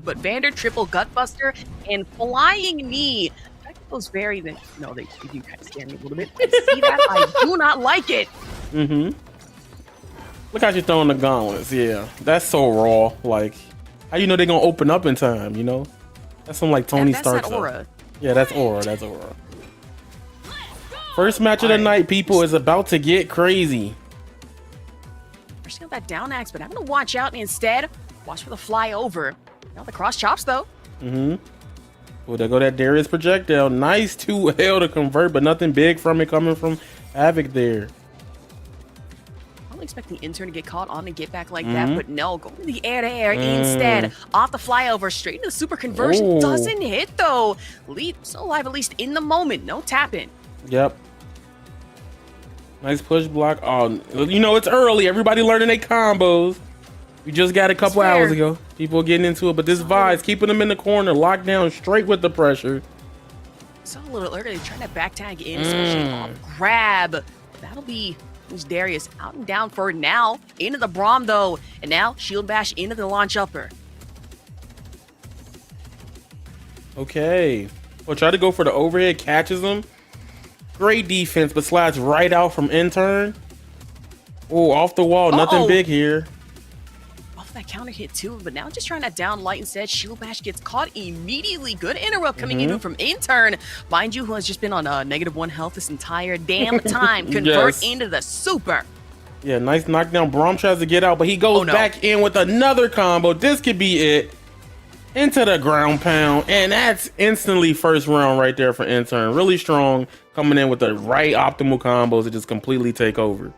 but Vander triple gutbuster and flying knee. That goes very no, they do kind of scare me a little bit. I see that. I do not like it. Look how you're throwing the gauntlets. Yeah, that's so raw. Like, how you know they're gonna open up in time? You know, that's some like Tony Stark that aura. Yeah, that's aura. That's aura. First match of the night, people, is about to get crazy. We're still that down axe, but I'm gonna watch out and instead watch for the fly over. Now the cross chops though. Well, there go that Darius projectile. Nice 2L to convert, but nothing big from it coming from Havoc there. I'm expecting Intern to get caught on and get back like that, but no, go to the air instead. Off the flyover, straight into the super conversion. Doesn't hit though. Elite still alive, at least in the moment. No tapping. Yep. Nice push block. Oh, you know, it's early. Everybody learning their combos. We just got a couple hours ago. People getting into it, but this Vi's keeping them in the corner, locked down straight with the pressure. Saw a little earlier, trying to back tag in, especially grab. That'll be Darius out and down for now. Into the Braum though, and now shield bash into the launch upper. Okay. Well, try to go for the overhead, catches him. Great defense, but slides right out from Intern. Oh, off the wall, nothing big here. Off that counter hit too, but now just trying that down light instead. Shield bash gets caught immediately. Good interrupt coming in from Intern. Mind you, who has just been on -1 health this entire damn time. Convert into the super. Yeah, nice knockdown. Braum tries to get out, but he goes back in with another combo. This could be it. Into the ground pound, and that's instantly first round right there for Intern. Really strong, coming in with the right optimal combos to just completely take over.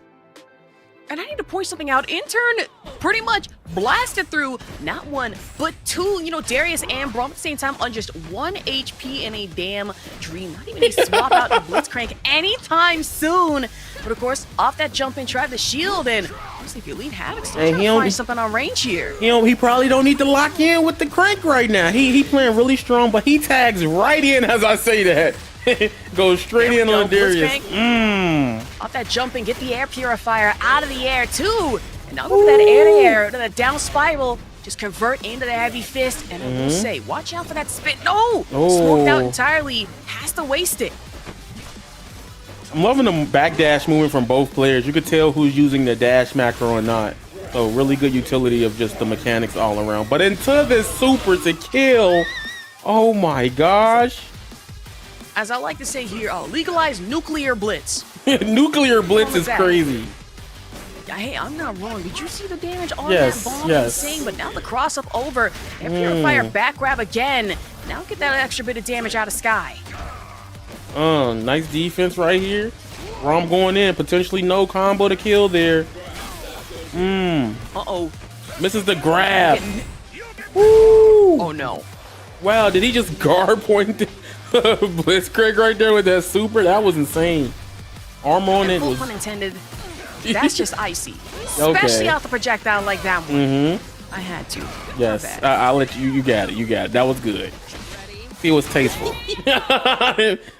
And I need to point something out. Intern pretty much blasted through not one, but two, Darius and Braum at the same time on just 1 HP in a damn dream. Not even a swap out to Blitzcrank anytime soon. But of course, off that jump in, tried the shield, and honestly, if you EliteHavoc, still trying to find something on range here. He probably don't need to lock in with the crank right now. He playing really strong, but he tags right in as I say that. Goes straight in on Darius. Off that jump and get the air purifier out of the air too. And now look at that air to the down spiral. Just convert into the heavy fist. And I will say, watch out for that spin. No! Smoked out entirely. Has to waste it. I'm loving the backdash movement from both players. You could tell who's using the dash macro or not. So really good utility of just the mechanics all around. But into this super to kill. Oh my gosh. As I like to say here, legalize nuclear blitz. Nuclear blitz is crazy. Hey, I'm not wrong. Did you see the damage on that bomb? Insane, but now the cross up over. Air purifier back grab again. Now get that extra bit of damage out of Sky. Nice defense right here. Braum going in, potentially no combo to kill there. Misses the grab. Woo! Oh no. Wow, did he just guard point Blitzcrank right there with that super? That was insane. Armor on it was... pun intended. That's just icy. Especially out the projectile like that one. I had to. Yes, I'll let you. You got it. You got it. That was good. It was tasteful.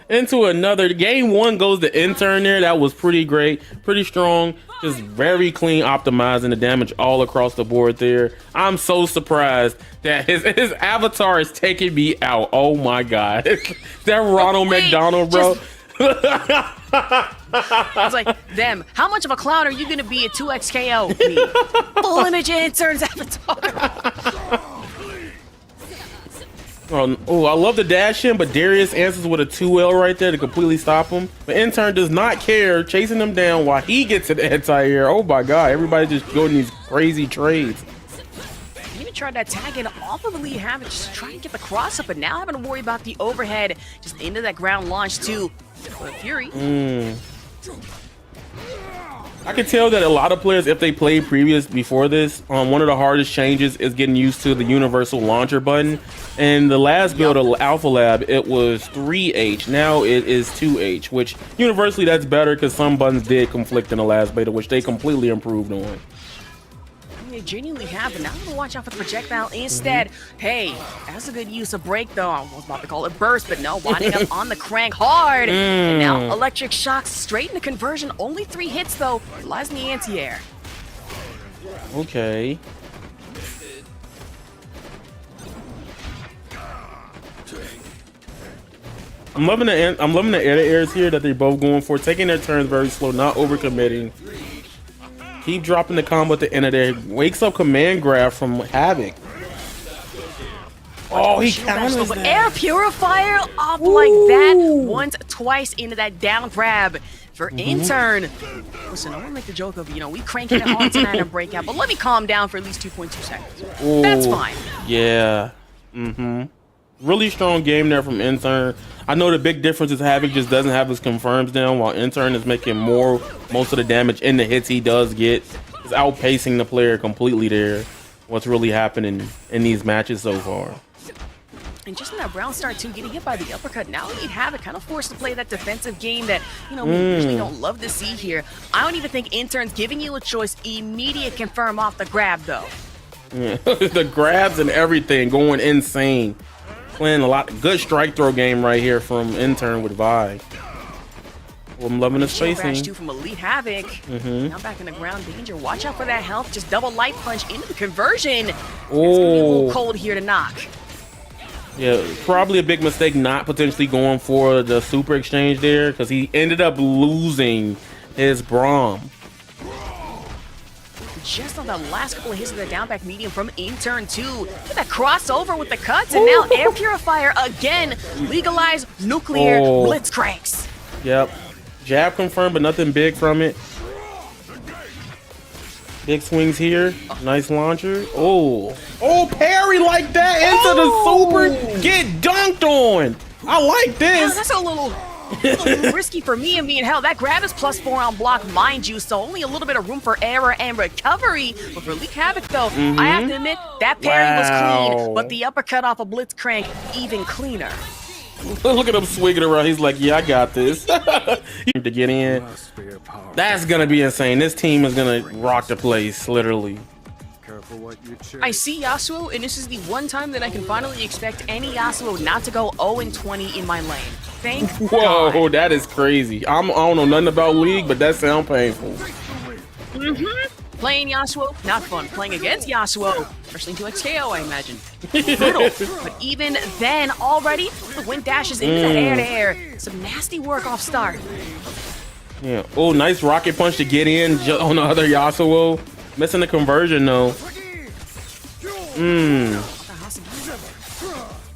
Into another game one goes the Intern there. That was pretty great, pretty strong, just very clean, optimizing the damage all across the board there. I'm so surprised that his avatar is taking me out. Oh my god, that Ronald McDonald, bro. It's like, them, how much of a clown are you gonna be at 2x KO? Me. Full image Intern's avatar. Oh, I love the dash in, but Darius answers with a 2L right there to completely stop him. But Intern does not care, chasing him down while he gets an anti-air. Oh my god, everybody just going these crazy trades. He even tried that tag in off of EliteHavoc, just trying to get the cross up, but now having to worry about the overhead, just into that ground launch too. For Fury. I can tell that a lot of players, if they played before this, one of the hardest changes is getting used to the universal launcher button. And the last build of Alpha Lab, it was 3H. Now it is 2H, which universally that's better because some buttons did conflict in the last beta, which they completely improved on. They genuinely have, but now I'm gonna watch out for the projectile instead. Hey, that's a good use of break though. I was about to call it burst, but no, winding up on the crank hard. And now electric shocks straight into conversion. Only 3 hits though. Lies in the anti-air. Okay. I'm loving the airs here that they're both going for, taking their turns very slow, not overcommitting. Keep dropping the combo at the end of there. Wakes up command grab from Havoc. Oh, he counters that. Air purifier off like that. Once, twice into that down grab for Intern. Listen, I want to make the joke of, you know, we cranking it hard tonight in Breakout, but let me calm down for at least 2.2 seconds. Ooh, that's fine. Yeah. Really strong game there from Intern. I know the big difference is Havoc just doesn't have his confirms down, while Intern is making most of the damage in the hits he does get. He's outpacing the player completely there. What's really happening in these matches so far. And just in that round start too, getting hit by the uppercut, now EliteHavoc kind of forced to play that defensive game that, you know, we usually don't love to see here. I don't even think Intern's giving you a choice. Immediate confirm off the grab though. Yeah, the grabs and everything going insane. Playing a lot good strike throw game right here from Intern with Vi. Well, I'm loving the spacing. Too from EliteHavoc. Now back in the ground danger. Watch out for that health. Just double light punch into the conversion. It's gonna be a little cold here to knock. Yeah, probably a big mistake not potentially going for the super exchange there, because he ended up losing his Braum. Just on the last couple of hits of the down back medium from Intern too. Get that crossover with the cuts, and now air purifier again. Legalize nuclear blitzcranks. Yep. Jab confirmed, but nothing big from it. Big swings here. Nice launcher. Oh, parry like that into the super. Get dunked on. I like this. Yeah, that's a little risky for me. I mean, hell, that grab is +4 on block, mind you, so only a little bit of room for error and recovery. But for EliteHavoc, though, I have to admit, that parry was clean, but the uppercut off of Blitzcrank, even cleaner. Look at him swinging around. He's like, yeah, I got this. To get in. That's going to be insane. This team is going to rock the place, literally. I see Yasuo, and this is the one time that I can finally expect any Yasuo not to go 0-20 in my lane. Thank God. Whoa, that is crazy. I don't know nothing about League, but that sounds painful. Playing Yasuo, not fun. Playing against Yasuo, especially into a KO, I imagine. Brutal. But even then, already, the wind dashes into that air-to-air. Some nasty work off start. Yeah. Oh, nice rocket punch to get in on the other Yasuo. Missing the conversion, though.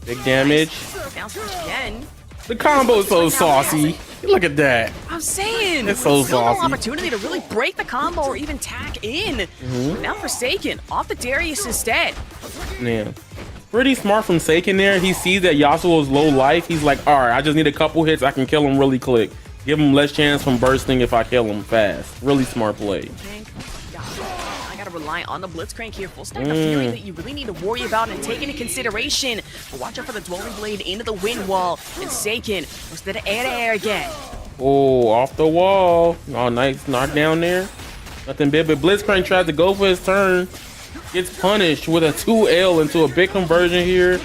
Big damage. Down smash again. The combo is so saucy. Look at that. I'm saying, it's so saucy. No opportunity to really break the combo or even tack in. Now for Saykin, off the Darius instead. Yeah. Pretty smart from Saykin there. He sees that Yasuo is low life. He's like, all right, I just need a couple hits. I can kill him really quick. Give him less chance from bursting if I kill him fast. Really smart play. I gotta rely on the Blitzcrank here. Full stack of Fury that you really need to worry about and take into consideration. But watch out for the Dwelling Blade into the wind wall. And Saykin was to the air again. Oh, off the wall. Oh, nice knockdown there. Nothing big, but Blitzcrank tries to go for his turn. Gets punished with a 2L into a big conversion here.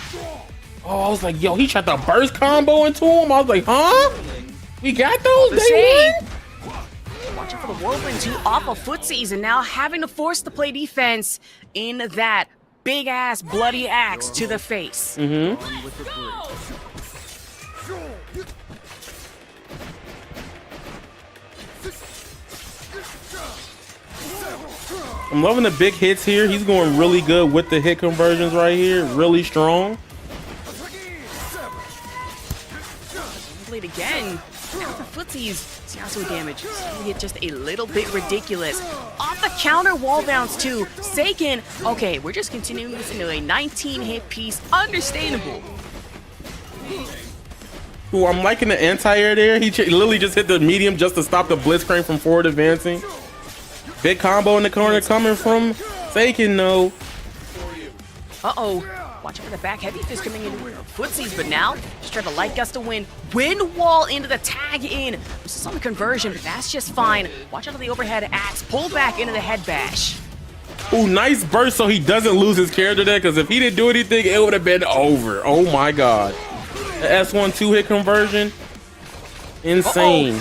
Oh, I was like, yo, he tried to burst combo into him. I was like, huh? We got those? They win? Watch out for the whirlwind too off of Footzeez, and now having to force the play defense in that big ass bloody axe to the face. I'm loving the big hits here. He's going really good with the hit conversions right here. Really strong. Played again. Now for Footzeez. Yasuo damage hit just a little bit ridiculous. Off the counter wall bounce too. Saykin. Okay, we're just continuing this into a 19 hit piece. Understandable. Ooh, I'm liking the anti-air there. He literally just hit the medium just to stop the Blitzcrank from forward advancing. Big combo in the corner coming from Saykin, no. Uh-oh. Watch out for the back heavy fist coming in Footzeez, but now just try to light gust to win. Wind wall into the tag in. This is on the conversion, but that's just fine. Watch out for the overhead axe. Pull back into the head bash. Ooh, nice burst so he doesn't lose his character there, because if he didn't do anything, it would have been over. Oh my God. The S1 2-hit conversion. Insane.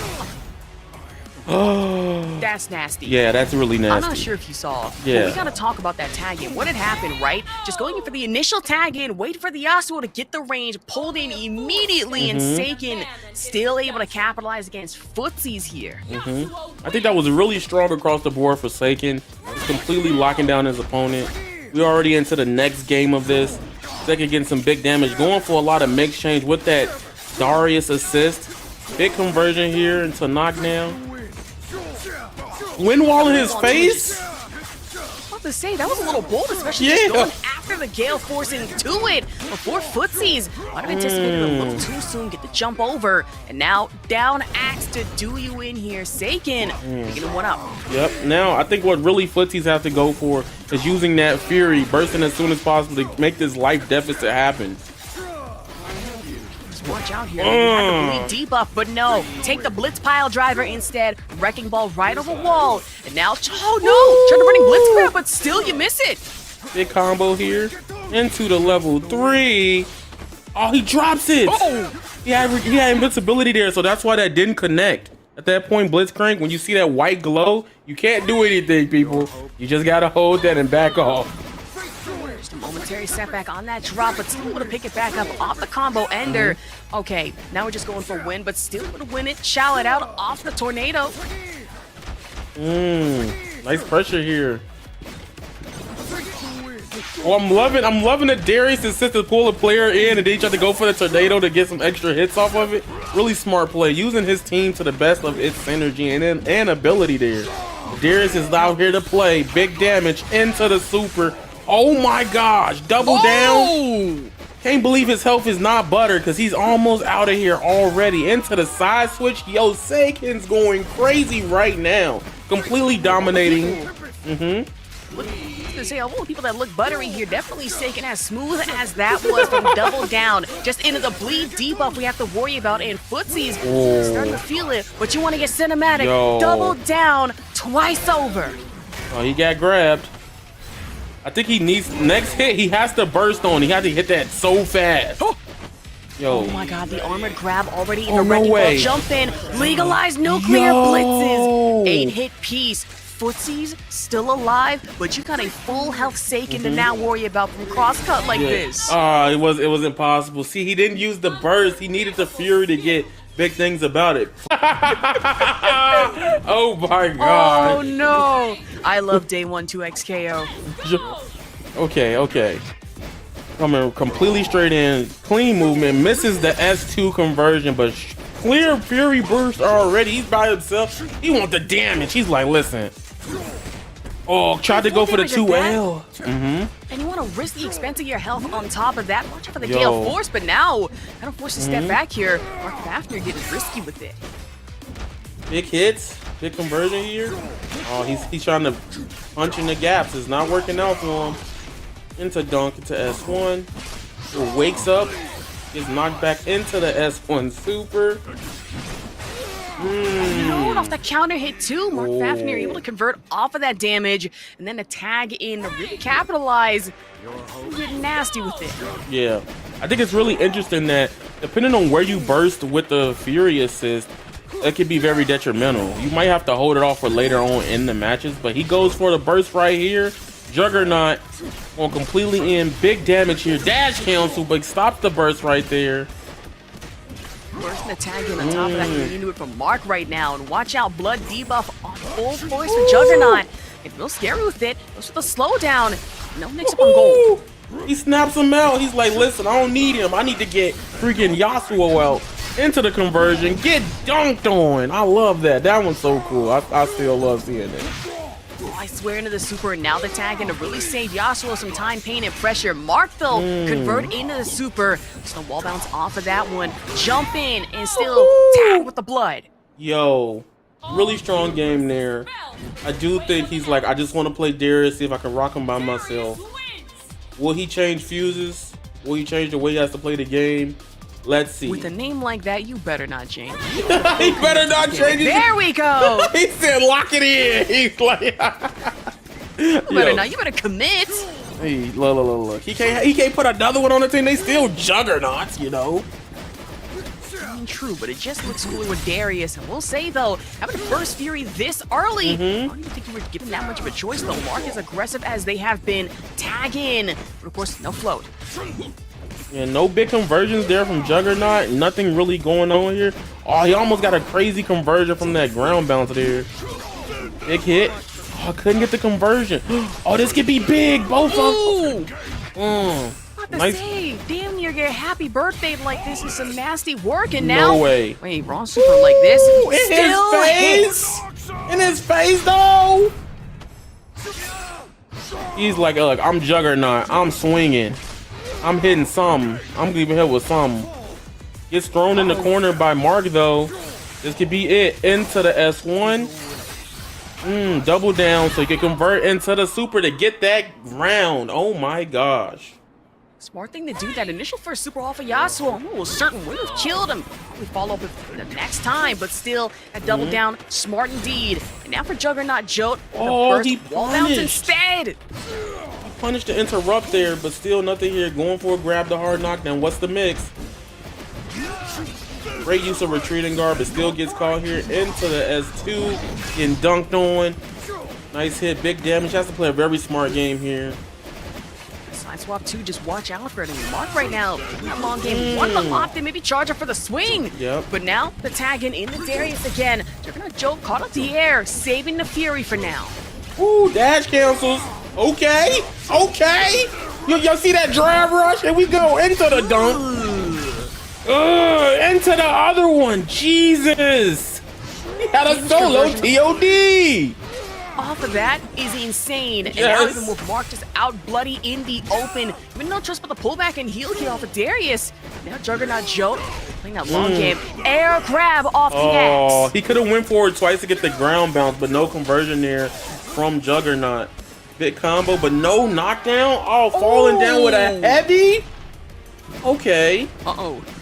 That's nasty. Yeah, that's really nasty. I'm not sure if you saw. Yeah. But we gotta talk about that tag in. What had happened, right? Just going in for the initial tag in, waiting for the Yasuo to get the range, pulled in immediately, and Saykin still able to capitalize against Footzeez here. I think that was really strong across the board for Saykin. Completely locking down his opponent. We're already into the next game of this. Saykin getting some big damage, going for a lot of mix change with that Darius assist. Big conversion here into knockdown. Wind wall in his face? I was about to say, that was a little bold, especially just going after the Gale Force into it before Footzeez. Might have anticipated a little too soon, get the jump over, and now down axe to do you in here. Saykin picking him one up. Yep, now I think what really Footzeez have to go for is using that Fury, bursting as soon as possible to make this life deficit happen. Watch out here. You had the bleed debuff, but no. Take the Blitz pile driver instead. Wrecking ball right over wall. And now, oh no! Trying to running Blitz grab, but still you miss it. Big combo here into the level 3. Oh, he drops it. He had invincibility there, so that's why that didn't connect. At that point, Blitzcrank, when you see that white glow, you can't do anything, people. You just gotta hold that and back off. Just a momentary setback on that drop, but still able to pick it back up off the combo ender. Okay, now we're just going for a win, but still able to win it. Chow it out off the tornado. Nice pressure here. Oh, I'm loving that Darius insisted to pull a player in and then he tried to go for the tornado to get some extra hits off of it. Really smart play, using his team to the best of its synergy and ability there. Darius is out here to play. Big damage into the super. Oh my gosh, double down. Can't believe his health is not butter because he's almost out of here already. Into the side switch. Yo, Saykin's going crazy right now. Completely dominating. I was gonna say, all the people that look buttery here, definitely Saykin, as smooth as that was from double down. Just into the bleed debuff we have to worry about, and Footzeez starting to feel it, but you want to get cinematic. Yo. Double down twice over. Oh, he got grabbed. I think he needs, next hit, he has to burst on. He has to hit that so fast. Yo. Oh my god, the armored grab already in Oh, the no wrecking way. ball. Jump in, legalized nuclear blitzes. 8-hit piece. Footzeez still alive, but you got a full health Saykin to now worry about from crosscut like this. It was impossible. See, he didn't use the burst. He needed the Fury to get big things about it. Oh my god. Oh no. I love day 1 2x KO. Okay. Coming completely straight in. Clean movement. Misses the S2 conversion, but clear Fury burst already. He's by himself. He wants the damage. He's like, listen. Oh, tried to go for the 2L. And you want to risk the expense of your health on top of that. Watch out for the Gale Force, but now gotta force a step back here. Mark Fafnir getting risky with it. Big hits, big conversion here. Oh, he's trying to punch in the gaps. It's not working out for him. Into dunk, into S1. It wakes up, gets knocked back into the S1 super. No, off the counter hit too. Mark Fafnir able to convert off of that damage and then a tag in to really capitalize. You're nasty with it. Yeah, I think it's really interesting that depending on where you burst with the Fury assist, it could be very detrimental. You might have to hold it off for later on in the matches, but he goes for the burst right here. Juggernaut on completely in. Big damage here. Dash cancel, but stops the burst right there. Bursting the tag in on top of that. You do it from Mark right now. And watch out, blood debuff on full force for Juggernaut. It's real scary with it. Goes for the slowdown. No mix up on gold. He snaps him out. He's like, listen, I don't need him. I need to get freaking Yasuo out. Into the conversion. Get dunked on. I love that. That one's so cool. I still love seeing it. Oh, I swear into the super, and now the tag in to really save Yasuo some time, pain, and pressure. Mark, though, convert into the super. Just a wall bounce off of that one. Jump in and still tag with the blood. Yo, really strong game there. I do think he's like, I just want to play Darius, see if I can rock him by myself. Will he change fuses? Will he change the way he has to play the game? Let's see. With a name like that, you better not change. He better not change it. There we go. He said lock it in. He's like, You better not. You better commit. Hey, look. He can't put another one on the team. They still juggernauts, you know. I mean, true, but it just looks cooler with Darius. And we'll say, though, having a burst Fury this early, I don't even think you were given that much of a choice, though. Mark is aggressive as they have been. Tag in. But, of course, no float. Yeah, no big conversions there from Juggernaut. Nothing really going on here. Oh, he almost got a crazy conversion from that ground bounce there. Big hit. Oh, I couldn't get the conversion. Oh, this could be big. Both of them. Nice. Say, damn near get a happy birthday like this is some nasty work, and now no way. Wait, Raw super like this. In his face. In his face, though. He's like, look, I'm Juggernaut. I'm swinging. I'm hitting something. I'm leaving here with something. Gets thrown in the corner by Mark, though. This could be it. Into the S1. Double down so he can convert into the super to get that round. Oh my gosh. Smart thing to do, that initial first super off of Yasuo. Ooh, certain would have killed him. We follow up with the next time, but still, a double down, smart indeed. And now for JuggernautJOAT. Oh, he wall bounce instead. He punished the interrupt there, but still nothing here. Going for a grab, the hard knockdown. What's the mix? Great use of retreating guard, but still gets caught here into the S2. Getting dunked on. Nice hit, big damage. Has to play a very smart game here. Side swap 2, just watch out for it. And Mark right now, that long game, one of them opted, maybe charge up for the swing. Yep. But now, the tag in the Darius again. JuggernautJOAT caught up the air, saving the Fury for now. Ooh, dash cancels. Okay, okay. Y'all see that drive rush? And we go into the dunk. Into the other one. Jesus. He had a solo TOD. Off of that is insane. And now even with Mark just out bloody in the open, even no trust but the pullback and heal kill off of Darius. Now JuggernautJOAT playing that long game. Air grab off the X. He could have went forward twice to get the ground bounce, but no conversion there from Juggernaut. Big combo, but no knockdown. Oh, falling down with a heavy. Okay.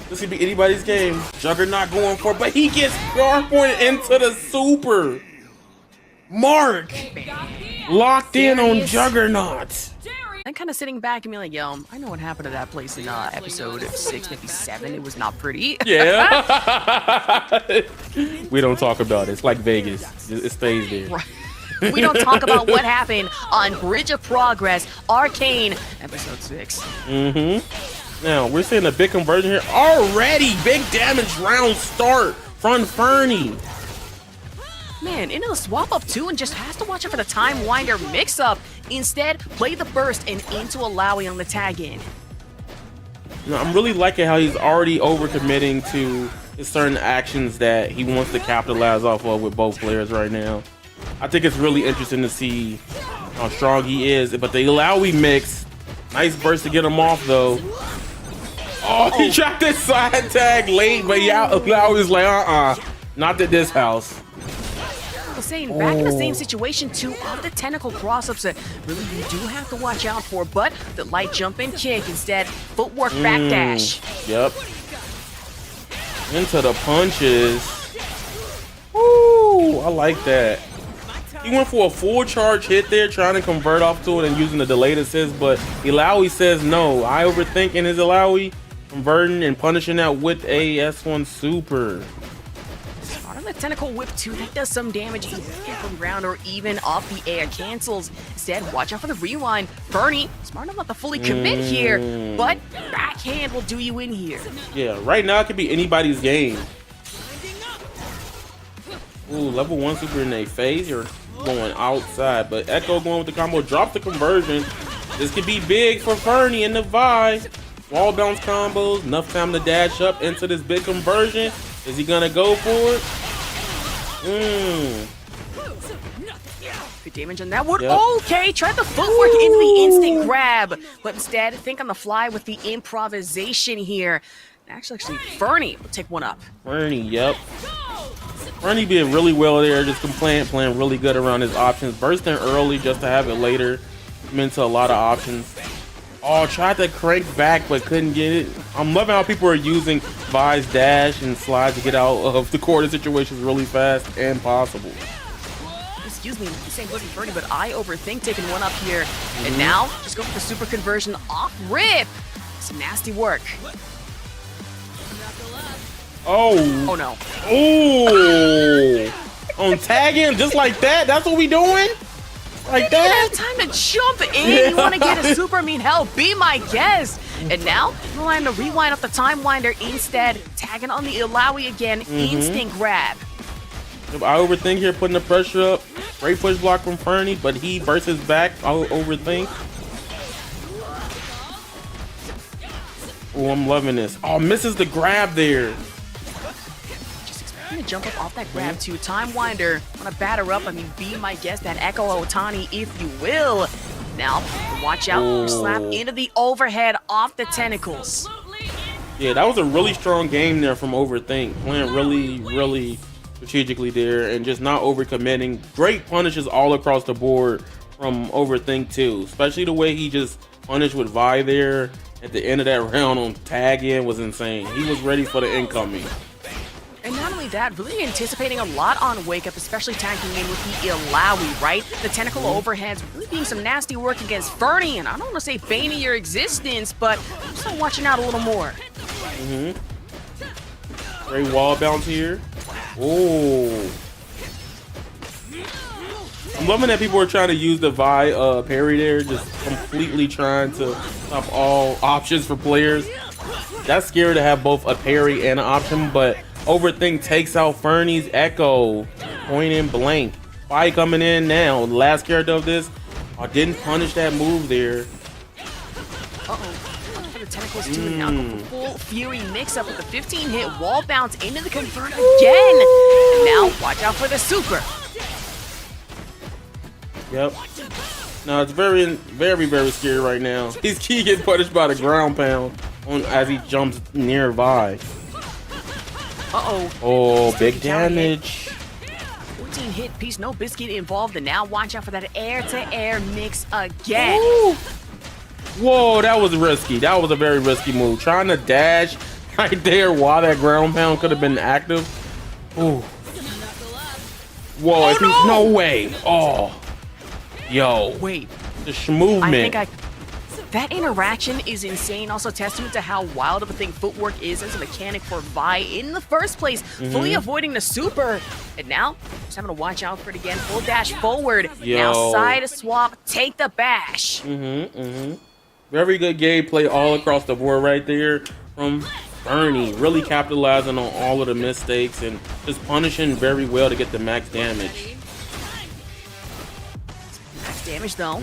This could be anybody's game. Juggernaut going for it, but he gets guard pointed into the super. Mark locked in on Juggernaut. I'm kind of sitting back and being like, yo, I know what happened to that place in episode 6, maybe 7. It was not pretty. Yeah. We don't talk about it. It's like Vegas. It stays there. Right. We don't talk about what happened on Bridge of Progress, Arcane, episode 6. Now, we're seeing a big conversion here. Already, big damage round start from Ferny. Man, into the swap up too, and just has to watch out for the time winder mix up. Instead, play the burst and into Illaoi on the tag in. I'm really liking how he's already overcommitting to certain actions that he wants to capitalize off of with both players right now. I think it's really interesting to see how strong he is. But the Illaoi mix, nice burst to get him off though. Oh, he tried this side tag late, but yeah, Illaoi's like, not at this house. Saying back in the same situation, 2 of the tentacle cross-ups that really you do have to watch out for, but the light jump and kick instead, footwork backdash. Yep. Into the punches. Woo, I like that. He went for a full charge hit there, trying to convert off to it and using the delayed assist, but Illaoi says no. IOVRTHK his Illaoi, converting and punishing that with a S1 super. The tentacle whip too, that does some damage either from the ground or even off the air. Cancels. Instead, watch out for the rewind. Ferny, smart enough not to fully commit here, but backhand will do you in here. Yeah, right now it could be anybody's game. Ooh, level 1 super in their face. You're going outside, but Ekko going with the combo, drop the conversion. This could be big for Ferny in the Vi. Wall bounce combos, enough time to dash up into this big conversion. Is he gonna go for it? Good damage on that one. Yep. Okay, tried the footwork into the instant grab, but instead think on the fly with the improvisation here. Actually, Ferny will take one up. Ferny, yep. Ferny being really well there, just playing really good around his options. Bursting early just to have it later. Meant to a lot of options. Oh, tried to crank back but couldn't get it. I'm loving how people are using Vi's dash and slide to get out of the quarter situations really fast and possible. Excuse me, saying wasn't Ferny, but IOVRTHK taking one up here. And now, just go for the super conversion off rip. Some nasty work. Oh. Oh no. Oh. On tagging just like that? That's what we doing? Like You that? have time to jump in. You want to get a super? I mean, hell, be my guest. And now, you're going to rewind off the Time Winder instead, tagging on the Illaoi again. Instant grab. I overthink here, putting the pressure up. Great push block from Ferny, but he versus back. I'll overthink. Oh, I'm loving this. Oh, misses the grab there. Gonna jump up off that grab too. Time Winder wanna batter up. I mean, be my guest, that Ekko Otani, if you will. Now, watch out for slap into the overhead off the tentacles. Yeah, that was a really strong game there from Overthink. Playing really strategically there and just not overcommitting. Great punishes all across the board from Overthink too. Especially the way he just punished with Vi there at the end of that round on tag in was insane. He was ready for the incoming. And not only that, really anticipating a lot on Wake Up, especially tagging in with the Illaoi, right? The tentacle overheads really being some nasty work against Ferny, and I don't want to say feigning your existence, but I'm still watching out a little more. Great wall bounce here. Oh. I'm loving that people are trying to use the Vi parry there, just completely trying to stop all options for players. That's scary to have both a parry and an option, but Overthink takes out Ferny's Ekko, point and blank. Vi coming in now. Last character of this, I didn't punish that move there. For the tentacles too, and now go for full fury mix up with the 15-hit wall bounce into the converter again. And now watch out for the super. Yep. No, it's very scary right now. He gets punished by the ground pound as he jumps near Vi. Oh, big damage. 14-hit piece, no biscuit involved, and now watch out for that air-to-air mix again. Ooh. Whoa, that was risky. That was a very risky move. Trying to dash right there while that ground pound could have been active. Ooh. Whoa, no way. Oh. Yo. Wait. The movement. That interaction is insane. Also testament to how wild of a thing footwork is as a mechanic for Vi in the first place. Fully avoiding the super. And now, just having to watch out for it again. Full dash forward. Yo. Now side swap, take the bash. Very good gameplay all across the board right there from Ferny. Really capitalizing on all of the mistakes and just punishing very well to get the max damage. Damage though.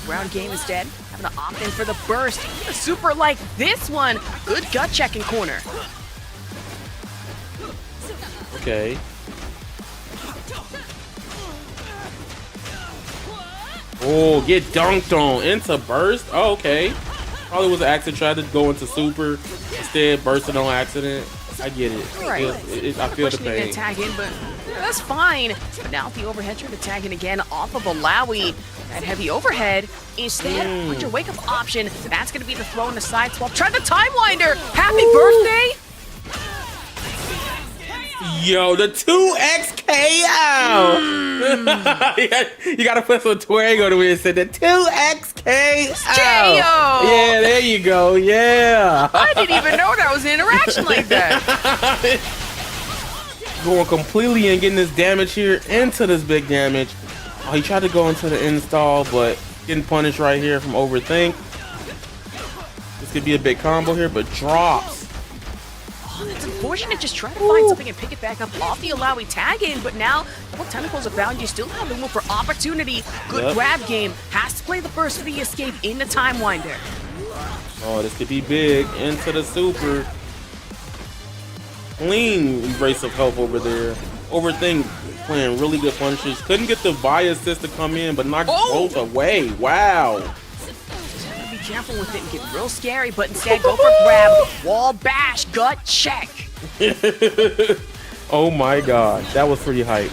Ground game instead. Having to opt in for the burst. A super like this one. Good gut checking corner. Okay. Oh, get dunked on into burst. Oh, okay. Probably was an accident. Tried to go into super instead, bursting on accident. I get it. Right. I feel the pain. Tag in, but that's fine. But now the overhead trying to tag in again off of Illaoi. That heavy overhead. Instead, put your wake up option. That's going to be the throw in the side swap. Try the Time Winder. Happy birthday. Yo, the 2x KO. You gotta put some twang on the way and say the 2x KO. Yeah, there you go. Yeah. I didn't even know that was an interaction like that. Going completely and getting this damage here into this big damage. Oh, he tried to go into the install, but getting punished right here from Overthink. This could be a big combo here, but drops. Oh, that's unfortunate. Just try to find something and pick it back up off the Illaoi tag in, but now double tentacles are bound. You still have the room for opportunity. Good grab game. Has to play the burst for the escape in the Time Winder. Oh, this could be big. Into the super. Clean embrace of help over there. Overthink playing really good punishes. Couldn't get the Vi assist to come in, but knocked both away. Wow. Be careful with it and get real scary, but instead go for grab, wall bash, gut check. Oh my god, that was pretty hype.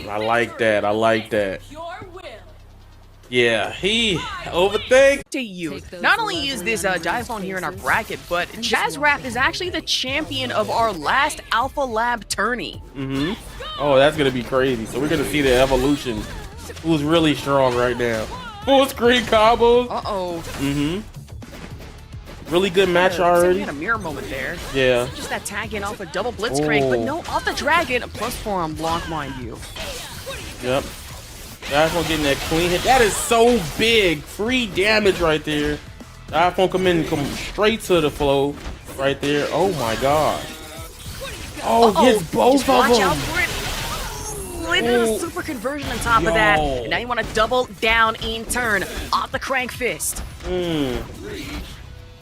I like that. I like that. Yeah, he Overthink. To you. Not only is this Diaphone here in our bracket, but Jaazrap is actually the champion of our last Alpha Lab tourney. Oh, that's gonna be crazy. So we're gonna see the evolution. Who's really strong right now? Full screen combos. Really good match We already. had a mirror moment there. Yeah. Just that tag in off a double Blitzcrank, but no, off the dragon. A +4 on block, mind you. Yep. Diaphone getting that clean hit. That is so big. Free damage right there. Diaphone come straight to the flow right there. Oh my god. Oh, hits both Just of watch them. out for it. Into the super conversion on top of that. And now you want to double down in turn off the crank fist.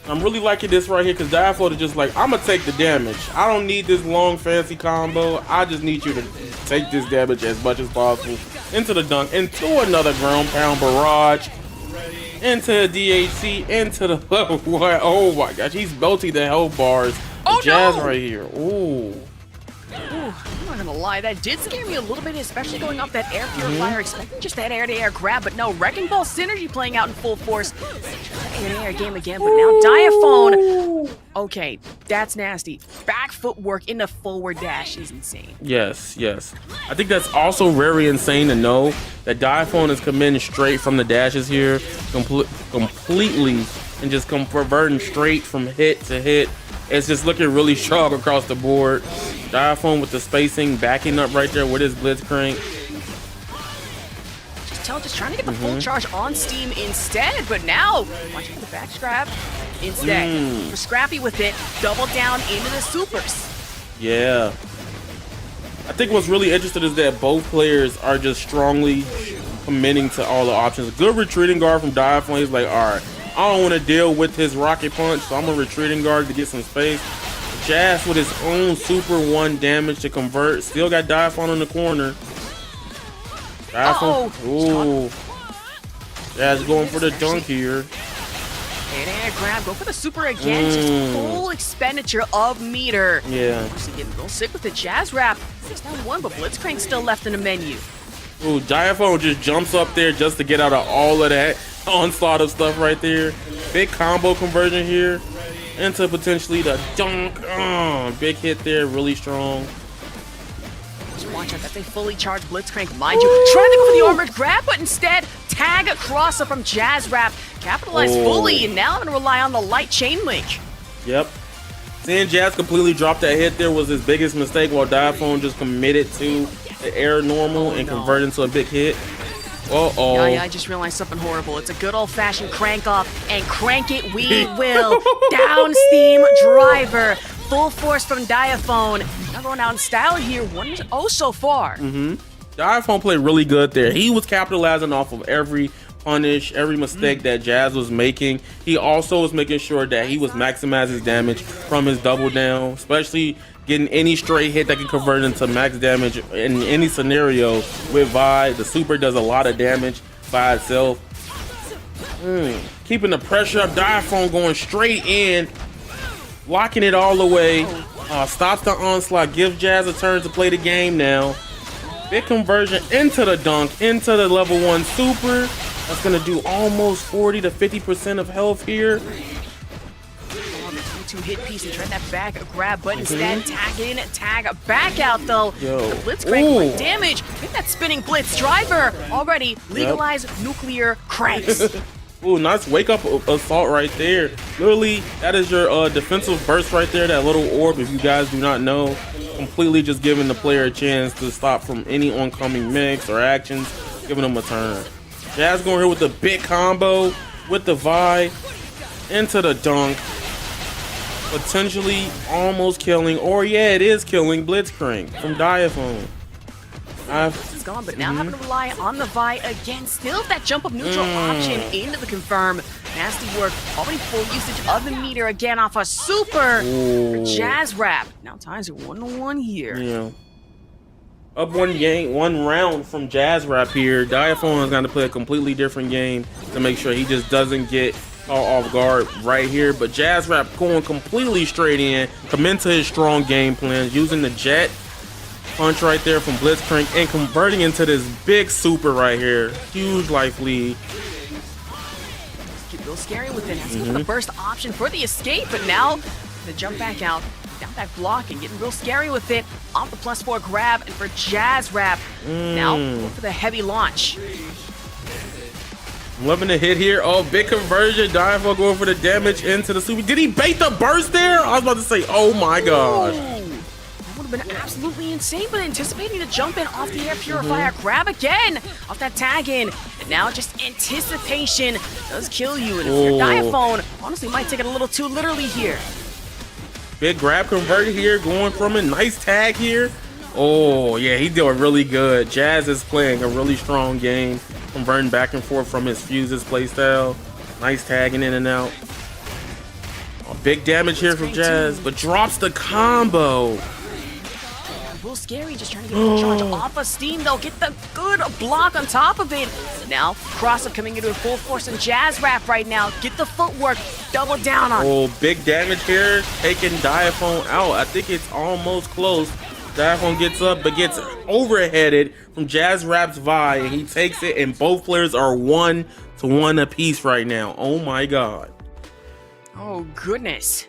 I'm really liking this right here because Diaphone is just like, I'm going to take the damage. I don't need this long fancy combo. I just need you to take this damage as much as possible. Into the dunk, into another ground pound barrage. Into the DHC, into the level one. Oh my gosh, he's melting the health bars. Oh, Jazz no! right here. Ooh. I'm not gonna lie, that did scare me a little bit, especially going off that air purifier, expecting just that air-to-air grab, but no, Wrecking Ball synergy playing out in full force. Air-to-air game again, but now Diaphone. Okay, that's nasty. Back footwork in the forward dash is insane. Yes, yes. I think that's also very insane to know that Diaphone is committing straight from the dashes here, completely, and just converting straight from hit to hit. It's just looking really strong across the board. Diaphone with the spacing, backing up right there with his Blitzcrank. Just trying to get the full charge on Steam instead, but now, watch out for the back scrap instead. For Scrappy with it, double down into the supers. Yeah. I think what's really interesting is that both players are just strongly committing to all the options. Good retreating guard from Diaphone. He's like, all right, I don't want to deal with his rocket punch, so I'm a retreating guard to get some space. Jazz with his own super 1 damage to convert. Still got Diaphone in the corner. Diaphone. Ooh. Jazz going for the dunk here. And grab, go for the super again. Just full expenditure of meter. Yeah. Actually getting real sick with the Jaazrap. 6-1, but Blitzcrank still left in the menu. Ooh, Diaphone just jumps up there just to get out of all of that onslaught of stuff right there. Big combo conversion here into potentially the dunk. Big hit there, really strong. Just watch out that they fully charged Blitzcrank, mind you. Trying to go for the armored grab, but instead tag across up from Jaazrap. Capitalized fully, and now I'm going to rely on the light chain link. Yep. Seeing Jazz completely drop that hit there was his biggest mistake, while Diaphone just committed to the air normal and converted into a big hit. Yeah, I just realized something horrible. It's a good old-fashioned crank off, and crank it we will. Down steam driver. Full force from Diaphone. Now going out in style here. 1-0 so far. Diaphone played really good there. He was capitalizing off of every punish, every mistake that Jazz was making. He also was making sure that he was maximizing his damage from his double down, especially getting any straight hit that can convert into max damage in any scenario with Vi. The super does a lot of damage by itself. Keeping the pressure up. Diaphone going straight in, locking it all the way. Stops the onslaught, gives Jazz a turn to play the game now. Big conversion into the dunk, into the level 1 super. That's gonna do almost 40 to 50% of health here. The 2-hit piece and try that back grab, but instead tag in, tag back out though. The Blitzcrank with damage. Hit that spinning blitz driver. Already legalized nuclear cranks. Ooh, nice wake up assault right there. Literally, that is your defensive burst right there. That little orb, if you guys do not know, completely just giving the player a chance to stop from any oncoming mix or actions, giving them a turn. Jazz going here with the big combo with the Vi into the dunk, potentially almost killing, or yeah, it is killing Blitzcrank from Diaphone. It's gone, but now having to rely on the Vi again. Still that jump of neutral option into the confirm. Nasty work. Already full usage of the meter again off a super for Jaazrap. Now ties are 1-1 here. Yeah. Up one round from Jaazrap here. Diaphone is going to play a completely different game to make sure he just doesn't get caught off guard right here. But Jaazrap going completely straight in, commit to his strong game plan, using the jet punch right there from Blitzcrank and converting into this big super right here. Huge life lead. Keep real scary with it. Has to go for the burst option for the escape, but now the jump back out. Down that block and getting real scary with it. Off the +4 grab, and for Jaazrap, now go for the heavy launch. Loving the hit here. Oh, big conversion. Diaphone going for the damage into the super. Did he bait the burst there? I was about to say, oh my god. That would have been absolutely insane, but anticipating to jump in off the air purifier. Grab again off that tag in. And now just anticipation does kill you. And if you're Diaphone, honestly might take it a little too literally here. Big grab convert here, going from it. Nice tag here. Oh, yeah, he's doing really good. Jazz is playing a really strong game, converting back and forth from his fuses playstyle. Nice tagging in and out. Oh, big damage here from Jazz, but drops the combo. A little scary, just trying to get the charge off of steam, though. Get the good block on top of it. Now, cross-up coming into full force and Jaazrap right now. Get the footwork, double down on. Oh, big damage here, taking Diaphone out. I think it's almost close. Diaphone gets up, but gets overheaded from Jaazrap's Vi, and he takes it, and both players are 1-1 apiece right now. Oh my god. Oh, goodness.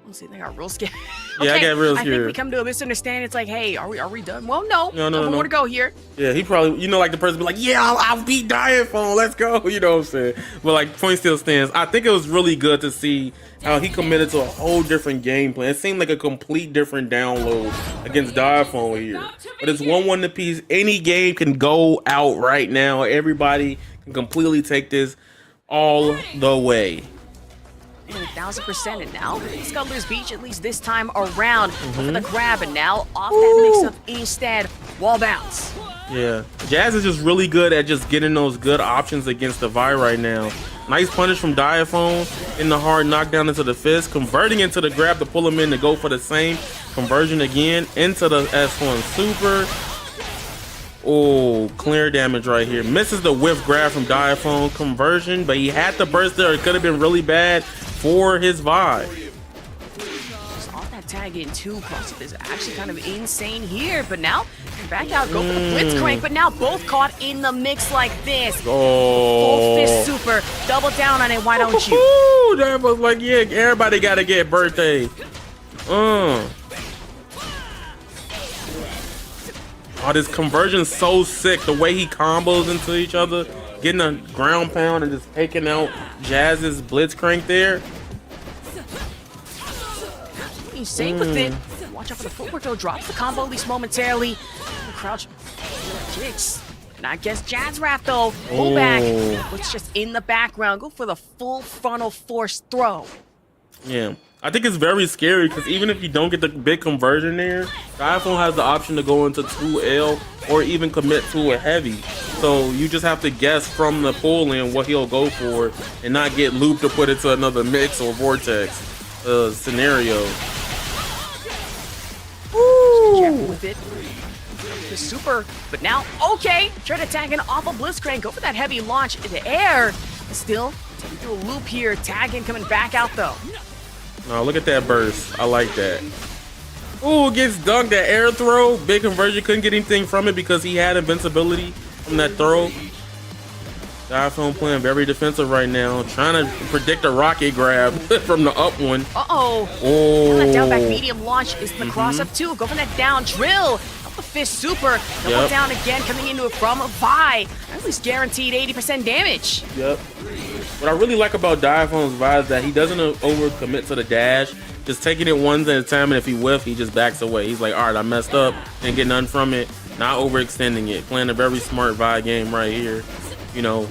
Let's see, they got real scared. Yeah, I got real I scared. think we come to a misunderstanding. It's like, hey, are we done? Well, no. No. More to go here. Yeah, he probably, you know, like the person be like, yeah, I'll beat Diaphone, let's go. You know what I'm saying? But like, point still stands. I think it was really good to see how he committed to a whole different game plan. It seemed like a complete different download against Diaphone here. But it's 1-1 apiece. Any game can go out right now. Everybody can completely take this all the way. 1,000%, and now Scuttler's Beach, at least this time around, for the grab, and now off that mix-up instead, wall bounce. Yeah, Jazz is just really good at just getting those good options against the Vi right now. Nice punish from Diaphone in the hard knockdown into the fist, converting into the grab to pull him in to go for the same conversion again into the S1 super. Oh, clear damage right here. Misses the whiff grab from Diaphone conversion, but he had the burst there. It could have been really bad for his Vi. Just off that tag in too. Cross-up is actually kind of insane here, but now back out, go for the Blitzcrank, but now both caught in the mix like this. Full fist super, double down on it, why don't you? That was like, yeah, everybody gotta get birthday. Oh, this conversion's so sick. The way he combos into each other, getting a ground pound and just taking out Jazz's Blitzcrank there. Insane with it. Watch out for the footwork though. Drops the combo at least momentarily. Crouch kicks. And I guess Jaazrap though. Pull back. What's just in the background. Go for the full frontal force throw. Yeah. I think it's very scary because even if you don't get the big conversion there, Diaphone has the option to go into 2L or even commit to a heavy. So you just have to guess from the pull in what he'll go for and not get looped or put into another mix or vortex scenario. Careful with it. The super, but now, okay. Try to tag in off of Blitzcrank. Go for that heavy launch in the air. Still, taking through a loop here. Tag in coming back out though. Oh, look at that burst. I like that. Ooh, gets dunked. That air throw. Big conversion. Couldn't get anything from it because he had invincibility from that throw. Diaphone playing very defensive right now. Trying to predict a rocket grab from the up one. Oh. That down back medium launch is the cross up too. Go for that down drill. Up the fist super. Double down again coming into it from Vi. At least guaranteed 80% damage. Yep. What I really like about Diaphone's Vi is that he doesn't overcommit to the dash. Just taking it one at a time, and if he whiff, he just backs away. He's like, all right, I messed up, didn't get none from it. Not overextending it. Playing a very smart Vi game right here. You know.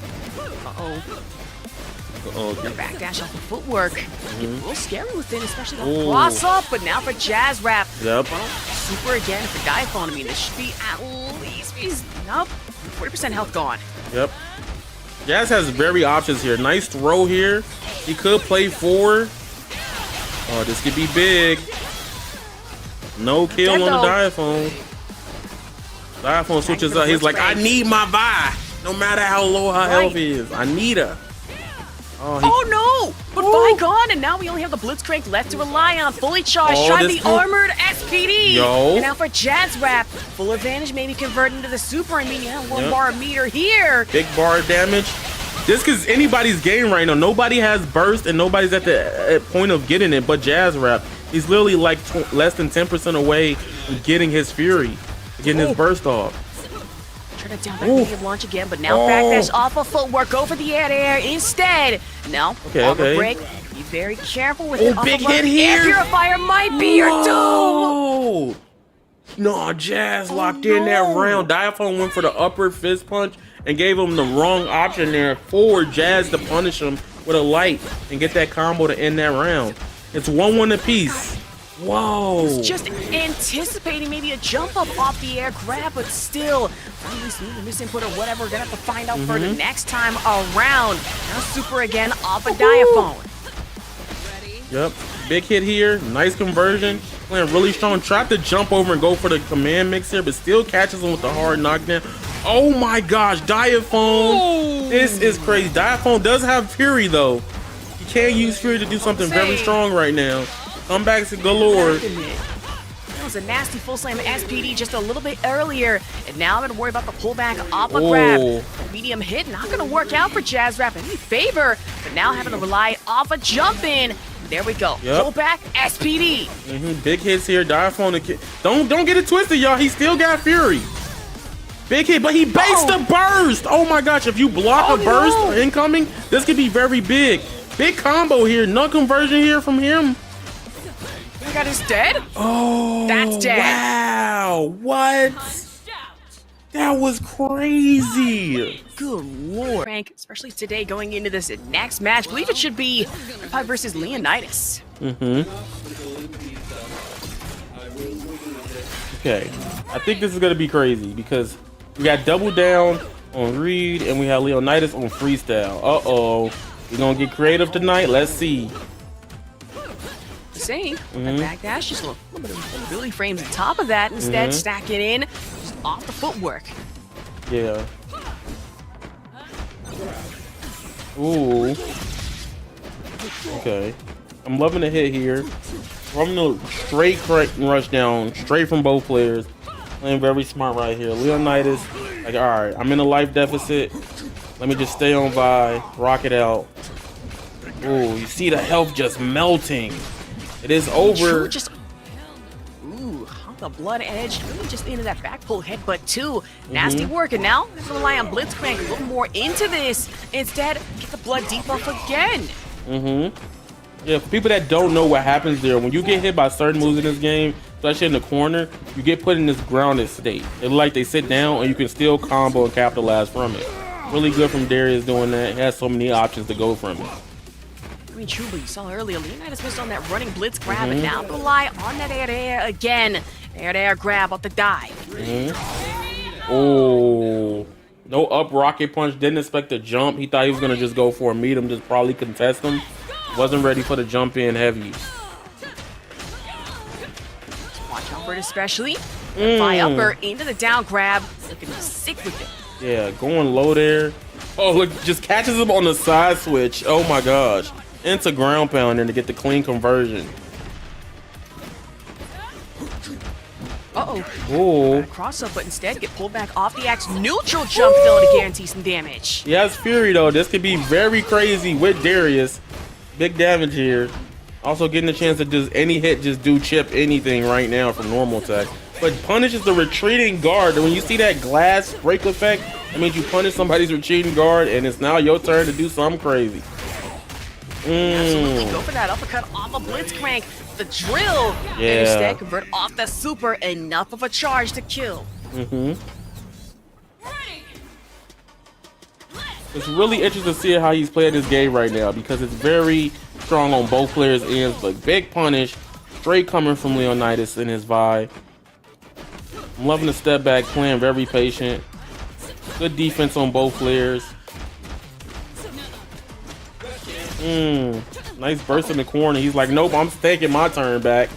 The backdash off the footwork. A little scary with it, especially the cross up, but now for Jaazrap. Yep. Super again for Diaphone. I mean, this should be at least, he's up 40% health gone. Yep. Jazz has very options here. Nice throw here. He could play forward. Oh, this could be big. No kill on the Diaphone. Diaphone switches up. He's like, I need my Vi. No matter how low her health is. I need her. Oh no! But Vi gone, and now we only have the Blitzcrank left to rely on. Fully charged, trying the armored SPD. And now for Jaazrap, full advantage, maybe convert into the super. I mean, yeah, 1 bar a meter here. Big bar damage. This is anybody's game right now. Nobody has burst, and nobody's at the point of getting it but Jaazrap. He's literally like less than 10% away from getting his Fury, getting his burst off. Trying to down back medium launch again, but now backdash off of footwork. Go for the air instead. Now, on the break, be very careful with it. Big hit here. Air purifier might be your doom. No, Jazz locked in that round. Diaphone went for the upward fist punch and gave him the wrong option there for Jazz to punish him with a light and get that combo to end that round. It's 1-1 apiece. Whoa. He's just anticipating maybe a jump up off the air grab, but still, misinput or whatever. We're gonna have to find out for the next time around. Now super again off a Diaphone. Yep, big hit here, nice conversion, playing really strong. Tried to jump over and go for the command mix here, but still catches him with the hard knockdown. Oh my gosh, Diaphone, this is crazy. Diaphone does have Fury though. You can't use Fury to do something very strong right now. Comebacks galore. That was a nasty full slam SPD just a little bit earlier, and now I'm gonna worry about the pullback off a grab. Medium hit, not gonna work out for Jaazrap in any favor, but now having to rely off a jump in. There we go. Pullback SPD. Big hits here. Diaphone. Don't get it twisted, y'all. He still got Fury. Big hit, but he bakes the burst. Oh my gosh! If you block a burst incoming, this could be very big. Big combo here. No conversion here from him. We got his dead? Oh, that's dead. Wow, what? That was crazy. Good lord. Frank, especially today going into this next match, I believe it should be RedPai versus Leonidas. Okay, I think this is gonna be crazy because we got double down on Reed and we have Leonidas on freestyle. Uh-oh, we gonna get creative tonight? Let's see. Saying backdash, just a little bit of really frames on top of that. Instead, stack it in, just off the footwork. Yeah. Ooh. Okay. I'm loving the hit here. From the straight correct rush down, straight from both players. Playing very smart right here. Leonidas, like, all right, I'm in a life deficit. Let me just stay on by, rock it out. Ooh, you see the health just melting. It is over. On the blood edge, really just into that back pull headbutt too. Nasty work, and now let's rely on Blitzcrank a little more into this. Instead, get the blood debuff again. Yeah, for people that don't know what happens there, when you get hit by certain moves in this game, especially in the corner, you get put in this grounded state. It's like they sit down and you can still combo and capitalize from it. Really good from Darius doing that. He has so many options to go from it. I mean, truly, you saw earlier, Leonidas missed on that running blitz grab, and now rely on that air again. Air grab off the dive. Oh, no up rocket punch. Didn't expect the jump. He thought he was gonna just go for a meet him, just probably contest him. Wasn't ready for the jump in heavy. Watch out for it, especially. Fly upper into the down grab. Looking sick with it. Yeah, going low there. Oh, look, just catches him on the side switch. Oh my gosh. Into ground pounder to get the clean conversion. Oh. Cross up, but instead get pulled back off the axe. Neutral jump though to guarantee some damage. He has Fury though. This could be very crazy with Darius. Big damage here. Also getting a chance to just any hit, just do chip anything right now from normal tech. But punishes the retreating guard. And when you see that glass break effect, that means you punish somebody's retreating guard and it's now your turn to do something crazy. Absolutely, go for that uppercut off a Blitzcrank. The drill. And instead convert off the super. Enough of a charge to kill. It's really interesting to see how he's playing this game right now because it's very strong on both players' ends, but big punish straight coming from Leonidas in his vibe. I'm loving the step back, playing very patient. Good defense on both players. Nice burst in the corner. He's like, nope, I'm taking my turn back.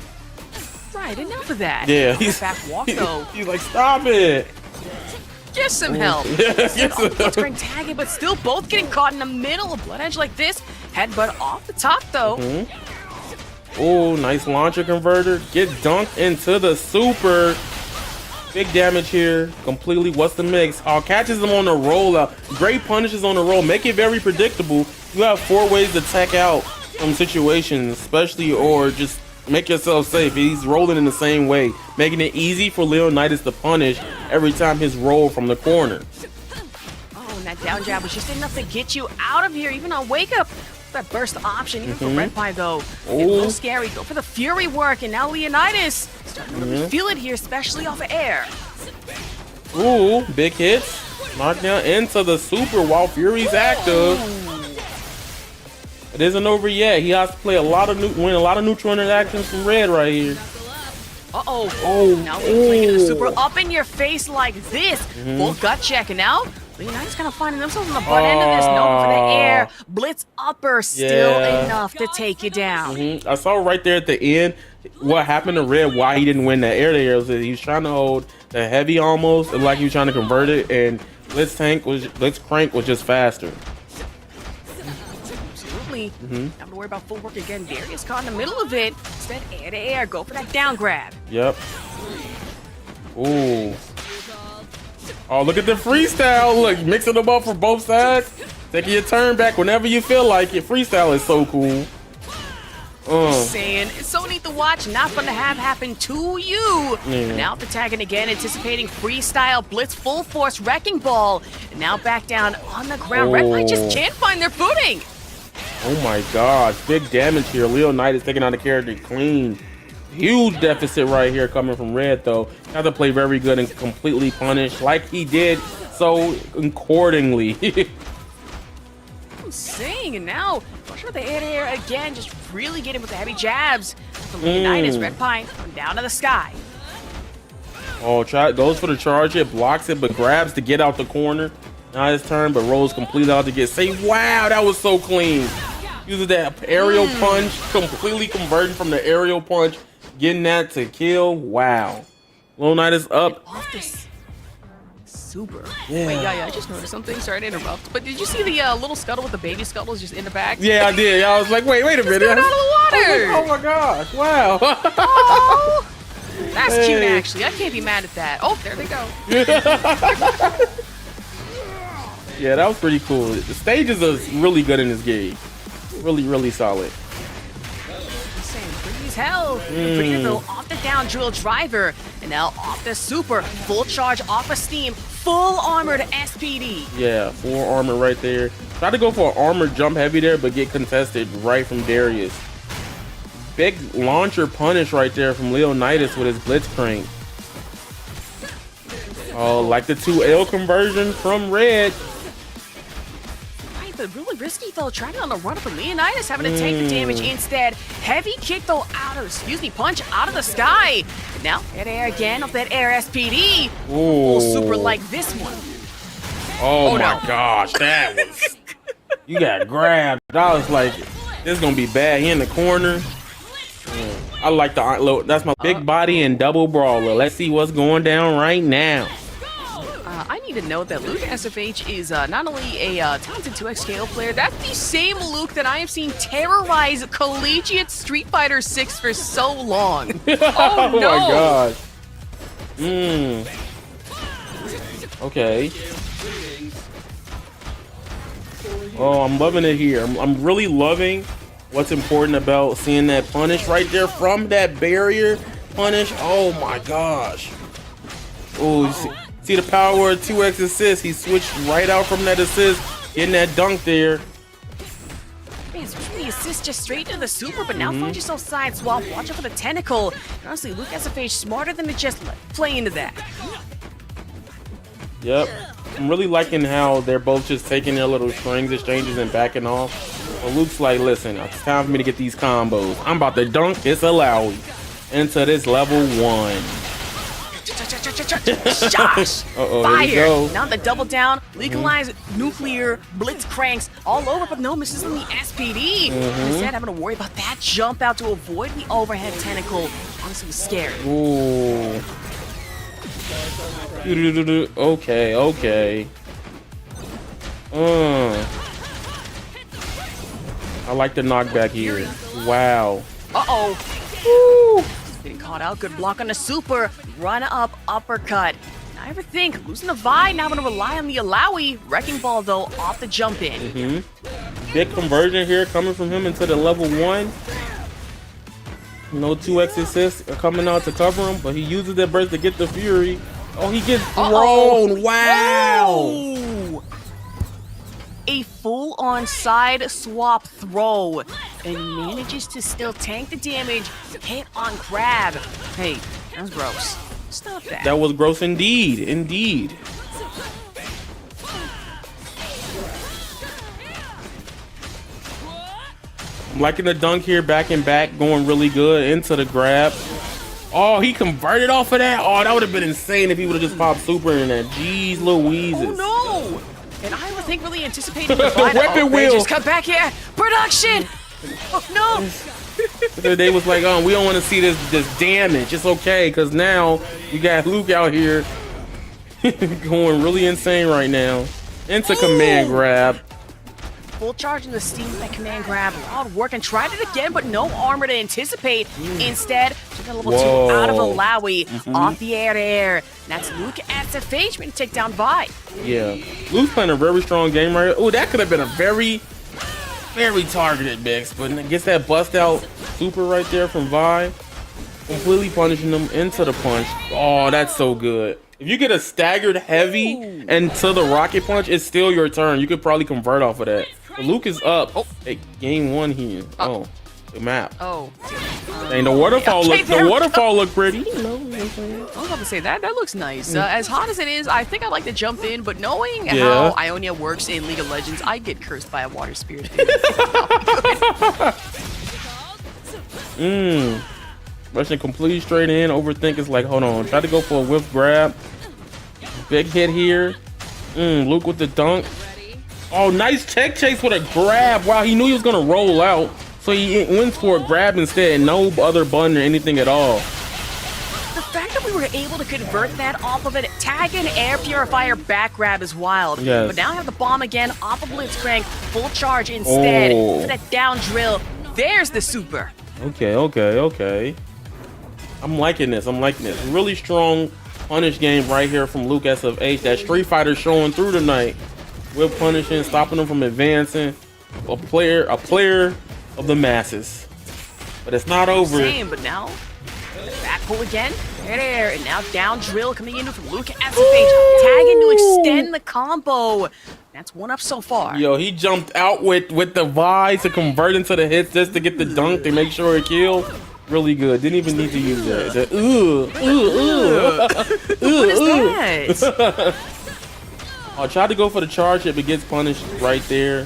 Right, enough of that. Yeah, he's back walk though. He's like, stop it. Get some help. Blitzcrank tagging, but still both getting caught in the middle of blood edge like this. Headbutt off the top though. Oh, nice launcher converter. Get dunked into the super. Big damage here. Completely. What's the mix? Oh, catches him on the rollout. Great punishes on the roll. Make it very predictable. You have 4 ways to tech out from situations, especially or just Make yourself safe. He's rolling in the same way, making it easy for Leonidas to punish every time his roll from the corner. Oh, and that down jab was just enough to get you out of here, even on wake up. That burst option, even for RedPai though. It's a little scary. Go for the Fury work, and now Leonidas starting to really feel it here, especially off of air. Ooh, big hits. Knockdown into the super while Fury's active. It isn't over yet. He has to play win a lot of neutral interactions from Red right here. Uh-oh. Oh, now they're playing the super up in your face like this. Full gut check, and now Leonidas kind of finding themselves on the butt end of this. No, for the air. Blitz upper, still enough to take you down. I saw right there at the end what happened to Red, why he didn't win that air to air. Was that he was trying to hold the heavy almost, like he was trying to convert it, and Blitzcrank was just faster. Absolutely. Not to worry about full work again. Darius caught in the middle of it. Instead, air to air. Go for that down grab. Yep. Ooh. Oh, look at the freestyle. Look, mixing them up for both sides. Taking your turn back whenever you feel like it. Freestyle is so cool. Saying it's so neat to watch, not fun to have happen to you. Now the tagging again, anticipating freestyle blitz full force wrecking ball. And now back down on the ground. RedPai just can't find their footing. Oh my gosh, big damage here. Leonidas taking on the character clean. Huge deficit right here coming from Red though. Have to play very good and completely punish like he did so accordingly. I'm saying, and now push with the air again, just really getting with the heavy jabs from Leonidas. RedPai down to the sky. Oh, goes for the charge hit, blocks it, but grabs to get out the corner. Now his turn, but rolls completely out to get saved. Wow, that was so clean. Uses that aerial punch, completely converting from the aerial punch, getting that to kill. Wow. Leonidas up. Off this super. Yeah. Wait, I just noticed something. Sorry to interrupt, but did you see the little scuttle with the baby scuttles just in the back? Yeah, I did. I was like, wait a minute. Out of the water. Oh my gosh! Wow. Oh, that's cute, actually. I can't be mad at that. Oh, there they go. Yeah, that was pretty cool. The stages are really good in this game. Really solid. Pretty as hell. Pretty though, off the down drill driver, and now off the super full charge off of steam, full armored SPD. Yeah, full armor right there. Try to go for an armor jump heavy there, but get contested right from Darius. Big launcher punish right there from Leonidas with his Blitzcrank. Oh, like the 2L conversion from Red. But really risky though, trying on the run up of Leonidas, having to take the damage instead. Heavy kick though punch out of the sky. And now air again off that air SPD. Full super like this one. Oh my gosh, that was you got grabbed. I was like, this is gonna be bad. He in the corner. I like that's my big body and double brawler. Let's see what's going down right now. I need to note that LukeSFH is not only a talented 2x KO player, that's the same Luke that I have seen terrorize collegiate Street Fighter 6 for so long. Oh no! My gosh. Okay. Oh, I'm loving it here. I'm really loving what's important about seeing that punish right there from that barrier punish. Oh my gosh. Oh, see the power of 2x assist. He switched right out from that assist, getting that dunk there. He's the assist just straight to the super, but now find yourself side swap. Watch out for the tentacle. And honestly, LukeSFH smarter than to just play into that. Yep. I'm really liking how they're both just taking their little strings exchanges and backing off. Well, Luke's like, listen, it's time for me to get these combos. I'm about to dunk this Illaoi into this level 1. Josh! Fire! Now the double down, legalize nuclear Blitzcranks all over, but no misses on the SPD. Instead, having to worry about that jump out to avoid the overhead tentacle. Honestly, was scary. Ooh. Okay. I like the knockback here. Wow. Uh-oh. Getting caught out. Good block on the super. Run up uppercut. I ever think losing the Vi, now I'm going to rely on the Illaoi. Wrecking ball, though, off the jump in. Big conversion here coming from him into the level 1. No 2x assists are coming out to cover him, but he uses that burst to get the Fury. Oh, he gets thrown. Wow. Whoa. A full-on side swap throw and manages to still tank the damage, hit on grab. Hey, that was gross. Stop that. That was gross indeed. Indeed. I'm liking the dunk here, back and back, going really good into the grab. Oh, he converted off of that. Oh, that would have been insane if he would have just popped super in that. Jeez Louises. Oh no! And I would think really anticipating the weapon wheel. Just cut back here. Production. Oh no! They was like, oh, we don't want to see this damage. It's okay, because now you got Luke out here going really insane right now. Into command grab. Full charge in the steam with that command grab. Hard work and tried it again, but no armor to anticipate. Instead, took a level 2 out of Illaoi off the air. That's LukeSFH trying to take down Vi. Yeah, Luke's playing a very strong game right here. Oh, that could have been a very targeted mix, but gets that bust out super right there from Vi. Completely punishing them into the punch. Oh, that's so good. If you get a staggered heavy and to the rocket punch, it's still your turn. You could probably convert off of that. But Luke is up. Oh, hey, game 1 here. Oh, the map. Oh. And the waterfall looked pretty. I was about to say that looks nice. As hot as it is, I think I'd like to jump in, but knowing how Ionia works in League of Legends, I get cursed by a water spirit. Rushing completely straight in. Overthink is like, hold on. Try to go for a whiff grab. Big hit here. Luke with the dunk. Oh, nice tech chase with a grab. Wow, he knew he was going to roll out. So he went for a grab instead. No other button or anything at all. The fact that we were able to convert that off of it, tag and air purifier back grab is wild. Yes. But now I have the bomb again off of Blitzcrank. Full charge instead. For that down drill. There's the super. Okay. I'm liking this. Really strong punish game right here from LukeSFH. That Street Fighter showing through tonight. We're punishing, stopping them from advancing. A player of the masses. But it's not over. Same, but now back pull again. There, and now down drill coming in from LukeSFH. Tagging to extend the combo. That's one up so far. Yo, he jumped out with the Vi to convert into the hits just to get the dunk to make sure it killed. Really good. Didn't even need to use that. What is that? I tried to go for the charge hit, but gets punished right there.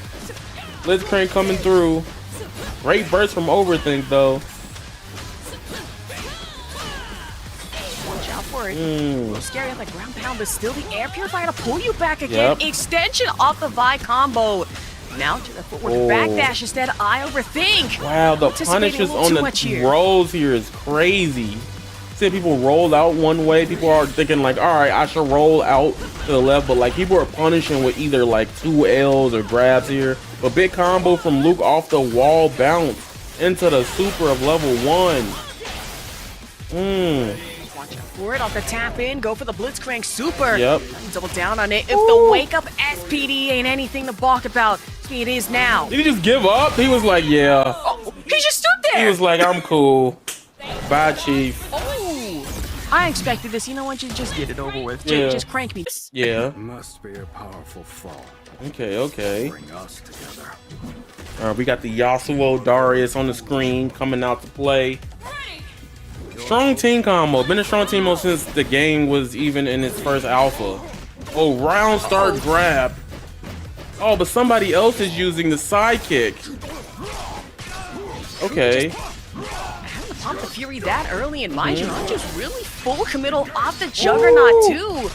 Blitzcrank coming through. Great burst from Overthink, though. Watch out for it. A little scary on the ground pound, but still the air purifier to pull you back again. Extension off the Vi combo. Now to the footwork backdash instead. IOVRTHK. Wow, the punishes on the rolls here is crazy. See, people roll out one way. People are thinking like, all right, I should roll out to the left, but like people are punishing with either like 2 L's or grabs here. But big combo from Luke off the wall bounce into the super of level 1. Watch out for it off the tap in. Go for the Blitzcrank super. Yep. Double down on it. If the wake up SPD ain't anything to balk about, it is now. Did he just give up? He was like, yeah. Oh, he just stood there. He was like, I'm cool. Bye, Chief. I expected this. You know what? Just get it over with. Just crank me. Yeah. It must be a powerful fall. Okay. Bring us together. All right, we got the Yasuo Darius on the screen coming out to play. Strong team combo. Been a strong team since the game was even in its first alpha. Oh, round start grab. Oh, but somebody else is using the sidekick. Okay. Pump the Fury that early, and mind you, I'm just really full committal off the Juggernaut too.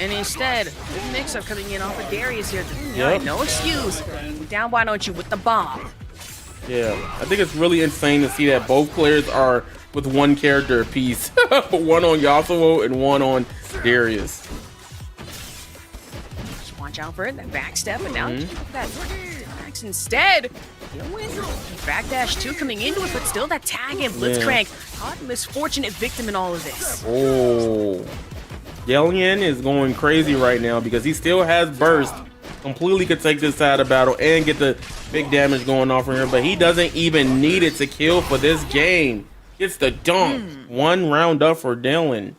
And instead, the mix-up coming in off of Darius here. No excuse. Down, why don't you, with the bomb. Yeah, I think it's really insane to see that both players are with one character apiece. One on Yasuo and one on Darius. Just watch out for it, that backstep, and now that Max instead. Backdash 2 coming into it, but still that tag in Blitzcrank. Caught a misfortunate victim in all of this. Oh, Dylnyan is going crazy right now because he still has burst. Completely could take this side of battle and get the big damage going off from here, but he doesn't even need it to kill for this game. Gets the dunk. 1 round up for Dylnyan.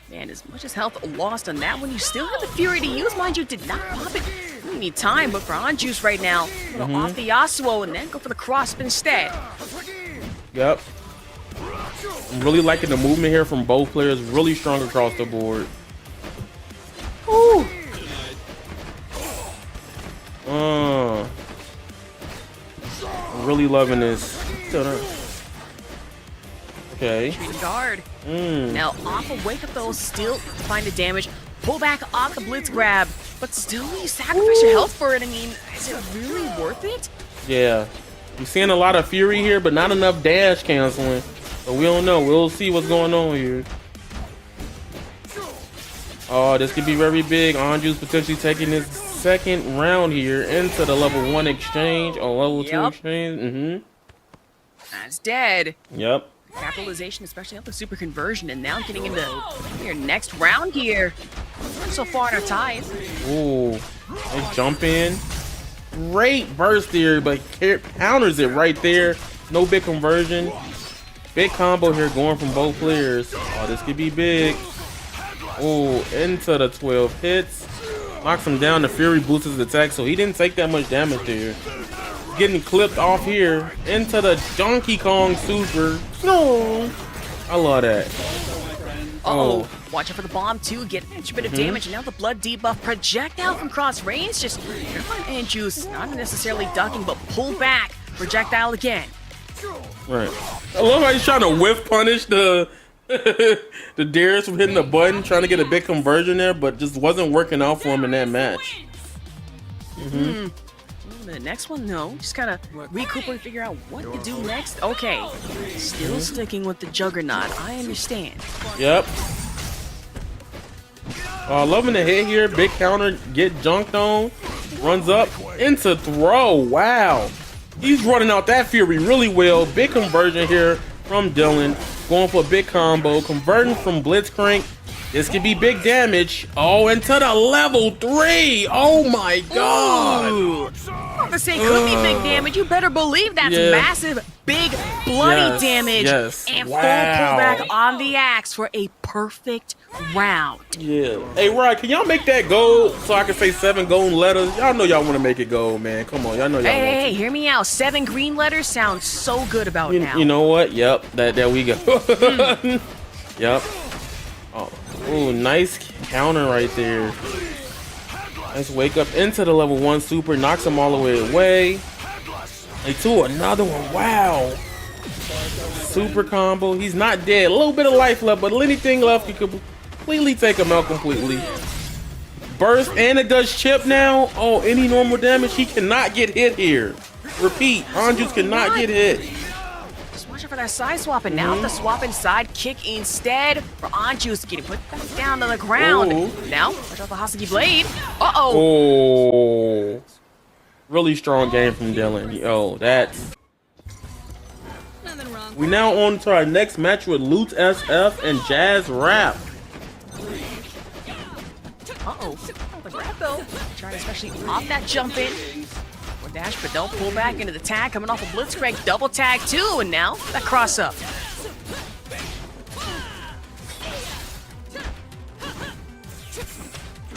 Man, as much as health lost on that one, you still have the Fury to use. Mind you, did not pop it. You need time, but for ANJuice right now, go off the Yasuo and then go for the cross instead. Yep. I'm really liking the movement here from both players. Really strong across the board. Ooh. I'm really loving this. Okay. Guard. Now off a wake up though, still find the damage. Pull back off the blitz grab, but still you sacrifice your health for it. I mean, is it really worth it? Yeah. We're seeing a lot of Fury here, but not enough dash canceling. So we don't know. We'll see what's going on here. Oh, this could be very big. ANJuice potentially taking his second round here into the level 1 exchange or level 2 exchange. That's dead. Yep. Capitalization, especially up the super conversion, and now getting into your next round here. So far in our ties. Ooh, nice jump in. Great burst there, but counters it right there. No big conversion. Big combo here going from both players. Oh, this could be big. Ooh, into the 12 hits. Knocks him down. The Fury boosts his attack, so he didn't take that much damage there. Getting clipped off here into the Donkey Kong super. No, I love that. Uh-oh. Watch out for the bomb too. Get an extra bit of damage, and now the blood debuff projectile from cross range. Just ANJuice, not necessarily ducking, but pull back. Projectile again. Right. I love how he's trying to whiff punish the the Darius from hitting the button, trying to get a big conversion there, but just wasn't working out for him in that match. The next one, no. Just kind of recoup and figure out what to do next. Okay. Still sticking with the Juggernaut. I understand. Yep. Loving the hit here. Big counter. Get junked on. Runs up into throw. Wow. He's running out that Fury really well. Big conversion here from Dylnyan. Going for a big combo. Converting from Blitzcrank. This could be big damage. Oh, into the level 3. Oh my god. Ooh. To say could be big damage, you better believe that's massive, big, bloody damage. And full pullback on the axe for a perfect round. Yeah. Hey, Rod, can y'all make that gold so I can say 7 golden letters? Y'all know y'all want to make it gold, man. Come on, y'all know y'all Hey, hear me out. 7 green letters sounds so good about now. You know what? Yep. There we go. Yep. Oh, ooh, nice counter right there. Nice wake up into the level 1 super, knocks him all the way away. And to another one. Wow. Super combo. He's not dead. A little bit of life left, but anything left, he could completely take him out completely. Burst, and it does chip now. Oh, any normal damage, he cannot get hit here. Repeat, ANJuice cannot get hit. For that side swap, and now the swap inside kick instead for ANJuice getting put back down to the ground. Now, watch out the Hasagi blade. Oh, really strong game from Dylnyan. Yo, that's. We now on to our next match with LukeSFH and Jaazrap. The grab though. Trying especially off that jump in. Dash, but don't pull back into the tag. Coming off a Blitzcrank, double tag too, and now that cross up.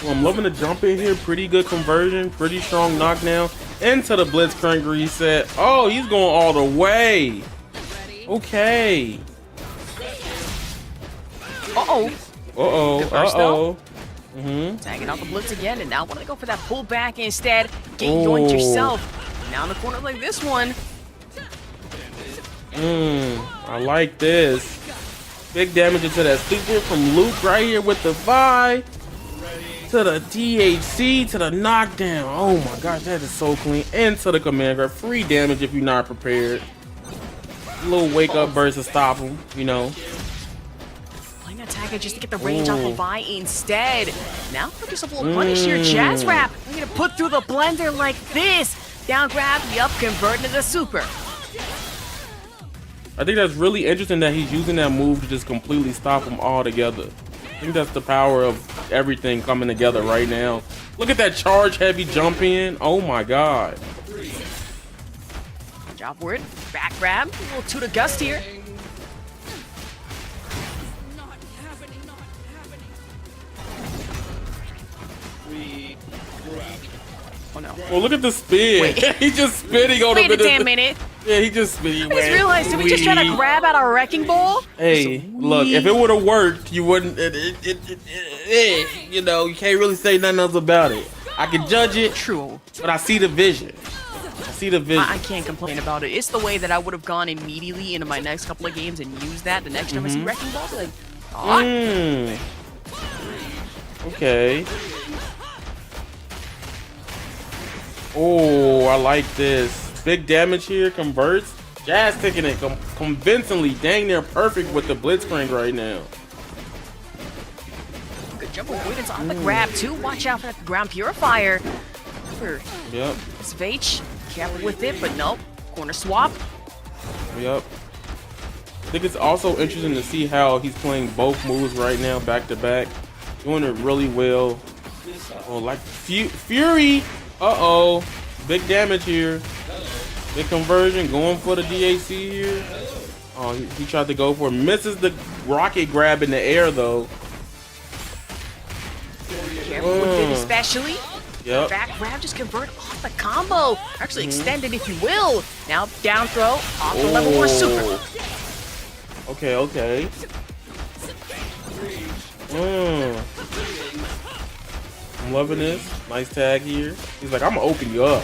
Well, I'm loving the jump in here. Pretty good conversion, pretty strong knockdown into the Blitzcrank reset. Oh, he's going all the way. Okay. Tagging out the blitz again, and now want to go for that pull back instead. Get yoinked yourself. Now in the corner like this one. I like this. Big damage into that super from Luke right here with the Vi. To the THC, to the knockdown. Oh my gosh, that is so clean. And to the command grab. Free damage if you're not prepared. A little wake up burst to stop him, you know. Attacker just to get the range off of Vi instead. Now focus a little punish here. Jaazrap, I'm gonna put through the blender like this. Down grab, convert into the super. I think that's really interesting that he's using that move to just completely stop him all together. I think that's the power of everything coming together right now. Look at that charge heavy jump in. Oh my god. Job word. Back grab. A little toot of gust here. Oh no. Well, look at the spin. Wait. He's just spinning on Wait a the damn minute. Yeah, he just spinning. I just realized, did we just try to grab out a wrecking ball? Hey, look, if it would have worked, you wouldn't. You know, you can't really say nothing else about it. I can judge it, True. but I see the vision. I see the vision. I can't complain about it. It's the way that I would have gone immediately into my next couple of games and used that the next time I see wrecking ball. Like, Okay. Oh, I like this. Big damage here, converts. Jazz taking it convincingly, dang near perfect with the Blitzcrank right now. good jump avoidance on the grab too. Watch out for that ground purifier. Yep. SFH, careful with it, but nope. Corner swap. Yep. I think it's also interesting to see how he's playing both moves right now, back to back. Doing it really well. Oh, like Fury. Uh-oh. Big damage here. Big conversion. Going for the DAC here. Oh, he tried to go for it. Misses the rocket grab in the air, though. Careful with it, especially. Yep. Back grab, just convert off the combo. Actually extended, if you will. Now down throw, off the level 1 super. Okay, okay. I'm loving this. Nice tag here. He's like, I'm gonna open you up.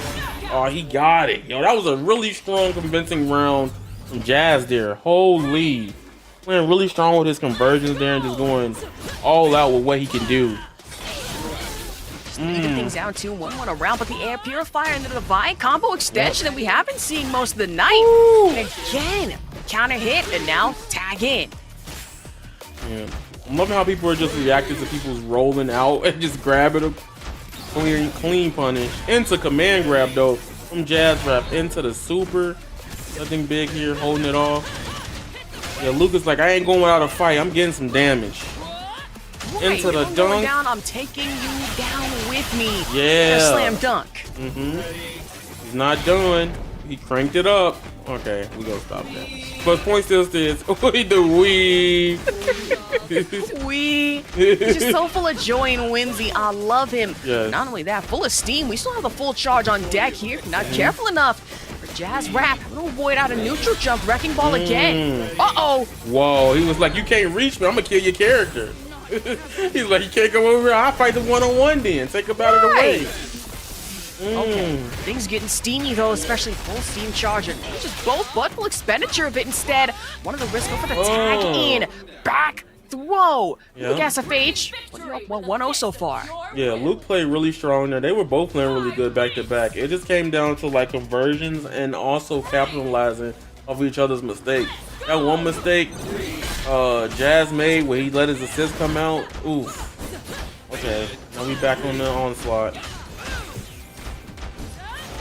Oh, he got it. Yo, that was a really strong, convincing round from Jazz there. Holy. Playing really strong with his conversions there and just going all out with what he can do. Even things down 2-1 around, but the air purifier and the divine combo extension that we have been seeing most of the night. And again, counter hit and now tag in. Yeah. I'm loving how people are just reacting to people's rolling out and just grabbing them. Clean punish. Into command grab though from Jaazrap into the super. Nothing big here, holding it off. Yeah, Luke is like, I ain't going without a fight. I'm getting some damage. Right, Into the I'm going dunk. down, I'm taking you down with me. Yeah. A slam dunk. He's not done. He cranked it up. Okay, we gonna stop that. But point still stands. The weave. He's just so full of joy and whimsy. I love him. Yes. Not only that, full of steam. We still have the full charge on deck here. Not careful enough. For Jaazrap, we'll avoid out a neutral jump. Wrecking ball again. Uh-oh. Whoa, he was like, you can't reach me. I'm gonna kill your character. He's like, you can't come over here. I'll fight the one-on-one then. Take him out of the way. Okay, things getting steamy though, especially full steam charger. Just both, but full expenditure of it instead. One of the risks, go for the tag in. Back throw. Yeah. LukeSFH, well, 1-0 so far. Yeah, Luke played really strong there. They were both playing really good back to back. It just came down to like conversions and also capitalizing off each other's mistakes. That one mistake Jazz made where he let his assist come out. Oof. Okay, now we back on the onslaught.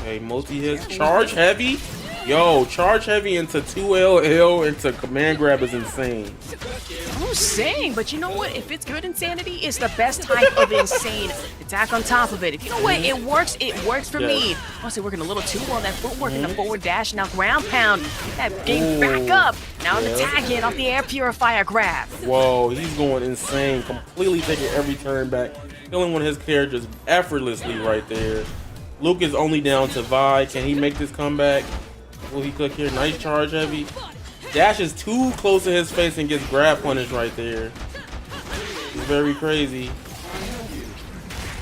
Okay, multi-hits. Charge heavy. Yo, charge heavy into 2LL into command grab is insane. I'm saying, but you know what? If it's good insanity, it's the best type of insane. Attack on top of it. If you know what, it works for me. Honestly, working a little too well. That footwork and the forward dash. Now ground pound. That game back up. Now the tag in off the air purifier grab. Whoa, he's going insane. Completely taking every turn back. Killing one of his characters effortlessly right there. Luke is only down to Vi. Can he make this comeback? Will he cook here? Nice charge heavy. Dash is too close to his face and gets grab punished right there. It's very crazy.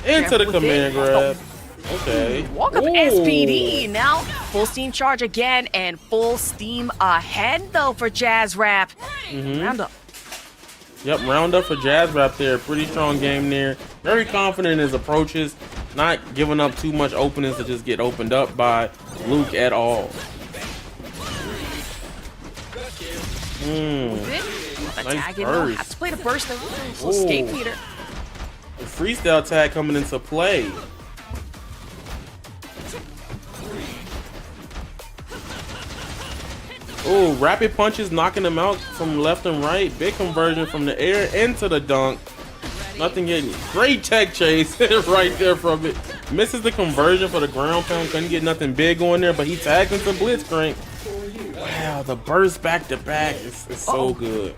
Into the command grab. Okay. Walk up SPD. Now full steam charge again and full steam ahead though for Jaazrap. Round up. Yep, round up for Jaazrap there. Pretty strong game there. Very confident in his approaches. Not giving up too much openings to just get opened up by Luke at all. Nice burst. Have to play the burst. Full escape meter. The freestyle tag coming into play. Oh, rapid punches knocking him out from left and right. Big conversion from the air into the dunk. Nothing getting great tech chase right there from it. Misses the conversion for the ground pound. Couldn't get nothing big on there, but he tags into Blitzcrank. Wow, the burst back to back is so good.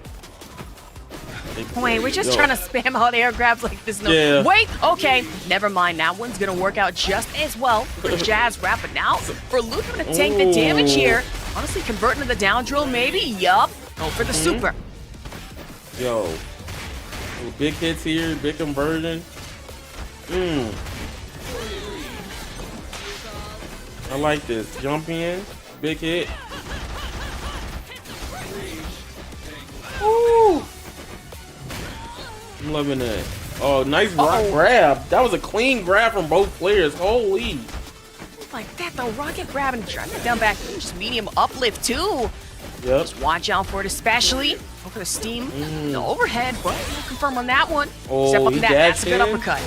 Wait, we're just trying to spam out air grabs like this. No. Yeah. Wait, okay, never mind. That one's gonna work out just as well for Jaazrap. But now for Luke, gonna tank the damage here. Honestly, converting to the down drill, maybe. Yup. Oh, for the super. Yo, big hits here, big conversion. I like this. Jump in, big hit. Ooh. I'm loving that. Oh, nice rock grab. That was a clean grab from both players. Holy. Like that, though. Rocket grab and drag it down back. Just medium uplift, too. Yep. Just watch out for it, especially. Go for the steam. The overhead, but we'll confirm on that one. Oh, Step up he that. That's a good dashed in. uppercut.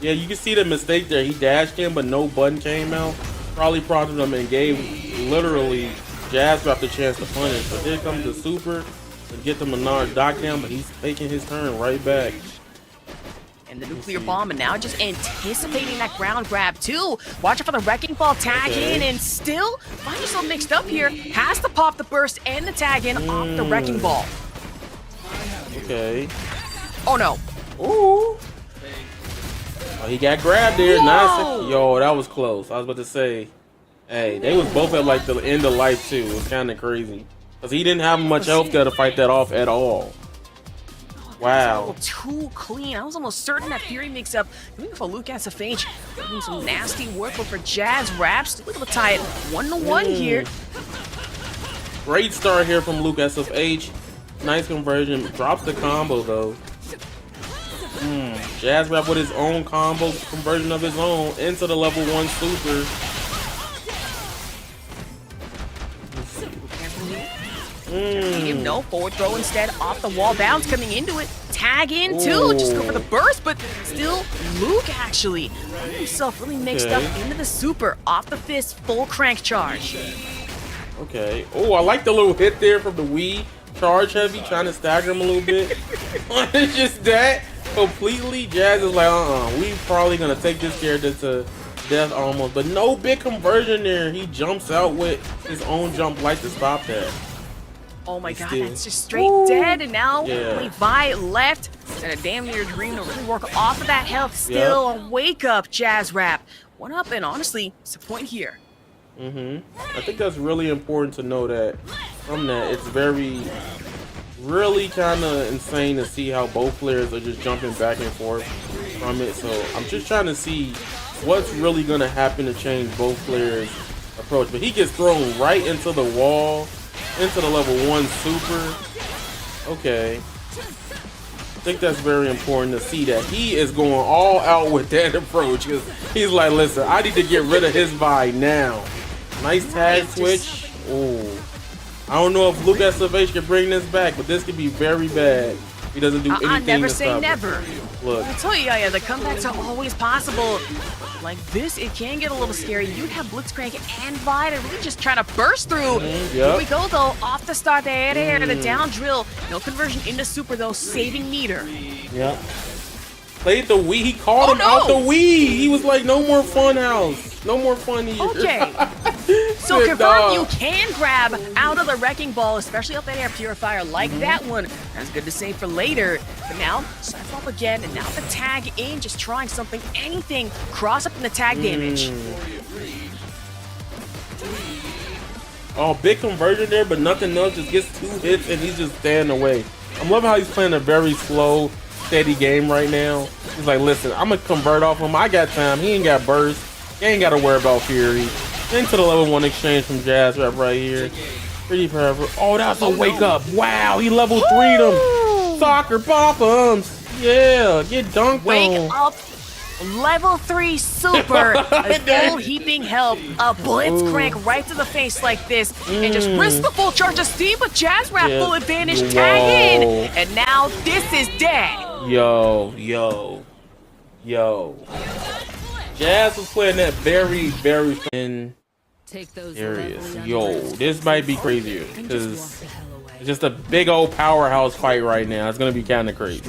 Yeah, you can see the mistake there. He dashed in, but no button came out. Probably prompted him and gave literally Jaazrap the chance to punish. But here comes the super and get the Menard knockdown, but he's taking his turn right back. And the nuclear bomb, and now just anticipating that ground grab too. Watch out for the wrecking ball tag in, and still find yourself mixed up here. Has to pop the burst and the tag in off the wrecking ball. Okay. Oh no. Ooh. Oh, he got grabbed there. Nice. Yo, that was close. I was about to say, hey, they was both at like the end of life too. It was kind of crazy. Because he didn't have much health there to fight that off at all. Wow. A little too clean. I was almost certain that Fury mix up. Coming for LukeSFH. Doing some nasty work, but for Jaazrap, still able to tie it 1-1 here. Great start here from LukeSFH. Nice conversion. Drops the combo though. Jaazrap with his own combo conversion of his own into the level 1 super. No, forward throw instead, off the wall, bounce coming into it, tag in too, just go for the burst, but still Luke actually got himself really mixed up into the super, off the fist, full crank charge. Okay, oh, I like the little hit there from the Wii, charge heavy, trying to stagger him a little bit. It's just that, completely, Jazz is like, we probably gonna take this character to death almost, but no big conversion there. He jumps out with his own jump light to stop that. Oh my god, that's just straight dead, and now only Vi left, and a damn near dream to really work off of that health. Still a wake up, Jaazrap. 1 up, and honestly, it's a point here. I think that's really important to know that from that. It's really kind of insane to see how both players are just jumping back and forth from it. So I'm just trying to see what's really going to happen to change both players' approach. But he gets thrown right into the wall. Into the level 1 super. Okay. I think that's very important to see that he is going all out with that approach. Because he's like, listen, I need to get rid of his vibe now. Nice tag switch. Ooh. I don't know if LukeSFH can bring this back, but this could be very bad. He doesn't do anything never to say stop never. it. Look. I tell you, yeah, the comebacks are always possible. Like this, it can get a little scary. You have Blitzcrank and Vi to really just try to burst through. Here we go, though. Off the start, the air to the down drill. No conversion into super, though. Saving meter. Yeah. Played the Wii. He called him out the Wii. He was like, no more fun house. No more fun here. Okay. So confirm you can grab out of the wrecking ball, especially off that air purifier like that one. That's good to save for later. But now, side up again, and now the tag in, just trying something, anything. Cross up in the tag damage. Oh, big conversion there, but nothing else. Just gets 2 hits, and he's just staying away. I'm loving how he's playing a very slow, steady game right now. He's like, listen, I'm going to convert off him. I got time. He ain't got burst. He ain't got to worry about Fury. Into the level 1 exchange from Jaazrap right here. Pretty powerful. Oh, that's a wake up. Wow, he level 3'd him. Soccer bottoms. Yeah, get dunked Wake on. up. Level 3 super. A full heaping help. A Blitzcrank right to the face like this. And just risk the full charge of steam, but Jaazrap full advantage. Tag in. And now this is dead. Yo. Jazz was playing that very in areas. Yo, this might be crazier because it's just a big old powerhouse fight right now. It's gonna be kind of crazy.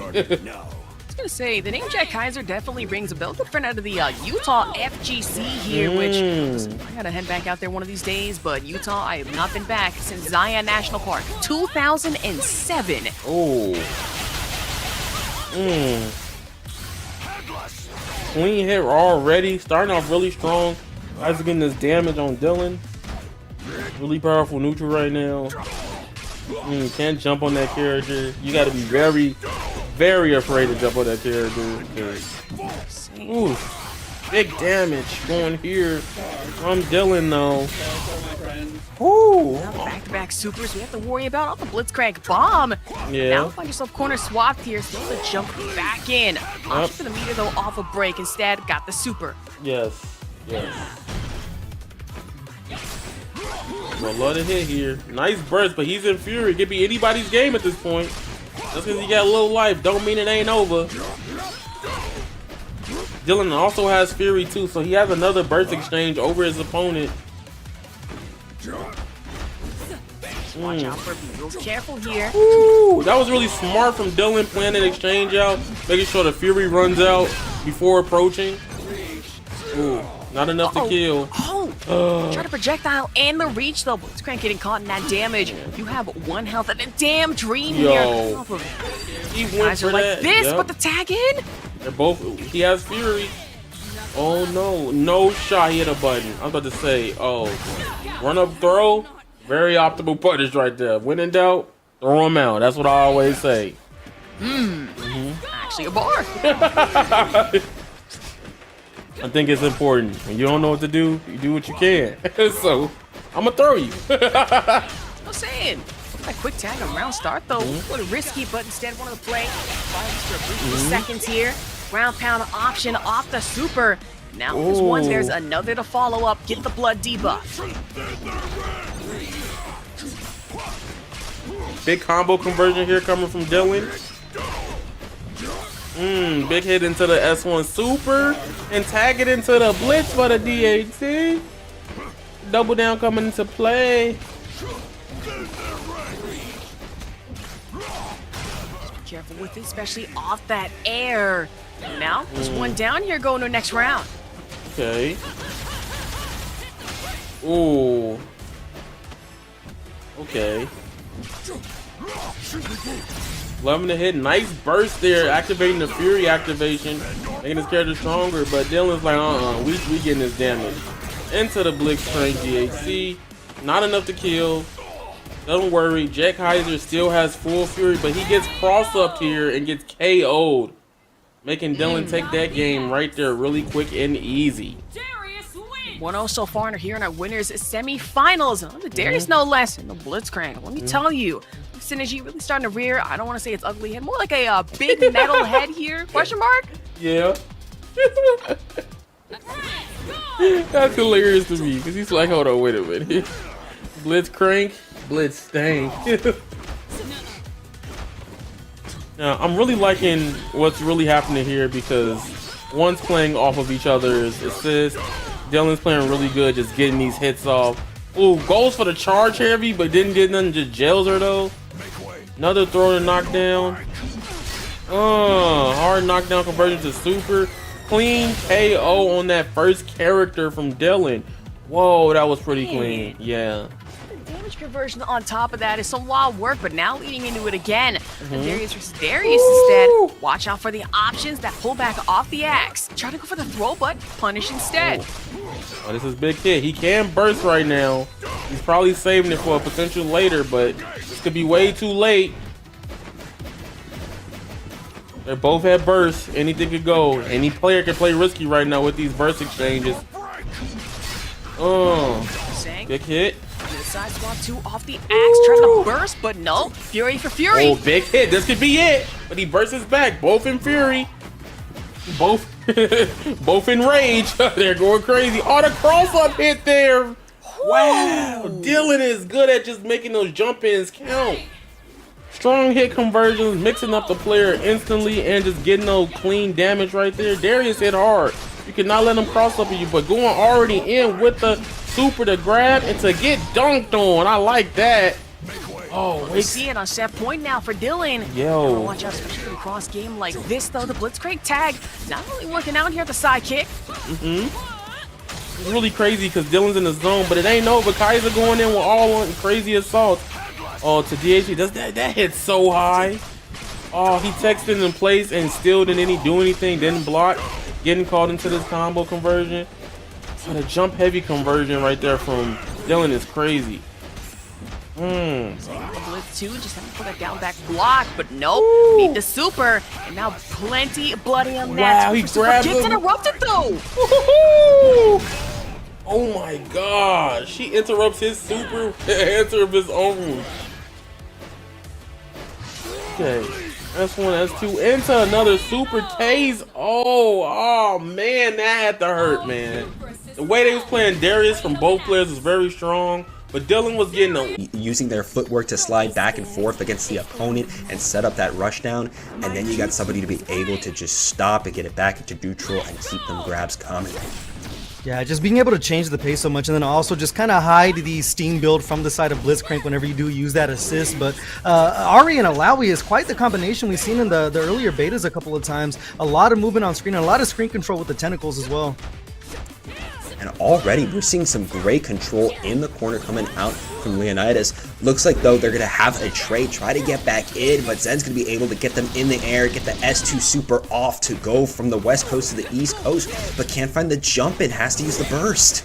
gonna say the name JetKaizer definitely rings a bell. Good friend out of the Utah FGC here, which listen, I gotta head back out there one of these days. But Utah, I have not been back since Zion National Park, 2007. Oh. Clean hit already, starting off really strong. Guys are getting this damage on Dylan. Really powerful neutral right now. Can't jump on that character. You got to be very, very afraid to jump on that character. Ooh, big damage going here from Dylan though. Ooh. Back-to-back supers we have to worry about off the Blitzcrank bomb. Yeah. Now find yourself corner swapped here. Still to jump back in. Option for the meter though off a break. Instead, got the super. Yes. Yes. Well, love to hit here. Nice burst, but he's in fury. Could be anybody's game at this point. Just because he got low life, don't mean it ain't over. Dylan also has fury too, so he has another burst exchange over his opponent. Watch out for real careful here. Ooh, that was really smart from Dylan, playing an exchange out, making sure the fury runs out before approaching. Ooh, not enough to kill. Try to projectile and the reach though. Blitzcrank getting caught in that damage. You have 1 health and a damn dream here. He went for like that. this, but the tag in. They're both. He has fury. Oh no, no shot. He hit a button. I'm about to say, oh, run up throw. Very optimal punish right there. When in doubt, throw him out. That's what I always say. Actually, a bar. I think it's important. When you don't know what to do, you do what you can. So, I'm gonna throw you. I'm saying. That quick tag on round start though. What a risky, but instead wanted to play. Fires for a brief seconds here. Ground pound option off the super. Now there's one. There's another to follow up. Get the blood debuff. Big combo conversion here coming from Dylan. Big hit into the S1 super and tag it into the blitz for the DAT. Double down coming into play. Just be careful with it, especially off that air. Now there's one down here going to the next round. Okay. Ooh. Okay. Loving the hit. Nice burst there, activating the fury activation, making his character stronger. But Dylan's like, we getting this damage. Into the Blitzcrank GHC. Not enough to kill. Don't worry, JetKaizer still has full fury, but he gets cross-upped here and gets KO'd. Making Dylan take that game right there really quick and easy. 1-0 so far here in our winners semifinals. The Darius no less in the Blitzcrank. Let me tell you, synergy really starting to rear. I don't want to say it's ugly head, more like a big metal head here. Question mark? Yeah. That's hilarious to me because he's like, hold on, wait a minute. Blitzcrank, Blitzstank. Now, I'm really liking what's really happening here because one's playing off of each other's assists. Dylan's playing really good, just getting these hits off. Ooh, goes for the charge heavy, but didn't get nothing, just jails her though. Another throw to knockdown. Hard knockdown conversion to super. Clean KO on that first character from Dylan. Whoa, that was pretty clean. Yeah. Damage conversion on top of that is some wild work, but now leading into it again. Darius versus Darius instead. Watch out for the options that pull back off the axe. Try to go for the throw, but punish instead. Oh, this is big hit. He can burst right now. He's probably saving it for a potential later, but this could be way too late. They both have bursts. Anything could go. Any player can play risky right now with these burst exchanges. Big hit. Side swap 2 off the axe, trying to burst, but no. Fury for fury. Oh, big hit. This could be it. But he bursts back. Both in fury. Both in rage. They're going crazy. Oh, the cross-up hit there. Wow. Dylan is good at just making those jump-ins count. Strong hit conversions, mixing up the player instantly and just getting those clean damage right there. Darius hit hard. You cannot let him cross up you, but going already in with the super to grab and to get dunked on. I like that. Oh, We wait. see it on set point now for Dylan. Yo. Gotta watch out, especially in a cross game like this, though. The Blitzcrank tag not really working out here at the sidekick. It's really crazy because Dylan's in the zone, but it ain't over. Kaiser going in with all one crazy assault. Oh, to DHE. That hit so high. Oh, he texted in place and still didn't do anything. Didn't block. Getting caught into this combo conversion. So the jump heavy conversion right there from Dylan is crazy. Blitz 2 just having to put that down back block, but nope. Need the super, and now plenty bloody on that. Wow, he Super grabbed gets him. interrupted though. Oh my gosh. She interrupts his super answer of his own. Okay. S1, S2 into another super tase. Oh man, that had to hurt, man. The way they was playing Darius from both players was very strong, but Dylan was getting using their footwork to slide back and forth against the opponent and set up that rush down, and then you got somebody to be able to just stop and get it back into neutral and keep them grabs coming. Yeah, just being able to change the pace so much, and then also just kind of hide the steam build from the side of Blitzcrank whenever you do use that assist. But Ahri and Illaoi is quite the combination we've seen in the earlier betas a couple of times. A lot of movement on screen and a lot of screen control with the tentacles as well. And already we're seeing some great control in the corner coming out from Leonidas. Looks like though they're going to have a trade, try to get back in, but Zen's going to be able to get them in the air, get the S2 super off to go from the west coast to the east coast, but can't find the jump in, has to use the burst.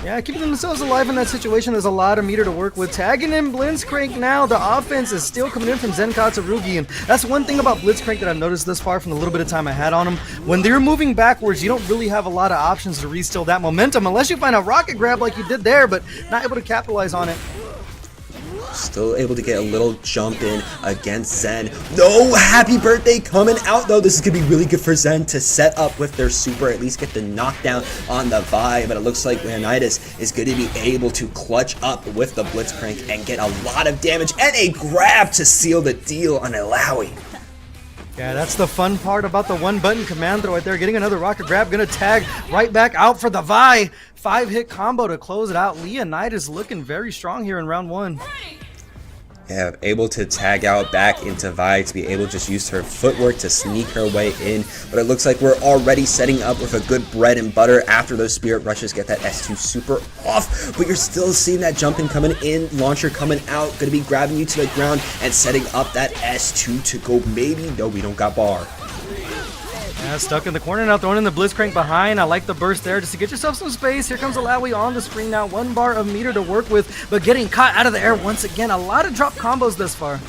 Yeah, keeping themselves alive in that situation. There's a lot of meter to work with. Tagging in Blitzcrank now. The offense is still coming in from Zen Katsuragi, and that's one thing about Blitzcrank that I've noticed thus far from the little bit of time I had on him. When they're moving backwards, you don't really have a lot of options to resteal that momentum unless you find a rocket grab like you did there, but not able to capitalize on it. Still able to get a little jump in against Zen. No happy birthday coming out though. This is going to be really good for Zen to set up with their super, at least get the knockdown on the Vi, but it looks like Leonidas is going to be able to clutch up with the Blitzcrank and get a lot of damage and a grab to seal the deal on Illaoi. Yeah, that's the fun part about the one-button command throw right there. Getting another rocket grab, gonna tag right back out for the Vi. 5-hit combo to close it out. Leonidas looking very strong here in round 1. Yeah, able to tag out back into Vi to be able to just use her footwork to sneak her way in. But it looks like we're already setting up with a good bread and butter after those spirit rushes get that S2 super off. But you're still seeing that jumping coming in, launcher coming out, gonna be grabbing you to the ground and setting up that S2 to go maybe. No, we don't got bar. Yeah, stuck in the corner now, throwing in the Blitzcrank behind. I like the burst there just to get yourself some space. Here comes Illaoi on the screen now. 1 bar of meter to work with, but getting caught out of the air once again. A lot of drop combos this far.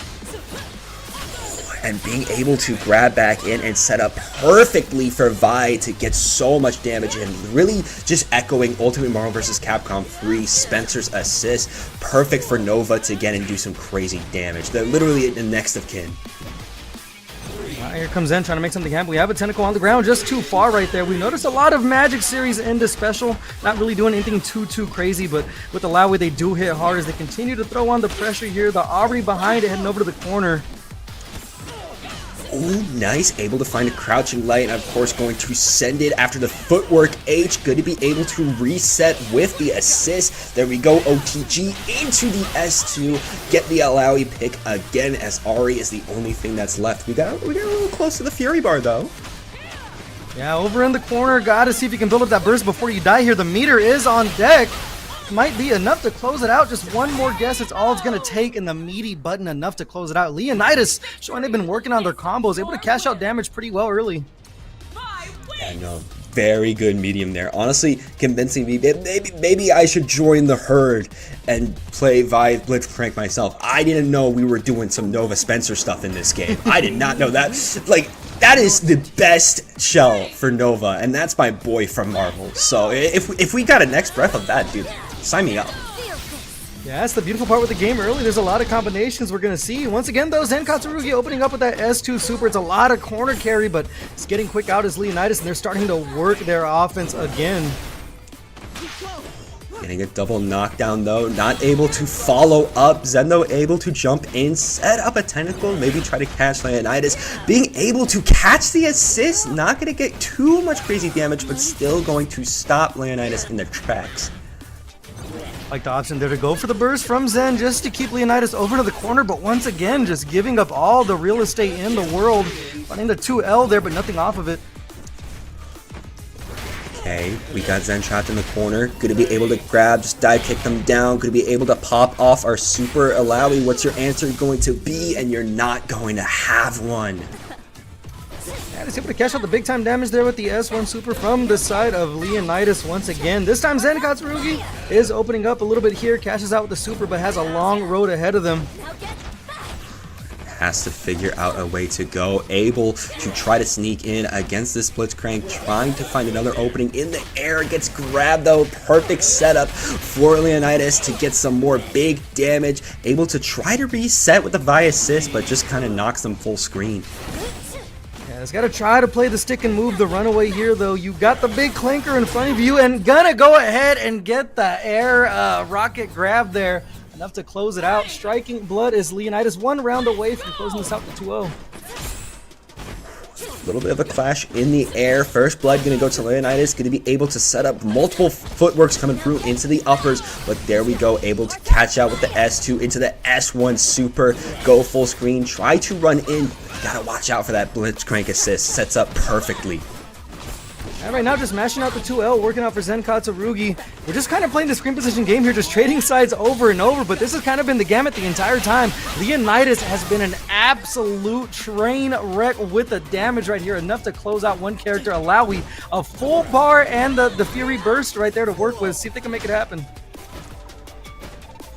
And being able to grab back in and set up perfectly for Vi to get so much damage and really just echoing Ultimate Marvel vs. Capcom 3 Spencer's assist. Perfect for Nova to get and do some crazy damage. They're literally the next of kin. Here comes Zen trying to make something happen. We have a tentacle on the ground just too far right there. We noticed a lot of Magic Series into special. Not really doing anything too crazy, but with Illaoi they do hit hard as they continue to throw on the pressure here. The Ahri behind it heading over to the corner. Oh, nice. Able to find a crouching light, and of course going to send it after the footwork H. Good to be able to reset with the assist. There we go. OTG into the S2. Get the Illaoi pick again as Ahri is the only thing that's left. We got a little close to the Fury bar though. Yeah, over in the corner. Gotta see if you can build up that burst before you die here. The meter is on deck. Might be enough to close it out. Just one more guess. It's all it's going to take, and the meaty button enough to close it out. Leonidas showing they've been working on their combos, able to cash out damage pretty well early. Yeah, no, very good medium there. Honestly, convincing me. Maybe I should join the herd and play Vi Blitzcrank myself. I didn't know we were doing some Nova Spencer stuff in this game. I did not know that. Like, that is the best shell for Nova, and that's my boy from Marvel. So if we got a next breath of that, dude, sign me up. Yeah, that's the beautiful part with the game early. There's a lot of combinations we're going to see. Once again, though, Zen Katsuragi opening up with that S2 super. It's a lot of corner carry, but it's getting quick out as Leonidas, and they're starting to work their offense again. Getting a double knockdown though, not able to follow up. Zen though able to jump in, set up a tentacle, maybe try to catch Leonidas. Being able to catch the assist, not going to get too much crazy damage, but still going to stop Leonidas in their tracks. Like the option there to go for the burst from Zen just to keep Leonidas over to the corner, but once again, just giving up all the real estate in the world. Running the 2L there, but nothing off of it. Okay, we got Zen trapped in the corner. Gonna be able to grab, just dive kick them down. Gonna be able to pop off our super Illaoi. What's your answer going to be? And you're not going to have one. And he's able to cash out the big time damage there with the S1 super from the side of Leonidas once again. This time Zen Katsuragi is opening up a little bit here, cashes out with the super, but has a long road ahead of them. Has to figure out a way to go, able to try to sneak in against this Blitzcrank, trying to find another opening in the air, gets grabbed though. Perfect setup for Leonidas to get some more big damage, able to try to reset with the Vi assist, but just kind of knocks them full screen. He's got to try to play the stick and move the runaway here, though. You got the big clinker in front of you and gonna go ahead and get the air rocket grab there. Enough to close it out. Striking blood is Leonidas 1 round away from closing this out to 2-0. A little bit of a clash in the air. First blood going to go to Leonidas. Going to be able to set up multiple footworks coming through into the uppers. But there we go. Able to catch out with the S2 into the S1 super. Go full screen. Try to run in. Got to watch out for that Blitzcrank assist. Sets up perfectly. And right now just mashing out the 2L, working out for Zen Katsuragi. We're just kind of playing the screen position game here, just trading sides over and over, but this has kind of been the gamut the entire time. Leonidas has been an absolute train wreck with the damage right here, enough to close out one character. Illaoi, a full bar and the Fury Burst right there to work with. See if they can make it happen.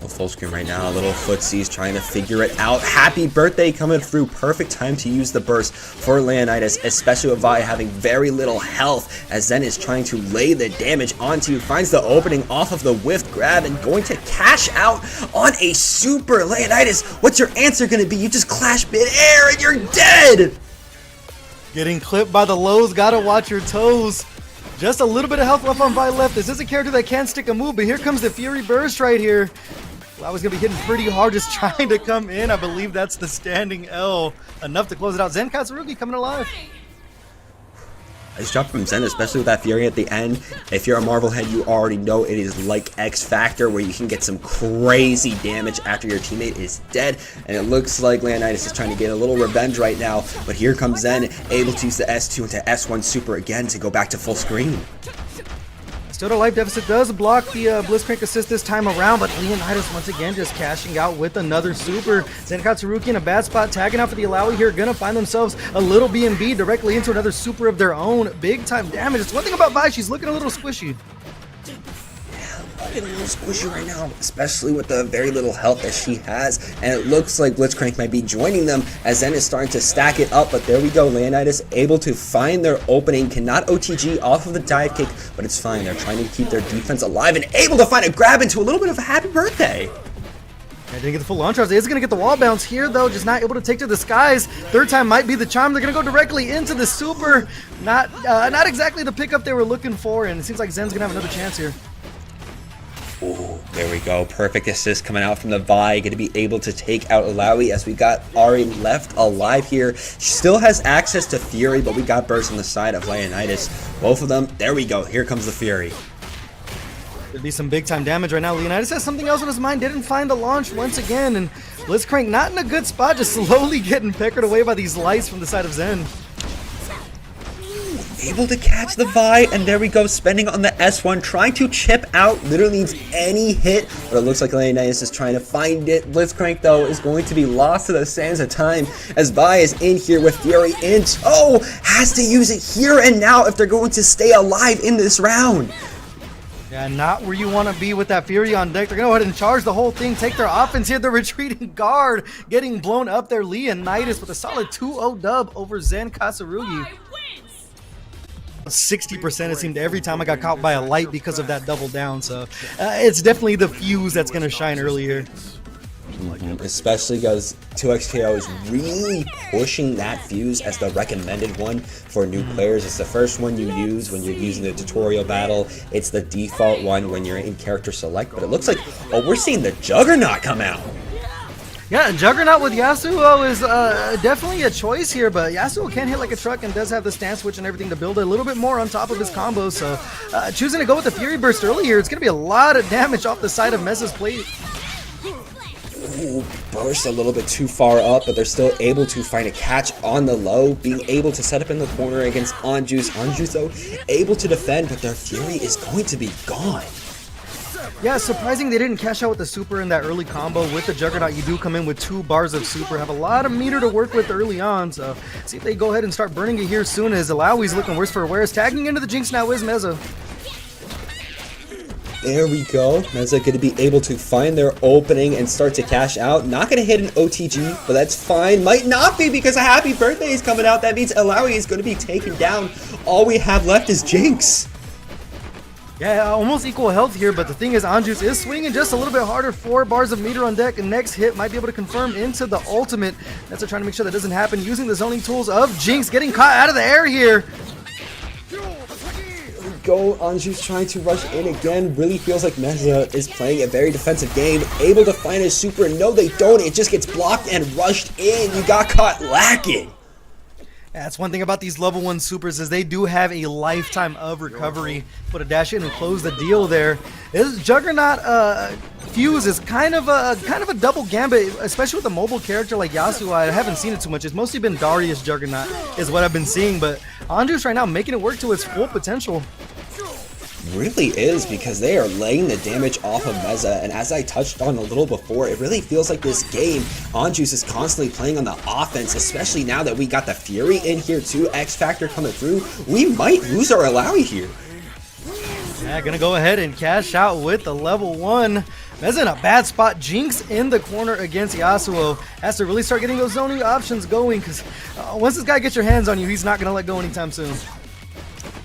Full screen right now, a little Footzeez trying to figure it out. Happy birthday coming through. Perfect time to use the burst for Leonidas, especially with Vi having very little health, as Zen is trying to lay the damage onto you. Finds the opening off of the whiff grab and going to cash out on a super. Leonidas, what's your answer going to be? You just clash mid-air and you're dead! Getting clipped by the lows, gotta watch your toes. Just a little bit of health left on Vi left. This is a character that can stick a move, but here comes the Fury Burst right here. I was going to be hitting pretty hard just trying to come in. I believe that's the standing L. Enough to close it out. Zen Katsuragi coming alive. Nice job from Zen, especially with that Fury at the end. If you're a Marvel head, you already know it is like X Factor, where you can get some crazy damage after your teammate is dead. And it looks like Leonidas is trying to get a little revenge right now. But here comes Zen, able to use the S2 into S1 super again to go back to full screen. Total life deficit does block the Blitzcrank assist this time around, but Leonidas once again just cashing out with another super. Zen Katsuragi in a bad spot, tagging out for the Illaoi here, gonna find themselves a little B&B directly into another super of their own. Big time damage. It's one thing about Vi, she's looking a little squishy. A little squishy right now, especially with the very little health that she has, and it looks like Blitzcrank might be joining them as Zen is starting to stack it up, but there we go. Leonidas able to find their opening, cannot OTG off of the dive kick, but it's fine. They're trying to keep their defense alive and able to find a grab into a little bit of a happy birthday. I didn't get the full launch charge. Is going to get the wall bounce here, though. Just not able to take to the skies. Third time might be the charm. They're going to go directly into the super. Not exactly the pickup they were looking for, and it seems like Zen's going to have another chance here. Ooh, there we go. Perfect assist coming out from the Vi. Going to be able to take out Illaoi as we got Ahri left alive here. She still has access to Fury, but we got burst on the side of Leonidas. Both of them. There we go. Here comes the Fury. There'd be some big time damage right now. Leonidas has something else on his mind. Didn't find the launch once again. And Blitzcrank not in a good spot. Just slowly getting peckered away by these lights from the side of Zen. Able to catch the Vi, and there we go, spending on the S1, trying to chip out, literally needs any hit, but it looks like Leonidas is trying to find it. Blitzcrank, though, is going to be lost to the sands of time, as Vi is in here with Fury in tow, has to use it here and now if they're going to stay alive in this round. Yeah, not where you want to be with that Fury on deck. They're going to go ahead and charge the whole thing, take their offense here. The retreating guard getting blown up there. Leonidas with a solid 2-0 dub over Zen Katsuragi. 60% it seemed every time I got caught by a light because of that double down, so it's definitely the fuse that's going to shine early here. Especially because 2XKO is really pushing that fuse as the recommended one for new players. It's the first one you use when you're using the tutorial battle. It's the default one when you're in character select, but it looks like, oh, we're seeing the Juggernaut come out. Yeah, Juggernaut with Yasuo is definitely a choice here, but Yasuo can hit like a truck and does have the stance switch and everything to build a little bit more on top of his combo, so choosing to go with the Fury Burst early here, it's going to be a lot of damage off the side of Mezza's plate. Ooh, burst a little bit too far up, but they're still able to find a catch on the low, being able to set up in the corner against ANJuice. ANJuice, though, able to defend, but their Fury is going to be gone. Yeah, surprising they didn't cash out with the super in that early combo. With the Juggernaut, you do come in with 2 bars of super, have a lot of meter to work with early on, so see if they go ahead and start burning it here soon, as Illaoi's looking worse for wear. Tagging into the Jinx now is Mezza. There we go. Mezza going to be able to find their opening and start to cash out. Not going to hit an OTG, but that's fine. Might not be, because a happy birthday is coming out. That means Illaoi is going to be taken down. All we have left is Jinx. Yeah, almost equal health here, but the thing is, ANJuice is swinging just a little bit harder. 4 bars of meter on deck, and next hit might be able to confirm into the ultimate. That's trying to make sure that doesn't happen, using the zoning tools of Jinx, getting caught out of the air here. Go, ANJuice trying to rush in again. Really feels like Mezza is playing a very defensive game, able to find his super. No, they don't. It just gets blocked and rushed in. You got caught lacking. Yeah, that's one thing about these level 1 supers, is they do have a lifetime of recovery. Put a dash in and close the deal there. This Juggernaut fuse is kind of a double gambit, especially with a mobile character like Yasuo. I haven't seen it too much. It's mostly been Darius Juggernaut is what I've been seeing, but ANJuice right now making it work to its full potential. Really is, because they are laying the damage off of Mezza, and as I touched on a little before, it really feels like this game, ANJuice is constantly playing on the offense, especially now that we got the Fury in here too, X Factor coming through. We might lose our Illaoi here. Yeah, gonna go ahead and cash out with the level 1. Mezza in a bad spot. Jinx in the corner against Yasuo. Has to really start getting those zoning options going, because once this guy gets your hands on you, he's not gonna let go anytime soon.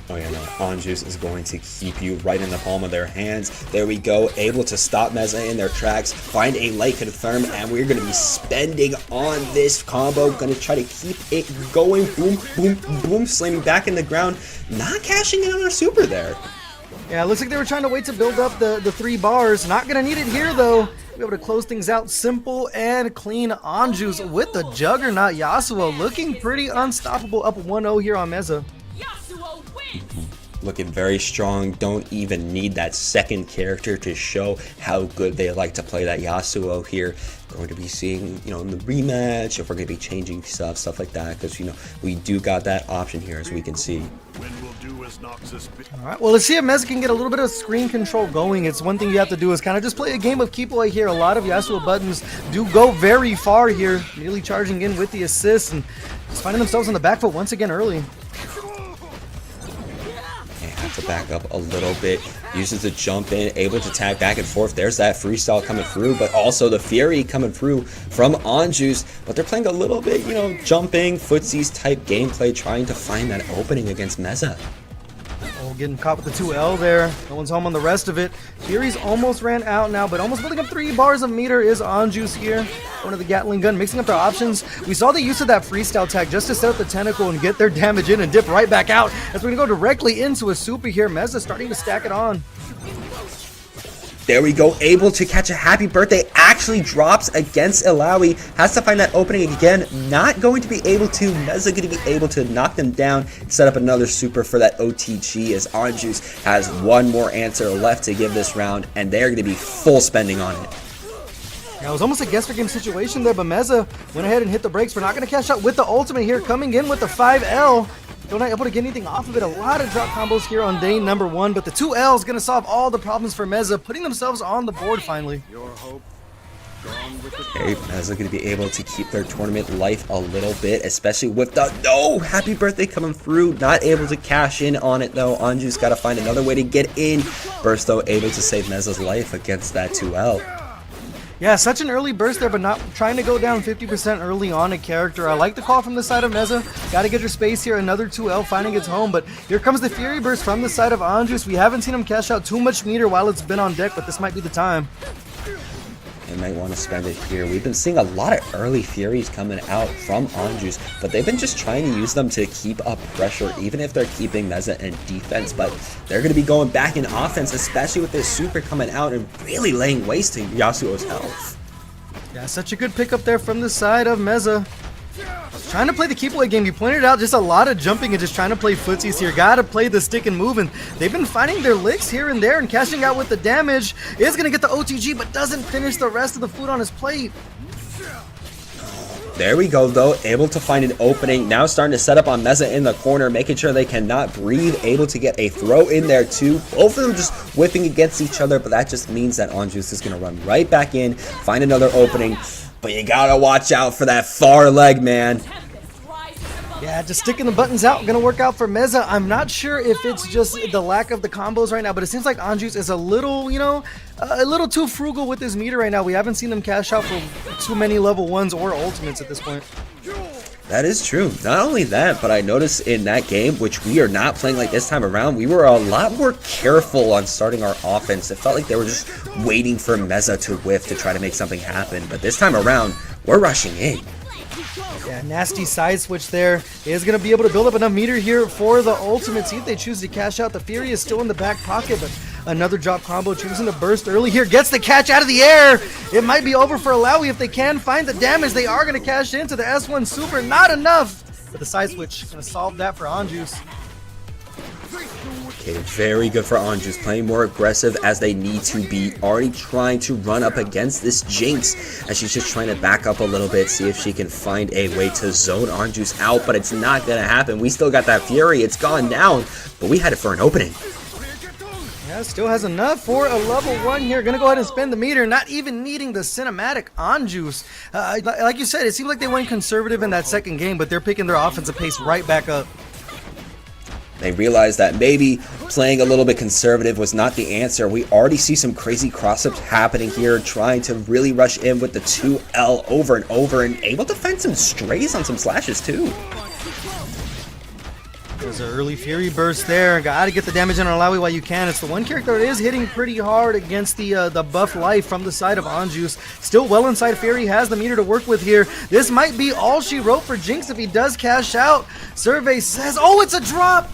Oh yeah, no, ANJuice is going to keep you right in the palm of their hands. There we go, able to stop Mezza in their tracks, find a light confirm, and we're going to be spending on this combo. Going to try to keep it going. Boom, boom, boom, slamming back in the ground. Not cashing in on our super there. Yeah, it looks like they were trying to wait to build up the 3 bars. Not going to need it here, though. Be able to close things out simple and clean. ANJuice with the Juggernaut. Yasuo looking pretty unstoppable, up 1-0 here on Mezza. Looking very strong. Don't even need that second character to show how good they like to play that Yasuo here. Going to be seeing, in the rematch, if we're going to be changing stuff like that, because, we do got that option here, as we can see. Alright, well, let's see if Mezza can get a little bit of screen control going. It's one thing you have to do is kind of just play a game of keep away here. A lot of Yasuo buttons do go very far here. Nearly charging in with the assist and just finding themselves on the back foot once again early. To back up a little bit, uses the jump in, able to tag back and forth. There's that freestyle coming through, but also the Fury coming through from ANJuice. But they're playing a little bit, jumping, Footzeez type gameplay, trying to find that opening against Mezza. Oh, getting caught with the 2L there. No one's home on the rest of it. Fury's almost ran out now, but almost building up 3 bars of meter is ANJuice here. One of the Gatling gun, mixing up their options. We saw the use of that freestyle tag just to set up the tentacle and get their damage in and dip right back out. As we're gonna go directly into a super here. Mezza starting to stack it on. There we go, able to catch a happy birthday, actually drops against Illaoi, has to find that opening again, not going to be able to. Mezza going to be able to knock them down, set up another super for that OTG, as ANJuice has one more answer left to give this round, and they're going to be full spending on it. Yeah, it was almost a guess for game situation there, but Mezza went ahead and hit the brakes. We're not going to cash out with the ultimate here, coming in with the 5L. Still not able to get anything off of it. A lot of drop combos here on day number 1, but the 2L is going to solve all the problems for Mezza, putting themselves on the board finally. Okay, Mezza going to be able to keep their tournament life a little bit, especially with the happy birthday coming through. Not able to cash in on it though. ANJuice got to find another way to get in. Burst though able to save Mezza's life against that 2L. Yeah, such an early burst there, but not trying to go down 50% early on a character. I like the call from the side of Mezza. Got to get your space here. Another 2L finding its home, but here comes the Fury burst from the side of ANJuice. We haven't seen him cash out too much meter while it's been on deck, but this might be the time. They might want to spend it here. We've been seeing a lot of early Furies coming out from ANJuice, but they've been just trying to use them to keep up pressure, even if they're keeping Mezza in defense. But they're going to be going back in offense, especially with this super coming out and really laying waste to Yasuo's health. Yeah, such a good pickup there from the side of Mezza. Trying to play the keep away game. You pointed out just a lot of jumping and just trying to play Footzeez here. Gotta play the stick and move, and they've been finding their licks here and there and cashing out with the damage. Is gonna get the OTG, but doesn't finish the rest of the food on his plate. There we go, though, able to find an opening. Now starting to set up on Mezza in the corner, making sure they cannot breathe, able to get a throw in there too. Both of them just whipping against each other, but that just means that ANJuice is going to run right back in, find another opening. But you gotta watch out for that far leg, man. Yeah, just sticking the buttons out, gonna work out for Mezza. I'm not sure if it's just the lack of the combos right now, but it seems like ANJuice is a little, you know, a little too frugal with his meter right now. We haven't seen them cash out for too many level 1s or ultimates at this point. That is true. Not only that, but I noticed in that game, which we are not playing like this time around, we were a lot more careful on starting our offense. It felt like they were just waiting for Mezza to whiff to try to make something happen. But this time around, we're rushing in. Yeah, nasty side switch there. Is going to be able to build up enough meter here for the ultimate. See if they choose to cash out. The Fury is still in the back pocket, but another drop combo, choosing to burst early here. Gets the catch out of the air. It might be over for Illaoi if they can find the damage. They are going to cash into the S1 Super. Not enough. But the side switch going to solve that for ANJuice. Okay, very good for ANJuice, playing more aggressive as they need to be. Already trying to run up against this Jinx as she's just trying to back up a little bit, see if she can find a way to zone ANJuice out, but it's not going to happen. We still got that Fury. It's gone down, but we had it for an opening. Yeah, still has enough for a level 1 here. Gonna go ahead and spend the meter, not even needing the cinematic ANJuice. Like you said, it seemed like they went conservative in that second game, but they're picking their offensive pace right back up. They realized that maybe playing a little bit conservative was not the answer. We already see some crazy cross-ups happening here, trying to really rush in with the 2L over and over, and able to find some strays on some slashes too. There's an early Fury burst there. Gotta get the damage on Illaoi while you can. It's the one character that is hitting pretty hard against the buff life from the side of ANJuice. Still well inside Fury, has the meter to work with here. This might be all she wrote for Jinx if he does cash out. Survey says, oh, it's a drop!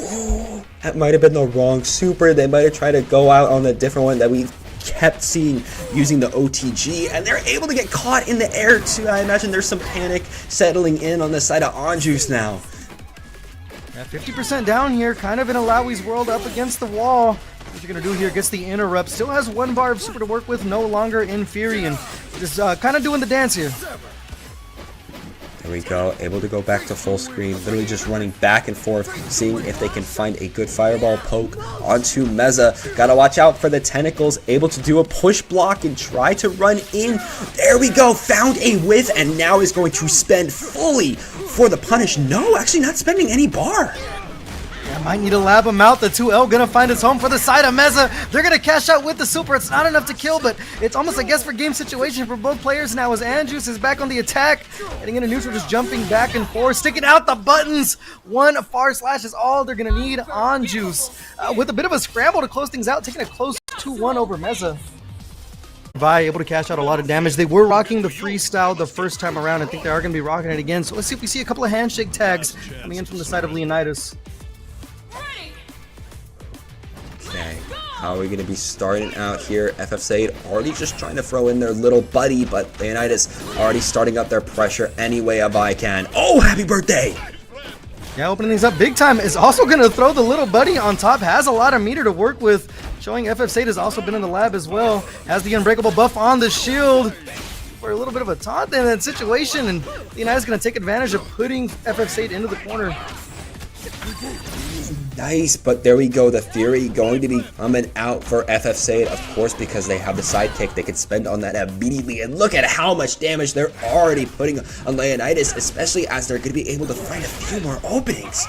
Ooh, that might have been the wrong super. They might have tried to go out on the different one that we kept seeing using the OTG, and they're able to get caught in the air too. I imagine there's some panic settling in on the side of ANJuice now. Yeah, 50% down here, kind of in Illaoi's world up against the wall. What you're gonna do here, gets the interrupt, still has 1 bar of super to work with, no longer in Fury, and just kind of doing the dance here. There we go, able to go back to full screen, literally just running back and forth, seeing if they can find a good fireball poke onto Mezza. Gotta watch out for the tentacles, able to do a push block and try to run in. There we go, found a whiff, and now is going to spend fully for the punish. No, actually not spending any bar. Yeah, might need to lab him out. The 2L gonna find its home for the side of Mezza. They're gonna cash out with the super. It's not enough to kill, but it's almost a guess for game situation for both players now as ANJuice is back on the attack. Getting into neutral, just jumping back and forth, sticking out the buttons. 1 far slash is all they're gonna need. ANJuice with a bit of a scramble to close things out, taking a close 2-1 over Mezza. Vi able to cash out a lot of damage. They were rocking the freestyle the first time around. I think they are going to be rocking it again. So let's see if we see a couple of handshake tags coming in from the side of Leonidas. Okay, how are we going to be starting out here? FFSade already just trying to throw in their little buddy, but Leonidas already starting up their pressure any way I can. Oh, happy birthday! Yeah, opening things up big time. Is also going to throw the little buddy on top. Has a lot of meter to work with. Showing FFSade has also been in the lab as well. Has the unbreakable buff on the shield. For a little bit of a taunt in that situation. And Leonidas is going to take advantage of putting FFSade into the corner. Nice, but there we go. The Fury going to be coming out for FFSade, of course, because they have the sidekick they can spend on that immediately. And look at how much damage they're already putting on Leonidas, especially as they're going to be able to find a few more openings.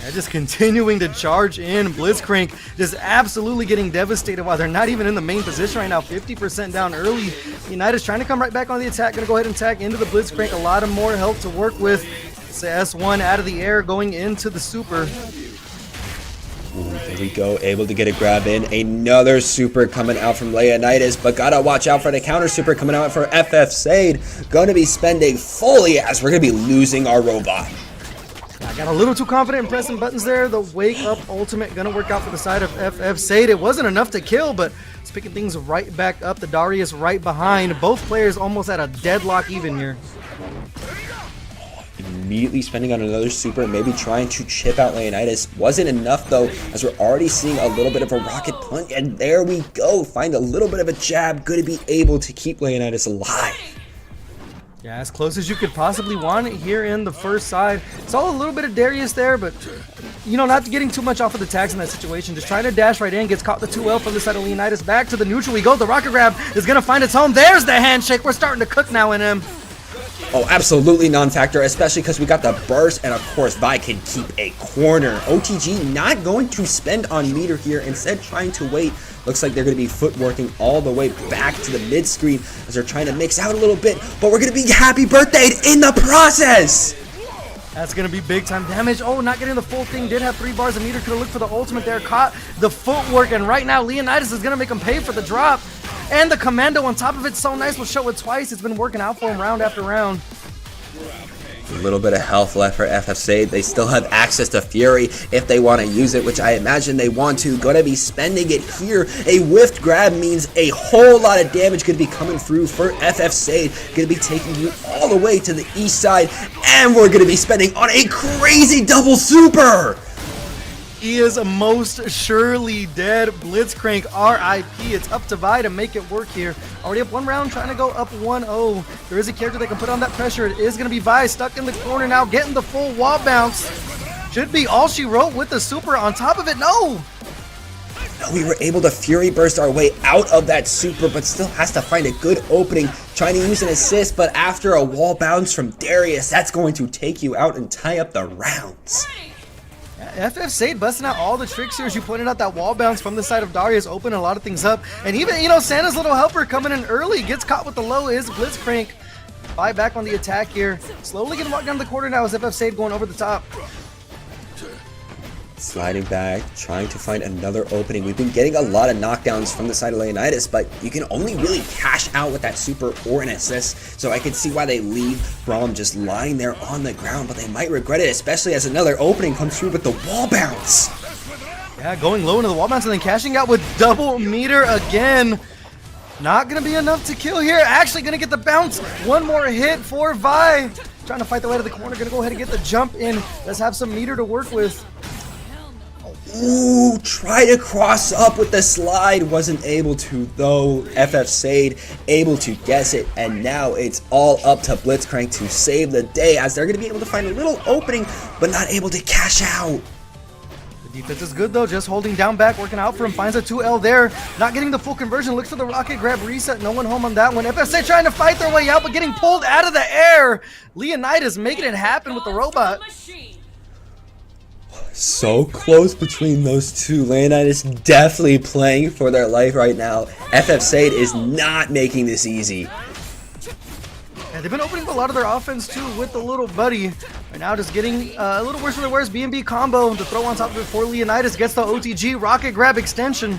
Yeah, just continuing to charge in. Blitzcrank just absolutely getting devastated while they're not even in the main position right now. 50% down early. Leonidas trying to come right back on the attack. Going to go ahead and tag into the Blitzcrank. A lot of more help to work with. It's the S1 out of the air going into the super. Ooh, there we go, able to get a grab in. Another super coming out from Leonidas, but gotta watch out for the counter super coming out for FFSade. Gonna be spending fully as we're gonna be losing our robot. Got a little too confident in pressing buttons there. The wake up ultimate gonna work out for the side of FFSade. It wasn't enough to kill, but it's picking things right back up. The Darius right behind. Both players almost at a deadlock even here. Immediately spending on another super, maybe trying to chip out Leonidas. Wasn't enough though, as we're already seeing a little bit of a rocket punch, and there we go. Find a little bit of a jab, going to be able to keep Leonidas alive. Yeah, as close as you could possibly want it here in the first side. Saw a little bit of Darius there, but you know, not getting too much off of the tags in that situation. Just trying to dash right in, gets caught the 2L from the side of Leonidas. Back to the neutral we go. The rocket grab is going to find its home. There's the handshake. We're starting to cook now in him. Oh, absolutely non-factor, especially because we got the burst, and of course Vi can keep a corner. OTG not going to spend on meter here, instead trying to wait. Looks like they're going to be footworking all the way back to the mid screen as they're trying to mix out a little bit, but we're going to be happy birthday in the process. That's going to be big time damage. Oh, not getting the full thing. Did have 3 bars of meter. Could have looked for the ultimate there. Caught the footwork, and right now Leonidas is going to make him pay for the drop. And the commando on top of it, so nice. We'll show it twice. It's been working out for him round after round. A little bit of health left for FFSade. They still have access to Fury if they want to use it, which I imagine they want to. Going to be spending it here. A whiffed grab means a whole lot of damage going to be coming through for FFSade. Going to be taking you all the way to the east side, and we're going to be spending on a crazy double super. He is most surely dead. Blitzcrank RIP. It's up to Vi to make it work here. Already up 1 round, trying to go up 1-0. There is a character that can put on that pressure. It is going to be Vi stuck in the corner now, getting the full wall bounce. Should be all she wrote with the super on top of it. No! We were able to Fury burst our way out of that super, but still has to find a good opening. Trying to use an assist, but after a wall bounce from Darius, that's going to take you out and tie up the rounds. FFSade busting out all the tricks here, as you pointed out. That wall bounce from the side of Darius opening a lot of things up, and even, you know, Santa's little helper coming in early, gets caught with the low is Blitzcrank. Vi back on the attack here, slowly getting walked down the corner now as FFSade going over the top. Sliding back, trying to find another opening. We've been getting a lot of knockdowns from the side of Leonidas, but you can only really cash out with that super or an assist. So I can see why they leave Braum just lying there on the ground, but they might regret it, especially as another opening comes through with the wall bounce. Yeah, going low into the wall bounce and then cashing out with double meter again. Not going to be enough to kill here. Actually going to get the bounce. One more hit for Vi. Trying to fight the way to the corner. Going to go ahead and get the jump in. Let's have some meter to work with. Ooh, try to cross up with the slide, wasn't able to though. FFSade able to guess it, and now it's all up to Blitzcrank to save the day, as they're going to be able to find a little opening, but not able to cash out. The defense is good though, just holding down back, working out for him, finds a 2L there, not getting the full conversion, looks for the rocket grab reset, no one home on that one. FFSade trying to fight their way out, but getting pulled out of the air. Leonidas making it happen with the robot. So close between those two. Leonidas definitely playing for their life right now. FFSade is not making this easy. Yeah, they've been opening a lot of their offense too with the little buddy. Right now just getting a little worse for their wears. B&B combo, the throw on top of it for Leonidas, gets the OTG rocket grab extension.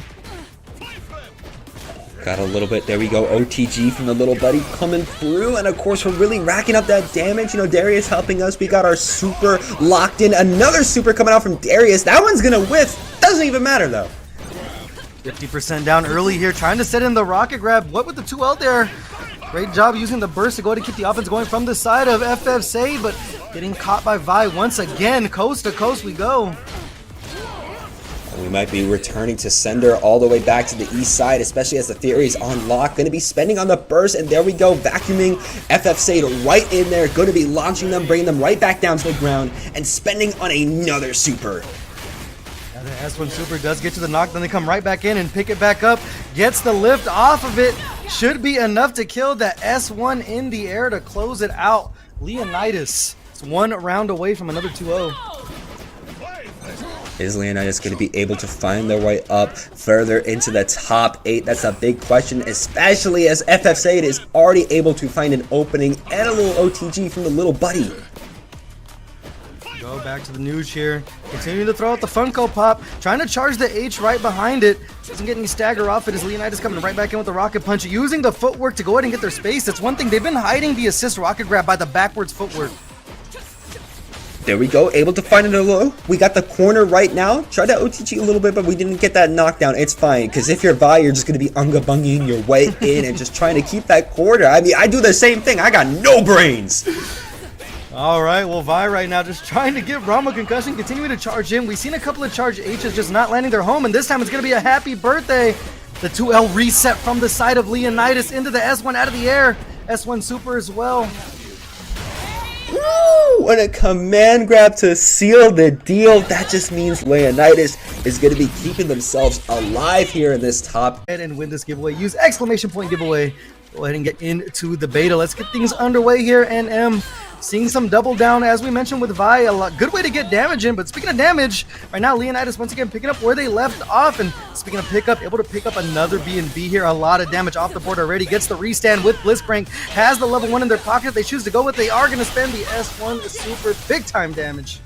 Got a little bit, there we go, OTG from the little buddy coming through, and of course we're really racking up that damage. You know, Darius helping us. We got our super locked in. Another super coming out from Darius. That one's gonna whiff. Doesn't even matter though. 50% down early here, trying to set in the rocket grab. What with the 2L there? Great job using the burst to go ahead and keep the offense going from the side of FFSade, but getting caught by Vi once again. Coast to coast we go. We might be returning to sender all the way back to the east side, especially as the Fury is on lock. Going to be spending on the burst, and there we go, vacuuming FFSade right in there. Going to be launching them, bringing them right back down to the ground, and spending on another super. Yeah, the S1 super does get to the knock, then they come right back in and pick it back up. Gets the lift off of it. Should be enough to kill that S1 in the air to close it out. Leonidas is 1 round away from another 2-0. Is Leonidas going to be able to find their way up further into the top 8? That's a big question, especially as FFSade is already able to find an opening and a little OTG from the little buddy. Go back to the news here. Continuing to throw out the Funko Pop. Trying to charge the H right behind it. Doesn't get any stagger off it as Leonidas coming right back in with the rocket punch. Using the footwork to go ahead and get their space. That's one thing. They've been hiding the assist rocket grab by the backwards footwork. There we go, able to find it low. We got the corner right now. Tried to OTG a little bit, but we didn't get that knockdown. It's fine, because if you're Vi, you're just going to be unga-bunging your way in and just trying to keep that corner. I mean, I do the same thing. I got no brains. All right, well, Vi right now just trying to give Braum a concussion, continuing to charge in. We've seen a couple of charge H's just not landing their home, and this time it's going to be a happy birthday. The 2L reset from the side of Leonidas into the S1 out of the air. S1 super as well. Woo! And a command grab to seal the deal. That just means Leonidas is going to be keeping themselves alive here in this top. And win this giveaway. Use exclamation point giveaway. Go ahead and get into the beta. Let's get things underway here. NM seeing some double down, as we mentioned with Vi. A good way to get damage in. But speaking of damage, right now Leonidas once again picking up where they left off. And speaking of pickup, able to pick up another B&B here. A lot of damage off the board already. Gets the restand with Blitzcrank. Has the level 1 in their pocket. They choose to go with. They are going to spend the S1 super big time damage.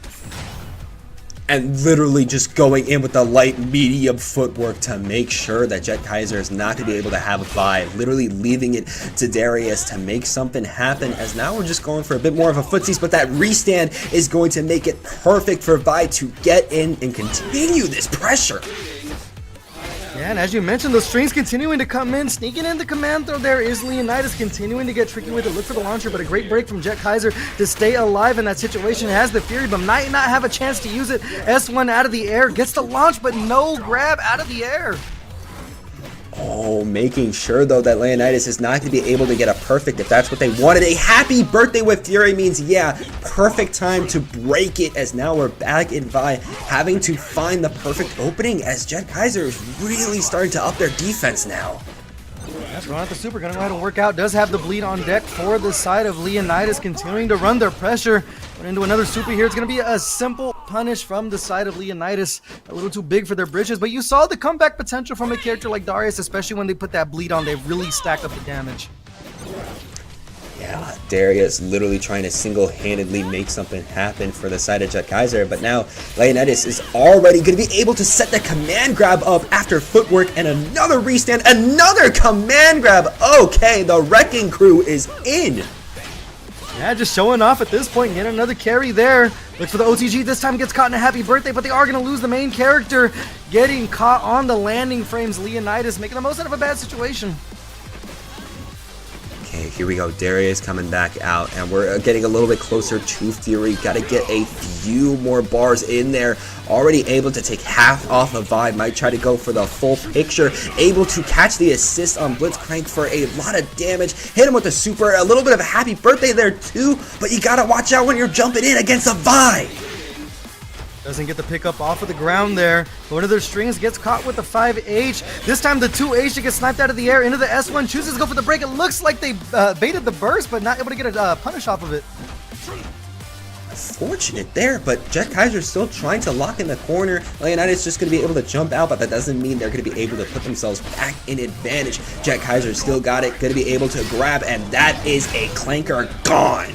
And literally just going in with the light medium footwork to make sure that JetKaizer is not going to be able to have a Vi. Literally leaving it to Darius to make something happen, as now we're just going for a bit more of a Footzeez, but that restand is going to make it perfect for Vi to get in and continue this pressure. Yeah, and as you mentioned, the strings continuing to come in, sneaking in the command throw. There is Leonidas continuing to get tricky with it. Look for the launcher, but a great break from JetKaizer to stay alive in that situation. Has the Fury, but might not have a chance to use it. S1 out of the air, gets the launch, but no grab out of the air. Oh, making sure though that Leonidas is not going to be able to get a perfect if that's what they wanted. A happy birthday with Fury means, yeah, perfect time to break it, as now we're back in Vi, having to find the perfect opening, as JetKaizer is really starting to up their defense now. That's run out the super, gonna go ahead and work out. Does have the bleed on deck for the side of Leonidas, continuing to run their pressure. Went into another super here. It's gonna be a simple punish from the side of Leonidas. A little too big for their bridges, but you saw the comeback potential from a character like Darius, especially when they put that bleed on. They really stack up the damage. Yeah, Darius literally trying to single-handedly make something happen for the side of JetKaizer, but now Leonidas is already going to be able to set the command grab up after footwork and another restand, another command grab. Okay, the Wrecking Crew is in. Yeah, just showing off at this point. Get another carry there. Looks for the OTG. This time gets caught in a happy birthday, but they are going to lose the main character. Getting caught on the landing frames. Leonidas making the most out of a bad situation. Okay, here we go. Darius coming back out, and we're getting a little bit closer to Fury. Got to get a few more bars in there. Already able to take half off of Vi. Might try to go for the full picture. Able to catch the assist on Blitzcrank for a lot of damage. Hit him with the super. A little bit of a happy birthday there too, but you got to watch out when you're jumping in against a Vi. Doesn't get the pickup off of the ground there. One of their strings gets caught with the 5H. This time the 2H to get sniped out of the air into the S1. Chooses to go for the break. It looks like they baited the burst, but not able to get a punish off of it. Fortunate there, but JetKaizer is still trying to lock in the corner. Leonidas just going to be able to jump out, but that doesn't mean they're going to be able to put themselves back in advantage. JetKaizer still got it, going to be able to grab, and that is a clanker gone.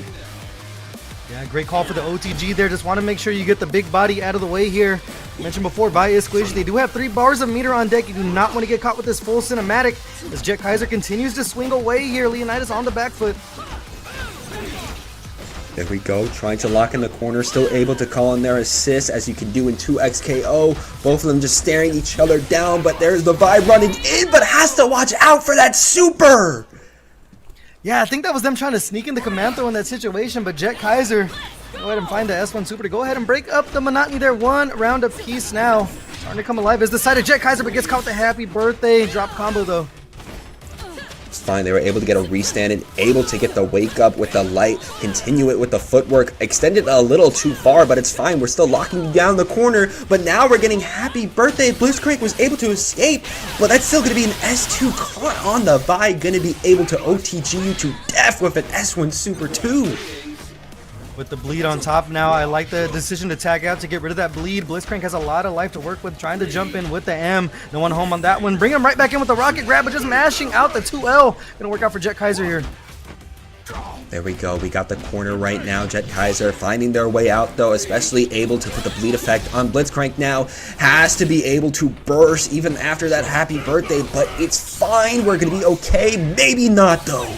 Yeah, great call for the OTG there. Just want to make sure you get the big body out of the way here. I mentioned before, Vi is squishy. They do have 3 bars of meter on deck. You do not want to get caught with this full cinematic, as JetKaizer continues to swing away here. Leonidas on the back foot. There we go, trying to lock in the corner, still able to call in their assist, as you can do in 2xKO. Both of them just staring each other down, but there's the Vi running in, but has to watch out for that super! Yeah, I think that was them trying to sneak in the command throw in that situation, but JetKaizer go ahead and find the S1 super to go ahead and break up the monotony there. 1 round apiece now. Starting to come alive as the side of JetKaizer, but gets caught with the happy birthday. Drop combo though. It's fine, they were able to get a restand and able to get the wake up with the light, continue it with the footwork, extend it a little too far, but it's fine. We're still locking down the corner, but now we're getting happy birthday. Blitzcrank was able to escape, but that's still going to be an S2 caught on the Vi, going to be able to OTG you to death with an S1 super 2. With the bleed on top now, I like the decision to tag out to get rid of that bleed. Blitzcrank has a lot of life to work with, trying to jump in with the M. No one home on that one. Bring him right back in with the rocket grab, but just mashing out the 2L. Gonna work out for JetKaizer here. There we go, we got the corner right now. JetKaizer finding their way out though, especially able to put the bleed effect on Blitzcrank now. Has to be able to burst even after that happy birthday, but it's fine. We're gonna be okay. Maybe not though.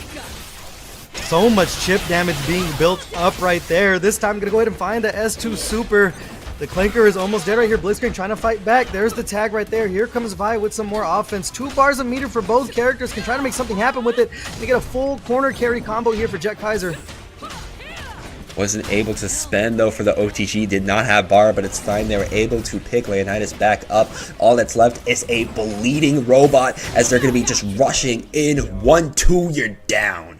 So much chip damage being built up right there. This time gonna go ahead and find the S2 super. The Clanker is almost dead right here. Blitzcrank trying to fight back. There's the tag right there. Here comes Vi with some more offense. 2 bars of meter for both characters. Can try to make something happen with it. They get a full corner carry combo here for JetKaizer. Wasn't able to spend though for the OTG, did not have bar, but it's fine. They were able to pick Leonidas back up. All that's left is a bleeding robot as they're going to be just rushing in. 1-2, you're down.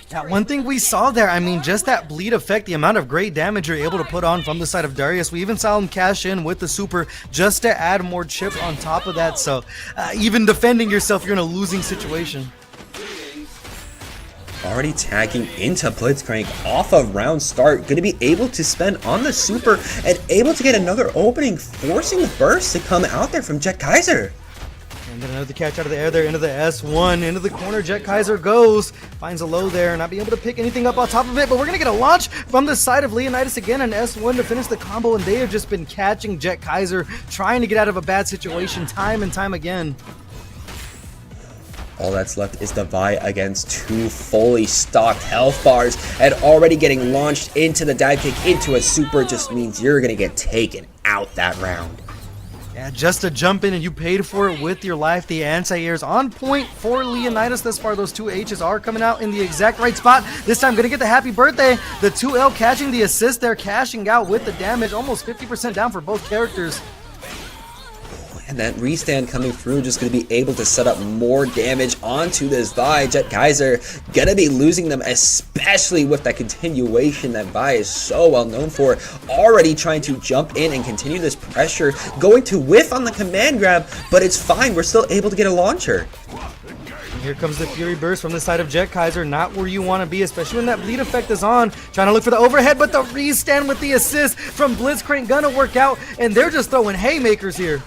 Yeah, one thing we saw there, I mean, just that bleed effect, the amount of great damage you're able to put on from the side of Darius. We even saw him cash in with the super just to add more chip on top of that. So even defending yourself, you're in a losing situation. Already tagging into Blitzcrank off of round start. Going to be able to spend on the super and able to get another opening, forcing the burst to come out there from JetKaizer. And then another catch out of the air there into the S1, into the corner. JetKaizer goes, finds a low there, not being able to pick anything up on top of it, but we're going to get a launch from the side of Leonidas again, an S1 to finish the combo, and they have just been catching JetKaizer, trying to get out of a bad situation time and time again. All that's left is the Vi against 2 fully stocked health bars, and already getting launched into the dive kick into a super just means you're going to get taken out that round. Yeah, just to jump in and you paid for it with your life. The anti-air's on point for Leonidas thus far. Those 2 H's are coming out in the exact right spot. This time gonna get the happy birthday. The 2L catching the assist there, cashing out with the damage. Almost 50% down for both characters. And that restand coming through, just going to be able to set up more damage onto this Vi. JetKaizer going to be losing them, especially with that continuation that Vi is so well known for. Already trying to jump in and continue this pressure, going to whiff on the command grab, but it's fine. We're still able to get a launcher. Here comes the Fury Burst from the side of JetKaizer, not where you want to be, especially when that bleed effect is on. Trying to look for the overhead, but the restand with the assist from Blitzcrank gonna work out, and they're just throwing haymakers here.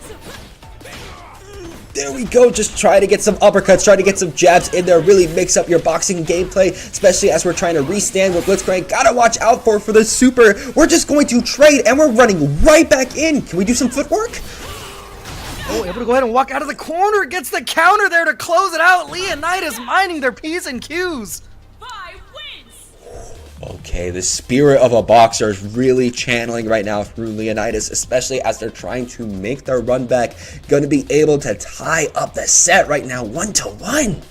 There we go, just try to get some uppercuts, try to get some jabs in there, really mix up your boxing gameplay, especially as we're trying to restand with Blitzcrank. Gotta watch out for the super. We're just going to trade, and we're running right back in. Can we do some footwork? Oh, able to go ahead and walk out of the corner, gets the counter there to close it out. Leonidas mining their P's and Q's. Okay, the spirit of a boxer is really channeling right now through Leonidas, especially as they're trying to make their run back. Going to be able to tie up the set right now, 1-1.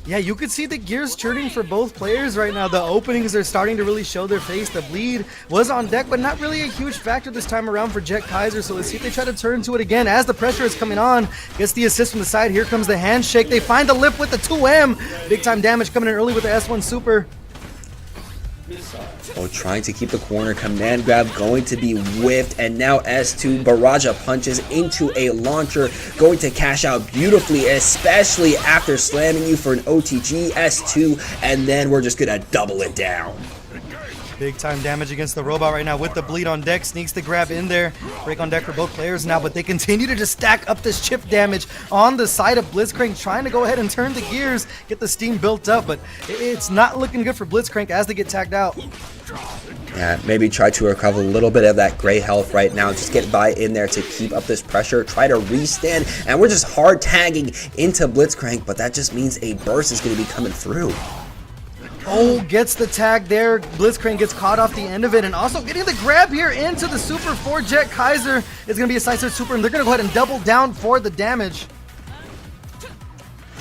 Yeah, you could see the gears turning for both players right now. The openings are starting to really show their face. The bleed was on deck, but not really a huge factor this time around for JetKaizer. So let's see if they try to turn to it again as the pressure is coming on. Gets the assist from the side. Here comes the handshake. They find the lift with the 2M. Big time damage coming in early with the S1 super. Oh, trying to keep the corner. Command grab going to be whiffed, and now S2 barrage punches into a launcher, going to cash out beautifully, especially after slamming you for an OTG. S2, and then we're just gonna double it down. Big time damage against the robot right now with the bleed on deck. Sneaks the grab in there. Break on deck for both players now, but they continue to just stack up this chip damage on the side of Blitzcrank, trying to go ahead and turn the gears, get the steam built up, but it's not looking good for Blitzcrank as they get tagged out. Yeah, maybe try to recover a little bit of that gray health right now. Just get by in there to keep up this pressure. Try to restand, and we're just hard tagging into Blitzcrank, but that just means a burst is going to be coming through. Oh, gets the tag there. Blitzcrank gets caught off the end of it, and also getting the grab here into the super for JetKaizer. It's going to be a side super, and they're going to go ahead and double down for the damage.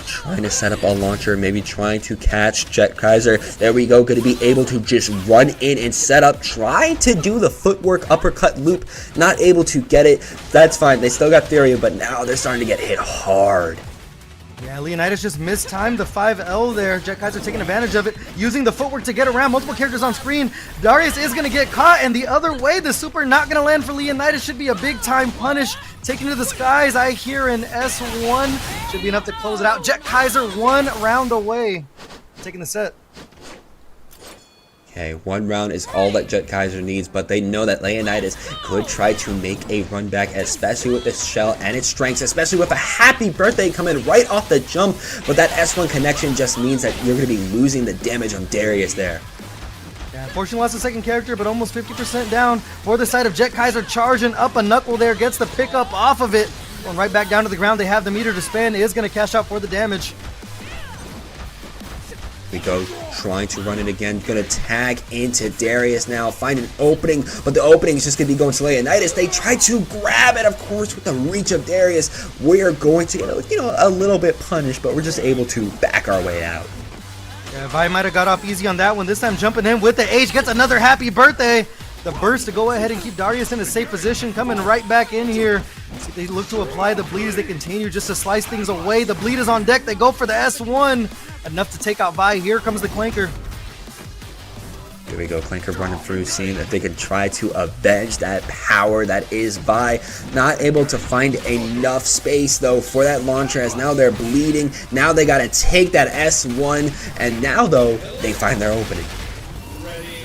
Trying to set up a launcher, maybe trying to catch JetKaizer. There we go, going to be able to just run in and set up, trying to do the footwork uppercut loop, not able to get it. That's fine, they still got Theory, but now they're starting to get hit hard. Yeah, Leonidas just mistimed the 5L there. JetKaizer taking advantage of it, using the footwork to get around multiple characters on screen. Darius is going to get caught, and the other way, the super not going to land for Leonidas. Should be a big time punish. Taken to the skies, I hear an S1. Should be enough to close it out. JetKaizer 1 round away. Taking the set. Okay, 1 round is all that JetKaizer needs, but they know that Leonidas could try to make a run back, especially with this shell and its strengths, especially with a happy birthday coming right off the jump. But that S1 connection just means that you're going to be losing the damage on Darius there. Yeah, unfortunately lost the second character, but almost 50% down for the side of JetKaizer, charging up a knuckle there, gets the pickup off of it. Going right back down to the ground, they have the meter to spend, is going to cash out for the damage. We go, trying to run it again, gonna tag into Darius now, find an opening, but the opening is just gonna be going to Leonidas. They try to grab it, of course, with the reach of Darius. We're going to get, a little bit punished, but we're just able to back our way out. Yeah, Vi might have got off easy on that one. This time jumping in with the H, gets another happy birthday. The burst to go ahead and keep Darius in a safe position, coming right back in here. See, they look to apply the bleed as they continue just to slice things away. The bleed is on deck. They go for the S1. Enough to take out Vi. Here comes the Clanker. Here we go, Clanker running through, seeing if they can try to avenge that power that is Vi. Not able to find enough space, though, for that launcher, as now they're bleeding. Now they got to take that S1, and now, though, they find their opening.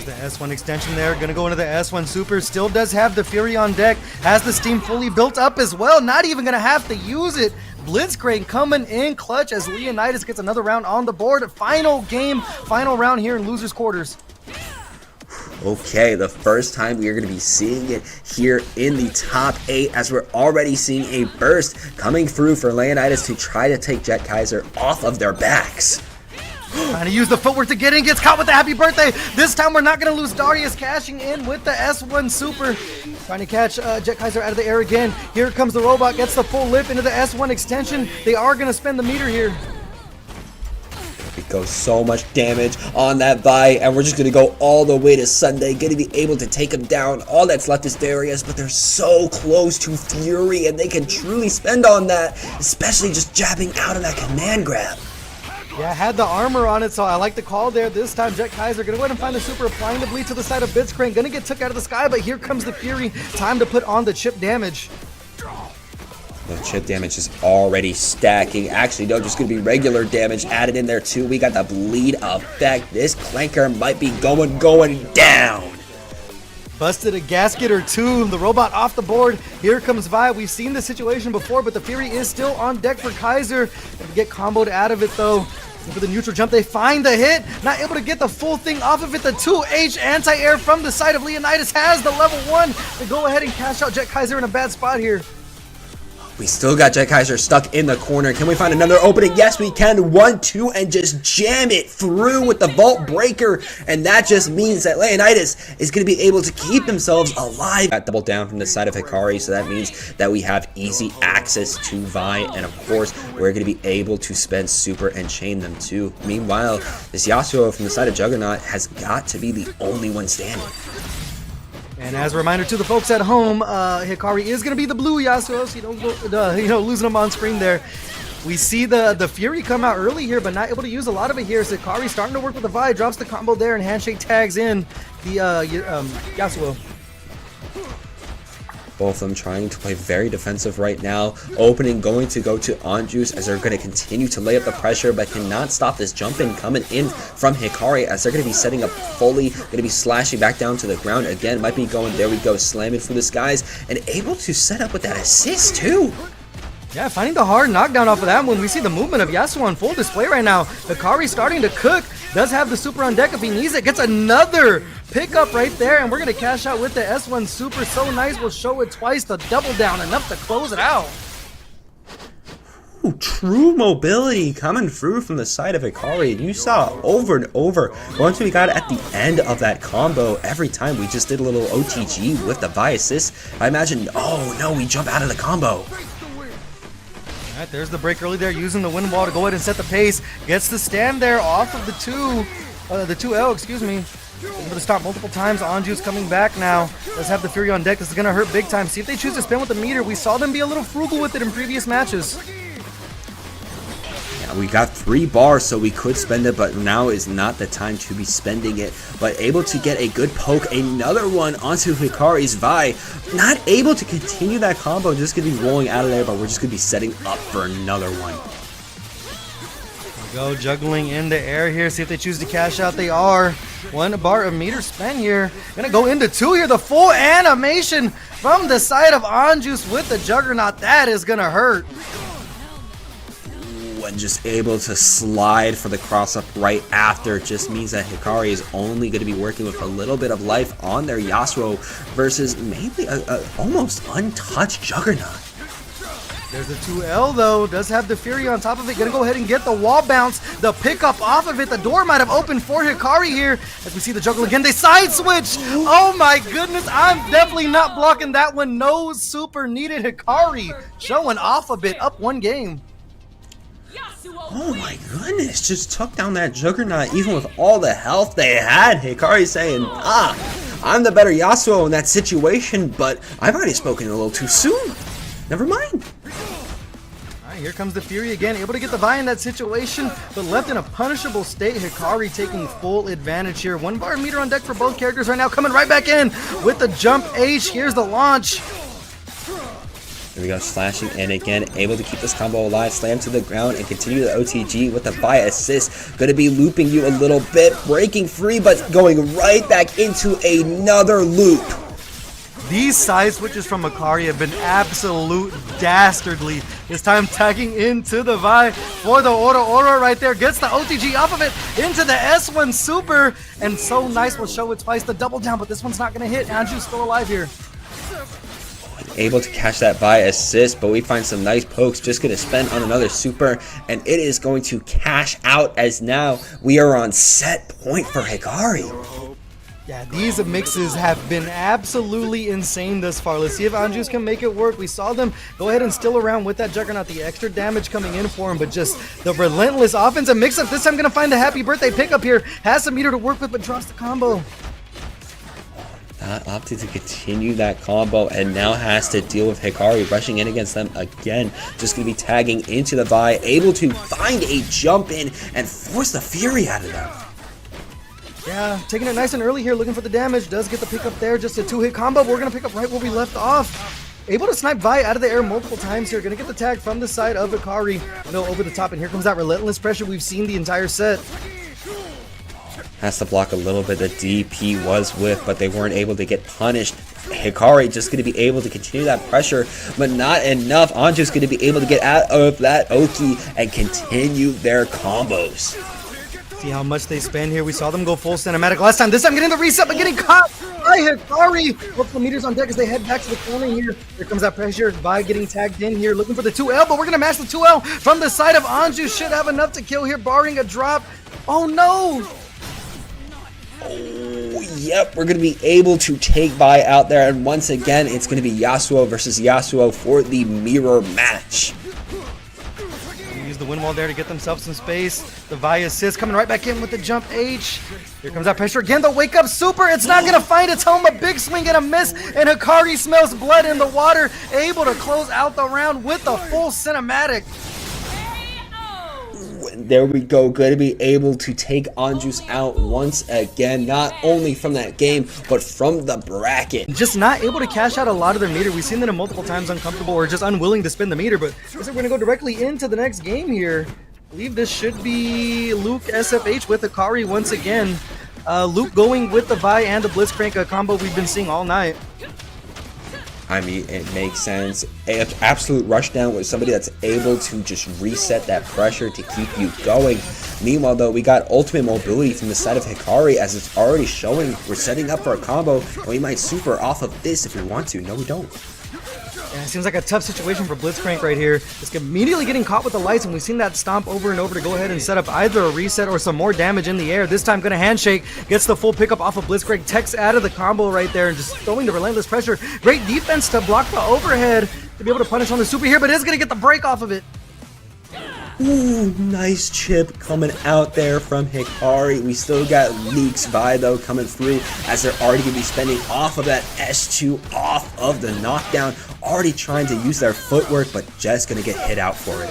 The S1 extension there, gonna go into the S1 super, still does have the Fury on deck, has the steam fully built up as well, not even gonna have to use it. Blitzcrank coming in clutch as Leonidas gets another round on the board. Final game, final round here in losers quarters. Okay, the first time we are going to be seeing it here in the top 8, as we're already seeing a burst coming through for Leonidas to try to take JetKaizer off of their backs. Trying to use the footwork to get in, gets caught with the happy birthday. This time we're not going to lose Darius, cashing in with the S1 super. Trying to catch JetKaizer out of the air again. Here comes the robot, gets the full lip into the S1 extension. They are going to spend the meter here. It goes so much damage on that Vi, and we're just going to go all the way to Sunday, going to be able to take him down. All that's left is Darius, but they're so close to Fury, and they can truly spend on that, especially just jabbing out of that command grab. Yeah, had the armor on it, so I like the call there. This time, JetKaizer gonna go ahead and find the super, applying the bleed to the side of Blitzcrank. Gonna get took out of the sky, but here comes the Fury. Time to put on the chip damage. The chip damage is already stacking. Actually, no, just gonna be regular damage added in there too. We got the bleed effect. This Clanker might be going down. Busted a gasket or two. The robot off the board. Here comes Vi. We've seen this situation before, but the Fury is still on deck for Kaiser. Get comboed out of it though. For the neutral jump, they find the hit. Not able to get the full thing off of it. The 2H anti-air from the side of Leonidas has the level 1. They go ahead and cash out JetKaizer in a bad spot here. We still got JetKaizer stuck in the corner. Can we find another opening? Yes, we can. 1-2 and just jam it through with the Vault Breaker. And that just means that Leonidas is going to be able to keep themselves alive. Got double down from the side of Hikari, so that means that we have easy access to Vi. And of course, we're going to be able to spend super and chain them too. Meanwhile, this Yasuo from the side of Juggernaut has got to be the only one standing. And as a reminder to the folks at home, Hikari is going to be the blue Yasuo, so you don't losing them on screen there. We see the Fury come out early here, but not able to use a lot of it here. So Hikari starting to work with the Vi, drops the combo there, and handshake tags in the Yasuo. Both of them trying to play very defensive right now. Opening going to go to ANJuice as they're going to continue to lay up the pressure, but cannot stop this jump in coming in from Hikari as they're going to be setting up fully. Going to be slashing back down to the ground again. Might be going, there we go, slamming through the skies and able to set up with that assist too. Yeah, finding the hard knockdown off of that one. We see the movement of Yasuo on full display right now. Hikari starting to cook. Does have the super on deck if he needs it. Gets another pickup right there. And we're going to cash out with the S1 super. So nice. We'll show it twice. The double down. Enough to close it out. Ooh, true mobility coming through from the side of Hikari. You saw over and over. Once we got at the end of that combo, every time we just did a little OTG with the Vi assist, I imagine, oh no, we jump out of the combo. Alright, there's the break early there, using the wind wall to go ahead and set the pace. Gets the stand there off of the 2L, excuse me. Able to stop multiple times. ANJuice coming back now. Does have the Fury on deck. This is going to hurt big time. See if they choose to spin with the meter. We saw them be a little frugal with it in previous matches. Yeah, we got 3 bars, so we could spend it, but now is not the time to be spending it. But able to get a good poke, another one onto Hikari's Vi. Not able to continue that combo, just going to be rolling out of there, but we're just going to be setting up for another one. Go juggling in the air here. See if they choose to cash out. They are. 1 bar of meter spent here. Gonna go into 2 here. The full animation from the side of ANJuice with the Juggernaut. That is gonna hurt. And just able to slide for the cross up right after. Just means that Hikari is only going to be working with a little bit of life on their Yasuo versus maybe a almost untouched Juggernaut. There's the 2L though, does have the Fury on top of it, gonna go ahead and get the wall bounce, the pickup off of it. The door might have opened for Hikari here as we see the juggle again. They side switch. Oh my goodness, I'm definitely not blocking that one. No super needed. Hikari showing off a bit, up 1 game. Oh my goodness, just took down that Juggernaut even with all the health they had. Hikari saying, I'm the better Yasuo in that situation, but I've already spoken a little too soon. Never mind. Alright, here comes the Fury again, able to get the buy in that situation, but left in a punishable state. Hikari taking full advantage here. 1 bar meter on deck for both characters right now, coming right back in with the jump H. Here's the launch. There we go, slashing in again, able to keep this combo alive, slam to the ground, and continue the OTG with the buy assist. Gonna be looping you a little bit, breaking free, but going right back into another loop. These side switches from Hikari have been absolute dastardly. This time tagging into the Vi for the Aura right there. Gets the OTG off of it into the S1 Super. And so nice will show it twice, the double down, but this one's not going to hit. ANJuice still alive here. Able to catch that by assist, but we find some nice pokes. Just going to spend on another super, and it is going to cash out as now we are on set point for Hikari. Yeah, these mixes have been absolutely insane thus far. Let's see if ANJuice can make it work. We saw them go ahead and still around with that Juggernaut. The extra damage coming in for him, but just the relentless offensive mix-up. This time going to find the happy birthday pickup here. Has some meter to work with, but drops the combo. Opted to continue that combo and now has to deal with Hikari rushing in against them again. Just going to be tagging into the Vi, able to find a jump in and force the Fury out of them. Yeah, taking it nice and early here, looking for the damage. Does get the pickup there, just a 2-hit combo. But we're going to pick up right where we left off. Able to snipe Vi out of the air multiple times here. Going to get the tag from the side of Hikari. No, over the top, and here comes that relentless pressure we've seen the entire set. Has to block a little bit. The DP was with, but they weren't able to get punished. Hikari just going to be able to continue that pressure, but not enough. ANJuice going to be able to get out of that Oki and continue their combos. See how much they spend here. We saw them go full cinematic last time. This time getting the reset, but getting caught by Hikari. Multiple meters on deck as they head back to the corner here. Here comes that pressure. Vi getting tagged in here, looking for the 2L, but we're going to match the 2L from the side of ANJuice. Should have enough to kill here, barring a drop. Oh no! Oh, yep, we're going to be able to take Vi out there, and once again, it's going to be Yasuo versus Yasuo for the mirror match. Use the wind wall there to get themselves some space. The Vi assist coming right back in with the jump H. Here comes that pressure again. The wake up super. It's not going to find its home. A big swing and a miss. And Hikari smells blood in the water. Able to close out the round with the full cinematic. There we go, going to be able to take ANJuice out once again, not only from that game, but from the bracket. Just not able to cash out a lot of their meter. We've seen them multiple times uncomfortable or just unwilling to spend the meter, but we're going to go directly into the next game here. I believe this should be LukeSFH with Hikari once again. Luke going with the Vi and the Blitzcrank, a combo we've been seeing all night. I mean, it makes sense. Absolute rushdown with somebody that's able to just reset that pressure to keep you going. Meanwhile, though, we got ultimate mobility from the side of Hikari, as it's already showing. We're setting up for a combo, and we might super off of this if we want to. No, we don't. Yeah, it seems like a tough situation for Blitzcrank right here. It's immediately getting caught with the lights, and we've seen that stomp over and over to go ahead and set up either a reset or some more damage in the air. This time, gonna handshake, gets the full pickup off of Blitzcrank, techs out of the combo right there, and just throwing the relentless pressure. Great defense to block the overhead to be able to punish on the super here, but is gonna get the break off of it. Ooh, nice chip coming out there from Hikari. We still got Luke's Vi, though, coming through, as they're already going to be spending off of that S2, off of the knockdown. Already trying to use their footwork, but just going to get hit out for it.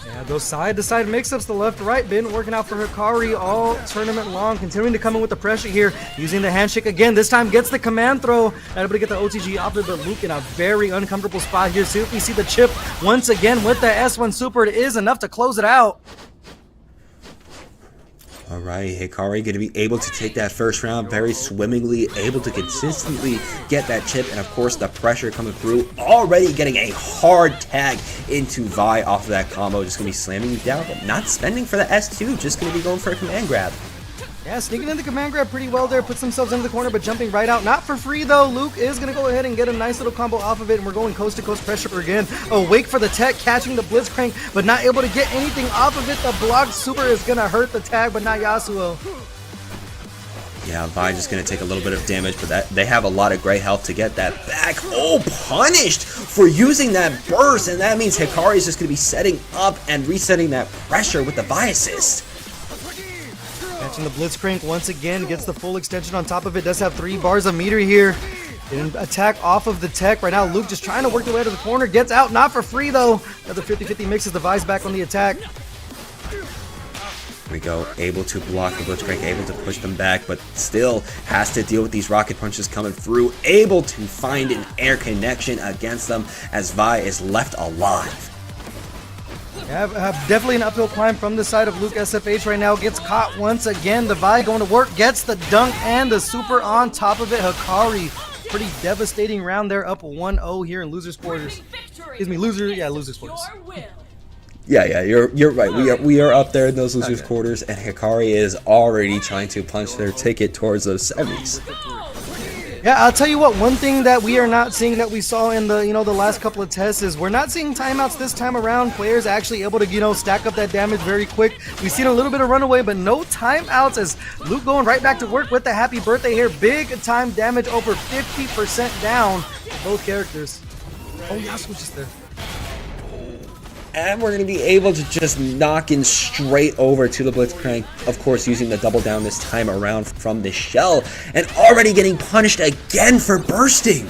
Yeah, those side-to-side mix-ups, the left-right, been working out for Hikari all tournament long. Continuing to come in with the pressure here, using the handshake again. This time gets the command throw, able to get the OTG off of it, but Luke in a very uncomfortable spot here. See if we see the chip once again with the S1 super. It is enough to close it out. All right, Hikari going to be able to take that first round very swimmingly, able to consistently get that chip, and of course the pressure coming through, already getting a hard tag into Vi off of that combo. Just going to be slamming you down, but not spending for the S2, just going to be going for a command grab. Yeah, sneaking in the command grab pretty well there, puts themselves into the corner, but jumping right out. Not for free, though. Luke is going to go ahead and get a nice little combo off of it, and we're going coast-to-coast pressure again. Wake for the tech, catching the Blitzcrank, but not able to get anything off of it. The block super is going to hurt the tag, but not Yasuo. Yeah, Vi just going to take a little bit of damage, but they have a lot of great health to get that back. Oh, punished for using that burst, and that means Hikari is just going to be setting up and resetting that pressure with the Vi assist. Catching the Blitzcrank once again, gets the full extension on top of it, does have 3 bars of meter here. An attack off of the tech. Right now, Luke just trying to work the way to the corner, gets out, not for free though. Another 50-50 mixes the Vi's back on the attack. Here we go, able to block the Blitzcrank, able to push them back, but still has to deal with these rocket punches coming through, able to find an air connection against them as Vi is left alive. Yeah, definitely an uphill climb from the side of LukeSFH right now. Gets caught once again. The Vi going to work, gets the dunk and the super on top of it. Hikari, pretty devastating round there, up 1-0 here in losers quarters. Excuse me, losers quarters. Yeah, you're right. We are up there in those losers quarters, and Hikari is already trying to punch their ticket towards those semis. Yeah, I'll tell you what, one thing that we are not seeing that we saw in the, the last couple of tests is we're not seeing timeouts this time around. Players actually able to, stack up that damage very quick. We've seen a little bit of runaway, but no timeouts as Luke going right back to work with the happy birthday here. Big time damage, over 50% down for both characters. Oh, Yasuo's just there. And we're going to be able to just knock in straight over to the Blitzcrank, of course using the double down this time around from the shell, and already getting punished again for bursting.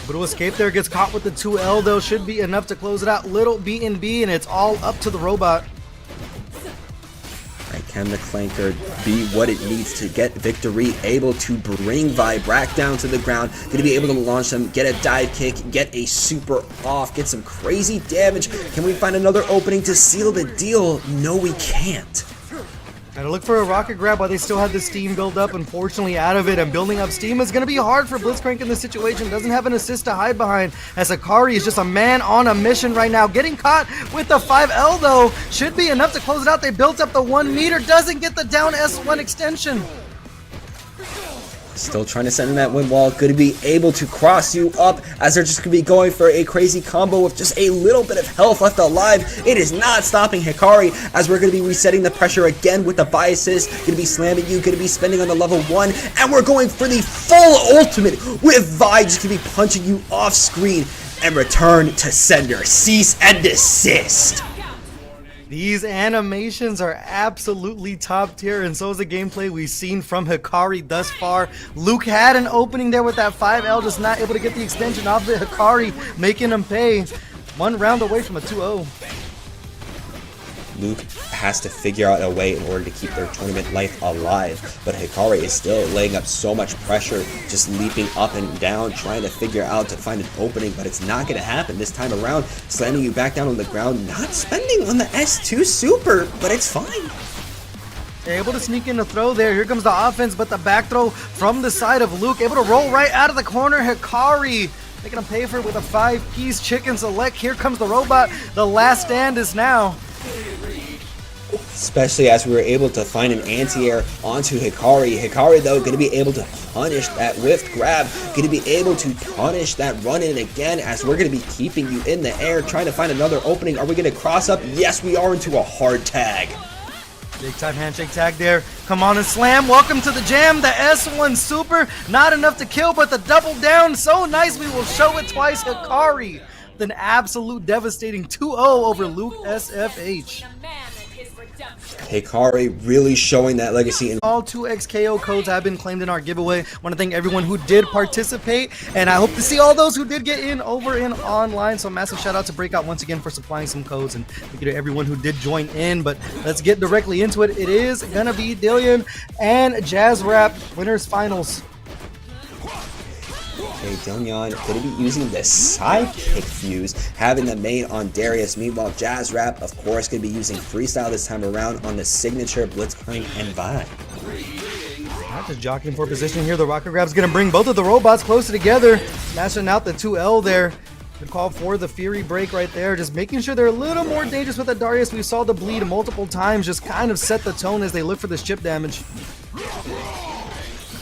Little escape there, gets caught with the 2L though, should be enough to close it out. Little B&B, and it's all up to the robot. Right, can the Clanker be what it needs to get victory? Able to bring Vibrak down to the ground. Going to be able to launch them, get a dive kick, get a super off, get some crazy damage. Can we find another opening to seal the deal? No, we can't. Gotta look for a rocket grab while they still have the steam build up. Unfortunately, out of it, and building up steam is going to be hard for Blitzcrank in this situation. Doesn't have an assist to hide behind, as Hikari is just a man on a mission right now. Getting caught with the 5L though should be enough to close it out. They built up the 1 meter, doesn't get the down S1 extension. Still trying to send in that wind wall. Going to be able to cross you up as they're just going to be going for a crazy combo with just a little bit of health left alive. It is not stopping Hikari as we're going to be resetting the pressure again with the biases. Going to be slamming you, going to be spending on the level 1, and we're going for the full ultimate with Vi just going to be punching you off screen and return to sender. Cease and desist. These animations are absolutely top tier, and so is the gameplay we've seen from Hikari thus far. Luke had an opening there with that 5L, just not able to get the extension off of it. Hikari making him pay. 1 round away from a 2-0. Luke has to figure out a way in order to keep their tournament life alive, but Hikari is still laying up so much pressure, just leaping up and down, trying to figure out to find an opening, but it's not going to happen this time around. Slamming you back down on the ground, not spending on the S2 super, but it's fine. They're able to sneak in a throw there. Here comes the offense, but the back throw from the side of Luke, able to roll right out of the corner. Hikari making him pay for it with a 5-piece chicken select. Here comes the robot. The last stand is now. Especially as we were able to find an anti-air onto Hikari. Hikari, though, going to be able to punish that whiffed grab. Going to be able to punish that run-in again as we're going to be keeping you in the air, trying to find another opening. Are we going to cross up? Yes, we are, into a hard tag. Big time handshake tag there. Come on and slam. Welcome to the jam. The S1 super. Not enough to kill, but the double down. So nice. We will show it twice. Hikari. An absolute devastating 2-0 over LukeSFH. Hikari really showing that legacy. All 2xKO codes have been claimed in our giveaway. Want to thank everyone who did participate, and I hope to see all those who did get in over in online. So massive shout out to Breakout once again for supplying some codes, and thank you to everyone who did join in. But let's get directly into it. It is gonna be Dylnyan and Jaazrap winners finals. Okay, Dylnyan going to be using the sidekick fuse, having the main on Darius. Meanwhile, Jaazrap, of course, going to be using freestyle this time around on the signature Blitzcrank and Vi. Not just jockeying for position here. The rocket grab's going to bring both of the robots closer together, smashing out the 2L there. Good call for the Fury break right there. Just making sure they're a little more dangerous with the Darius. We saw the bleed multiple times. Just kind of set the tone as they look for this chip damage.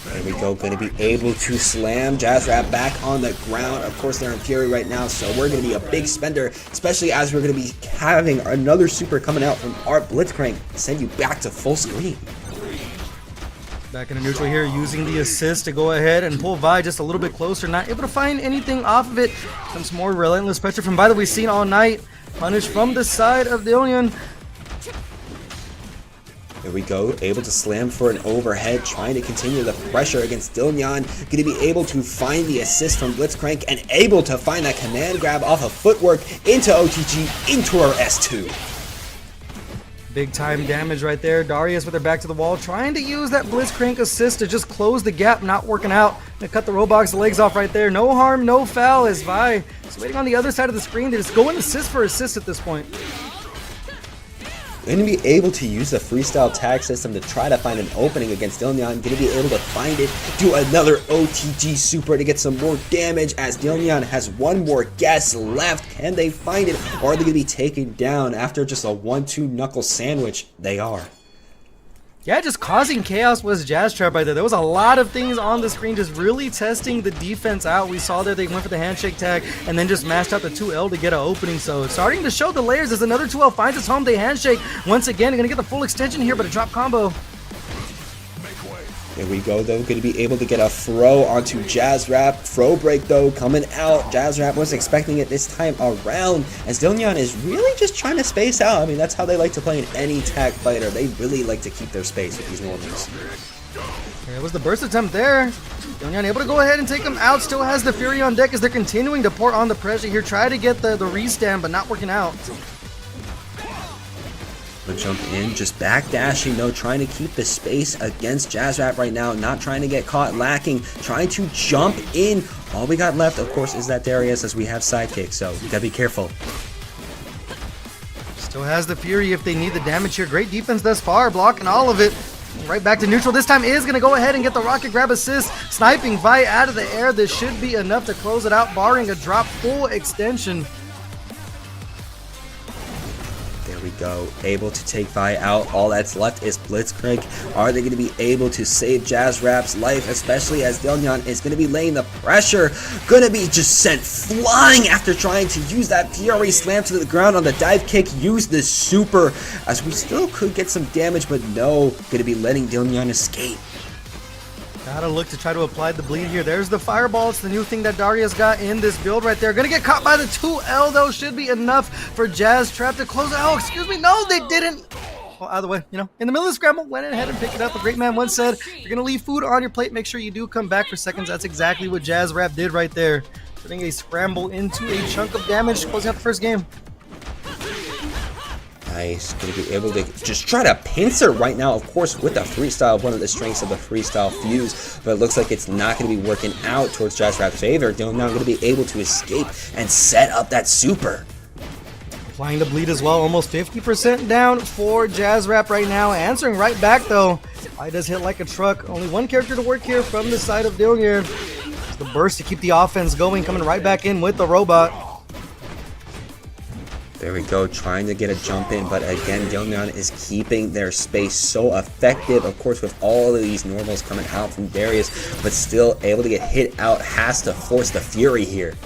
There we go, going to be able to slam Jaazrap back on the ground. Of course, they're in Fury right now, so we're going to be a big spender, especially as we're going to be having another super coming out from our Blitzcrank, send you back to full screen. Back in the neutral here, using the assist to go ahead and pull Vi just a little bit closer. Not able to find anything off of it. Some more relentless pressure from Vi that we've seen all night. Punish from the side of Dylnyan. There we go, able to slam for an overhead, trying to continue the pressure against Dylnyan. Going to be able to find the assist from Blitzcrank and able to find that command grab off of footwork into OTG, into our S2. Big time damage right there. Darius with her back to the wall, trying to use that Blitzcrank assist to just close the gap, not working out. Gonna cut the Roblox legs off right there. No harm, no foul as Vi is waiting on the other side of the screen to just go and assist for assist at this point. Going to be able to use the freestyle tag system to try to find an opening against Dylnyan. Going to be able to find it, do another OTG super to get some more damage as Dylnyan has one more guess left. Can they find it, or are they going to be taken down after just a 1-2 knuckle sandwich? They are. Yeah, just causing chaos was Jaazrap right there. There was a lot of things on the screen just really testing the defense out. We saw that they went for the handshake tag and then just mashed out the 2L to get an opening. So it's starting to show the layers as another 2L finds its home. They handshake once again. They're going to get the full extension here, but a drop combo. There we go, though. Going to be able to get a throw onto Jaazrap. Throw break, though, coming out. Jaazrap was expecting it this time around, as Dylnyan is really just trying to space out. I mean, that's how they like to play in any tag fighter. They really like to keep their space with these normals. There was the burst attempt there. Dylnyan able to go ahead and take him out. Still has the Fury on deck as they're continuing to pour on the pressure here. Try to get the restand, but not working out. Jump in, just backdashing though, trying to keep the space against Jaazrap right now, not trying to get caught lacking, trying to jump in. All we got left, of course, is that Darius, as we have sidekick, so you gotta be careful. Still has the Fury if they need the damage here. Great defense thus far, blocking all of it. Right back to neutral. This time is going to go ahead and get the rocket grab assist. Sniping Vi out of the air. This should be enough to close it out, barring a drop full extension. There we go, able to take Vi out. All that's left is Blitzcrank. Are they going to be able to save Jaazrap's life, especially as Dylnyan is going to be laying the pressure? Going to be just sent flying after trying to use that Fury slam to the ground on the dive kick. Use the super, as we still could get some damage, but no, going to be letting Dylnyan escape. Gotta look to try to apply the bleed here. There's the fireball. It's the new thing that Darius got in this build right there. Gonna get caught by the 2L though. Should be enough for Jaazrap to close it. Oh, excuse me. No, they didn't. Well, either way, you know, in the middle of the scramble, went ahead and picked it up. The great man once said, if you're gonna leave food on your plate, make sure you do come back for seconds. That's exactly what Jaazrap did right there. Putting a scramble into a chunk of damage, closing out the first game. Nice, going to be able to just try to pincer right now, of course, with the freestyle, one of the strengths of the freestyle fuse, but it looks like it's not going to be working out towards Jaazrap's favor. Dylnyan going to be able to escape and set up that super. Applying the bleed as well, almost 50% down for Jaazrap right now. Answering right back though. I does hit like a truck. Only one character to work here from the side of Dylnyan. The burst to keep the offense going, coming right back in with the robot. There we go, trying to get a jump in, but again, Dylnyan is keeping their space so effective, of course, with all of these normals coming out from Darius, but still able to get hit out, has to force the Fury here.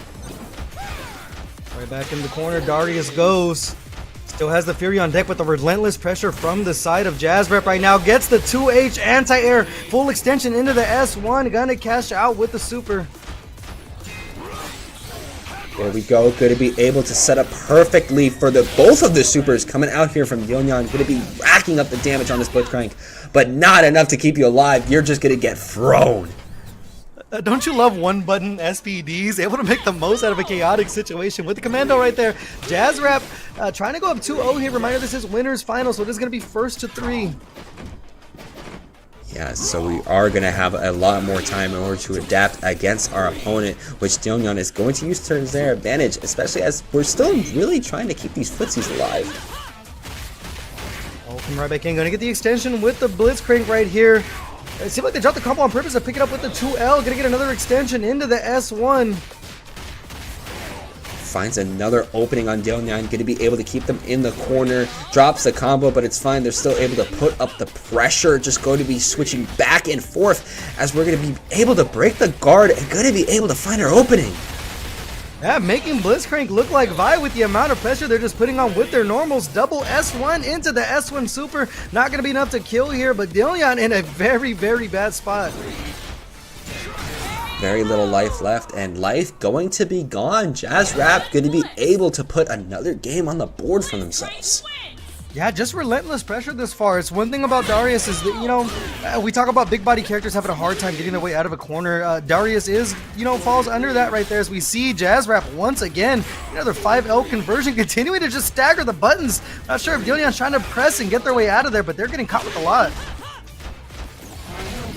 Right back in the corner, Darius goes. Still has the Fury on deck with the relentless pressure from the side of Jaazrap right now. Gets the 2H anti-air, full extension into the S1, gonna cash out with the super. There we go, going to be able to set up perfectly for both of the supers coming out here from Dylnyan. Going to be racking up the damage on this Blitzcrank, but not enough to keep you alive. You're just going to get thrown. Don't you love one-button SPDs? Able to make the most out of a chaotic situation with the commando right there. Jaazrap trying to go up 2-0 here. Reminder, this is winner's final, so it is going to be first to 3. Yeah, so we are going to have a lot more time in order to adapt against our opponent, which Dylnyan is going to use to their advantage, especially as we're still really trying to keep these Footzeez alive. Oh, come right back in. Going to get the extension with the Blitzcrank right here. It seemed like they dropped the combo on purpose to pick it up with the 2L. Going to get another extension into the S1. finds another opening on Dylnyan, going to be able to keep them in the corner, drops the combo, but it's fine. They're still able to put up the pressure, just going to be switching back and forth as we're going to be able to break the guard and going to be able to find our opening. Yeah, making Blitzcrank look like Vi with the amount of pressure they're just putting on with their normals. Double S1 into the S1 super. Not going to be enough to kill here, but Dylnyan in a very, very bad spot. Very little life left, and life going to be gone. Jaazrap going to be able to put another game on the board for themselves. Yeah, just relentless pressure this far. It's one thing about Darius is that, you know, we talk about big body characters having a hard time getting their way out of a corner. Darius is, you know, falls under that right there as we see Jaazrap once again. Another 5L conversion continuing to just stagger the buttons. Not sure if Dylnyan's trying to press and get their way out of there, but they're getting caught with a lot.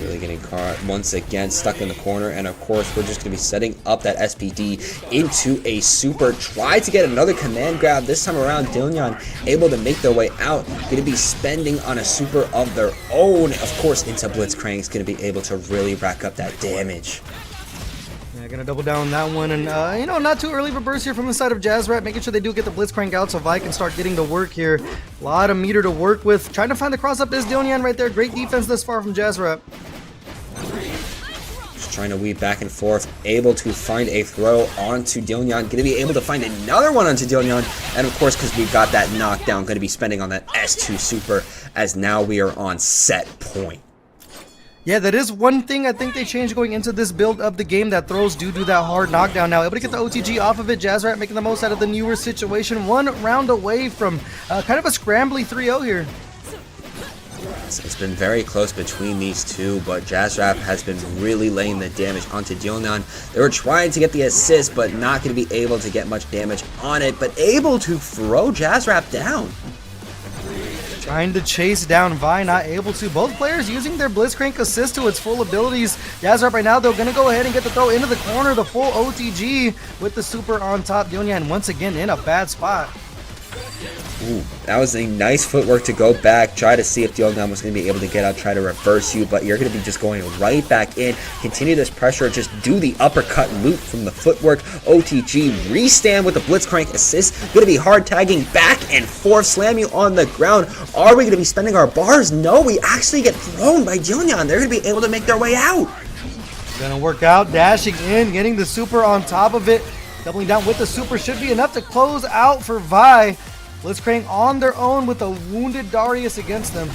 Really getting caught once again, stuck in the corner, and of course we're just going to be setting up that SPD into a super. Try to get another command grab. This time around, Dylnyan able to make their way out. Going to be spending on a super of their own. Of course, into Blitzcrank is going to be able to really rack up that damage. Yeah, gonna double down on that one, and you know, not too early of a burst here from the side of Jaazrap, making sure they do get the Blitzcrank out so Vi can start getting to work here. A lot of meter to work with. Trying to find the cross up is Dylnyan right there. Great defense this far from Jaazrap. Just trying to weave back and forth, able to find a throw onto Dylnyan, going to be able to find another one onto Dylnyan, and of course, because we got that knockdown, going to be spending on that S2 super, as now we are on set point. Yeah, that is one thing I think they changed going into this build of the game, that throws do that hard knockdown. Now able to get the OTG off of it. Jaazrap making the most out of the newer situation. One round away from kind of a scrambly 3-0 here. It's been very close between these two, but Jaazrap has been really laying the damage onto Dylnyan. They were trying to get the assist, but not going to be able to get much damage on it, but able to throw Jaazrap down. Trying to chase down Vi, not able to. Both players using their Blitzcrank assist to its full abilities. Jaazrap right now, though, going to go ahead and get the throw into the corner. The full OTG with the super on top. Dylnyan once again in a bad spot. Ooh, that was a nice footwork to go back, try to see if Dylnyan was going to be able to get out, try to reverse you, but you're going to be just going right back in, continue this pressure, just do the uppercut loop from the footwork, OTG, restand with the Blitzcrank assist, going to be hard tagging back and forth, slam you on the ground. Are we going to be spending our bars? No, we actually get thrown by Dylnyan. They're going to be able to make their way out. Gonna work out, dashing in, getting the super on top of it, doubling down with the super should be enough to close out for Vi. Blitzcrank on their own with a wounded Darius against them.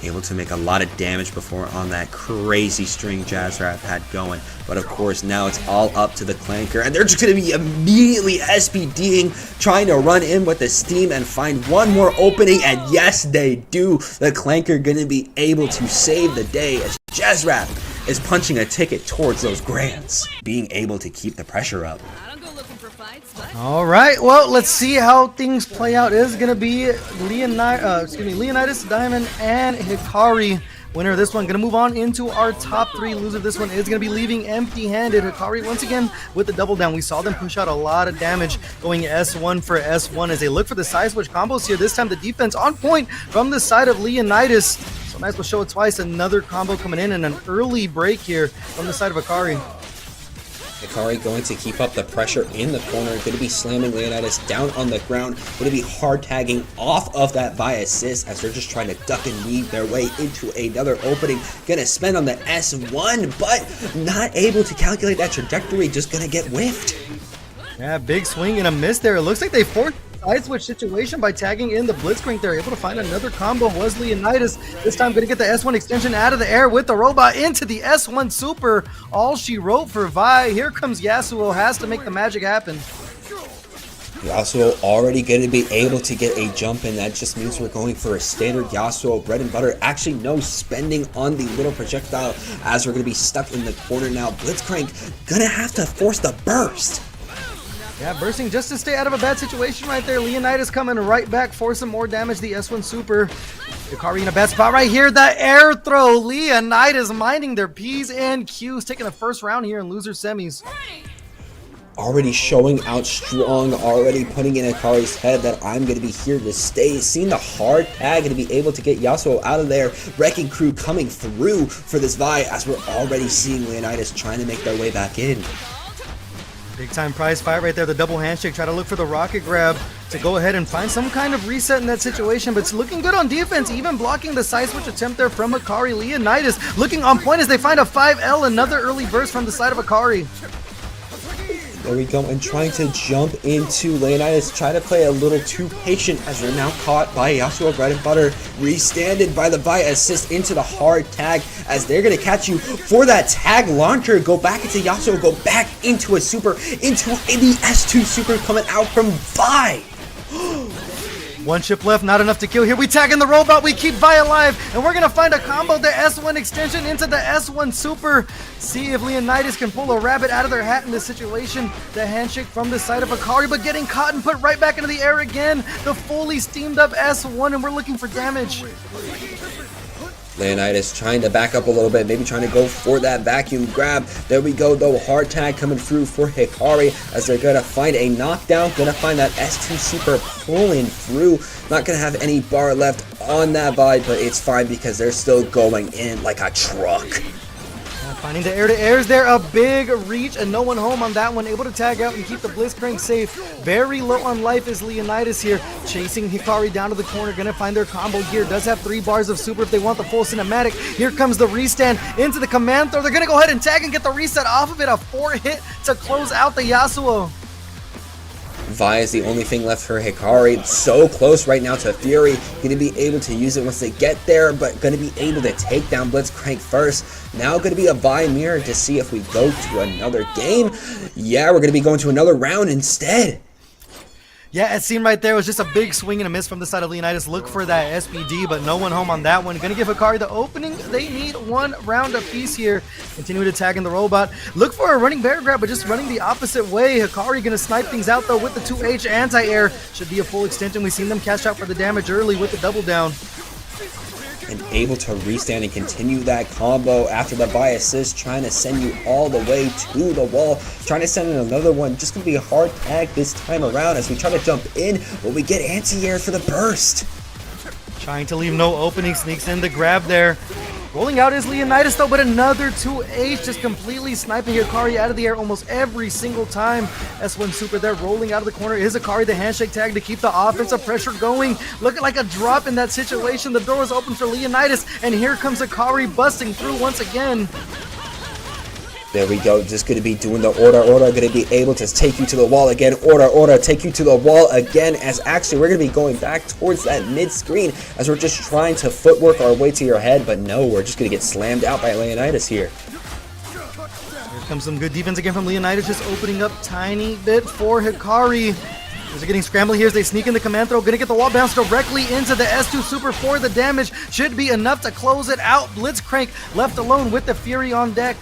Able to make a lot of damage before on that crazy string Jaazrap had going. But of course, now it's all up to the Clanker. And they're just going to be immediately SPDing, trying to run in with the steam and find one more opening. And yes, they do. The Clanker going to be able to save the day as Jaazrap is punching a ticket towards those grands. Being able to keep the pressure up. All right, well, let's see how things play out. It is going to be Leonidas, Daimon, and Hikari. Winner of this one going to move on into our top 3. Loser of this one is going to be leaving empty-handed. Hikari once again with the double down. We saw them push out a lot of damage going S1 for S1 as they look for the side switch combos here. This time the defense on point from the side of Leonidas. So nice, we'll show it twice. Another combo coming in and an early break here from the side of Hikari. Hikari going to keep up the pressure in the corner, going to be slamming Leonidas down on the ground, going to be hard tagging off of that Vi assist as they're just trying to duck and weave their way into another opening. Going to spend on the S1, but not able to calculate that trajectory, just going to get whiffed. Yeah, big swing and a miss there. It looks like they forced side switch situation by tagging in the Blitzcrank. They're able to find another combo. Was Leonidas this time going to get the S1 extension out of the air with the robot into the S1 super. All she wrote for Vi. Here comes Yasuo, has to make the magic happen. Yasuo already going to be able to get a jump in. That just means we're going for a standard Yasuo bread and butter. Actually, no spending on the little projectile as we're going to be stuck in the corner now. Blitzcrank going to have to force the burst. Yeah, bursting just to stay out of a bad situation right there. Leonidas coming right back for some more damage. The S1 super. Hikari in a bad spot right here. The air throw. Leonidas minding their P's and Q's. Taking the first round here in loser semis. Already showing out strong. Already putting in Hikari's head that I'm going to be here to stay. Seeing the hard tag. Going to be able to get Yasuo out of there. Wrecking Crew coming through for this Vi as we're already seeing Leonidas trying to make their way back in. Big time prize fight right there. The double handshake. Try to look for the rocket grab to go ahead and find some kind of reset in that situation. But it's looking good on defense. Even blocking the side switch attempt there from Hikari. Leonidas looking on point as they find a 5L. Another early burst from the side of Hikari. There we go, and trying to jump into Leonidas, try to play a little too patient as they're now caught by Yasuo Bread and Butter, restanded by the Vi assist into the hard tag as they're going to catch you for that tag launcher. Go back into Yasuo, go back into a super, into the S2 super coming out from Vi. One chip left, not enough to kill here. We tag in the robot, we keep Vi alive, and we're gonna find a combo, the S1 extension into the S1 super. See if Leonidas can pull a rabbit out of their hat in this situation. The handshake from the side of Hikari, but getting caught and put right back into the air again. The fully steamed up S1, and we're looking for damage. Leonidas trying to back up a little bit, maybe trying to go for that vacuum grab. There we go though, hard tag coming through for Hikari as they're gonna find a knockdown, gonna find that S2 super pulling through. Not gonna have any bar left on that vibe, but it's fine because they're still going in like a truck. Finding the air-to-airs there, a big reach and no one home on that one. Able to tag out and keep the Blitzcrank safe. Very low on life is Leonidas here. Chasing Hikari down to the corner, gonna find their combo here. Does have 3 bars of super if they want the full cinematic. Here comes the restand into the command throw. They're gonna go ahead and tag and get the reset off of it. A 4 hit to close out the Yasuo. Vi is the only thing left for Hikari. So close right now to Fury. Going to be able to use it once they get there, but going to be able to take down Blitzcrank first. Now going to be a Vi mirror to see if we go to another game. Yeah, we're going to be going to another round instead. Yeah, it seemed right there was just a big swing and a miss from the side of Leonidas. Look for that SPD, but no one home on that one. Gonna give Hikari the opening. They need 1 round apiece here. Continue to tag in the robot. Look for a running bear grab, but just running the opposite way. Hikari gonna snipe things out though with the 2H anti-air. Should be a full extension. We've seen them cash out for the damage early with the double down. And able to restand and continue that combo after the Vi assist, trying to send you all the way to the wall, trying to send in another one. Just gonna be a hard tag this time around as we try to jump in, but we get anti-air for the burst. Trying to leave no opening, sneaks in the grab there. Rolling out is Leonidas though, but another 2H just completely sniping Hikari out of the air almost every single time. S1 super there rolling out of the corner is Hikari, the handshake tag to keep the offensive pressure going. Looking like a drop in that situation. The door is open for Leonidas, and here comes Hikari busting through once again. There we go, just going to be doing the order, going to be able to take you to the wall again, order, take you to the wall again, as actually we're going to be going back towards that mid-screen as we're just trying to footwork our way to your head, but no, we're just going to get slammed out by Leonidas here. Here comes some good defense again from Leonidas, just opening up tiny bit for Hikari. They're getting scrambled here as they sneak in the command throw. Gonna get the wall bounce directly into the S2 super for the damage. Should be enough to close it out. Blitzcrank left alone with the Fury on deck.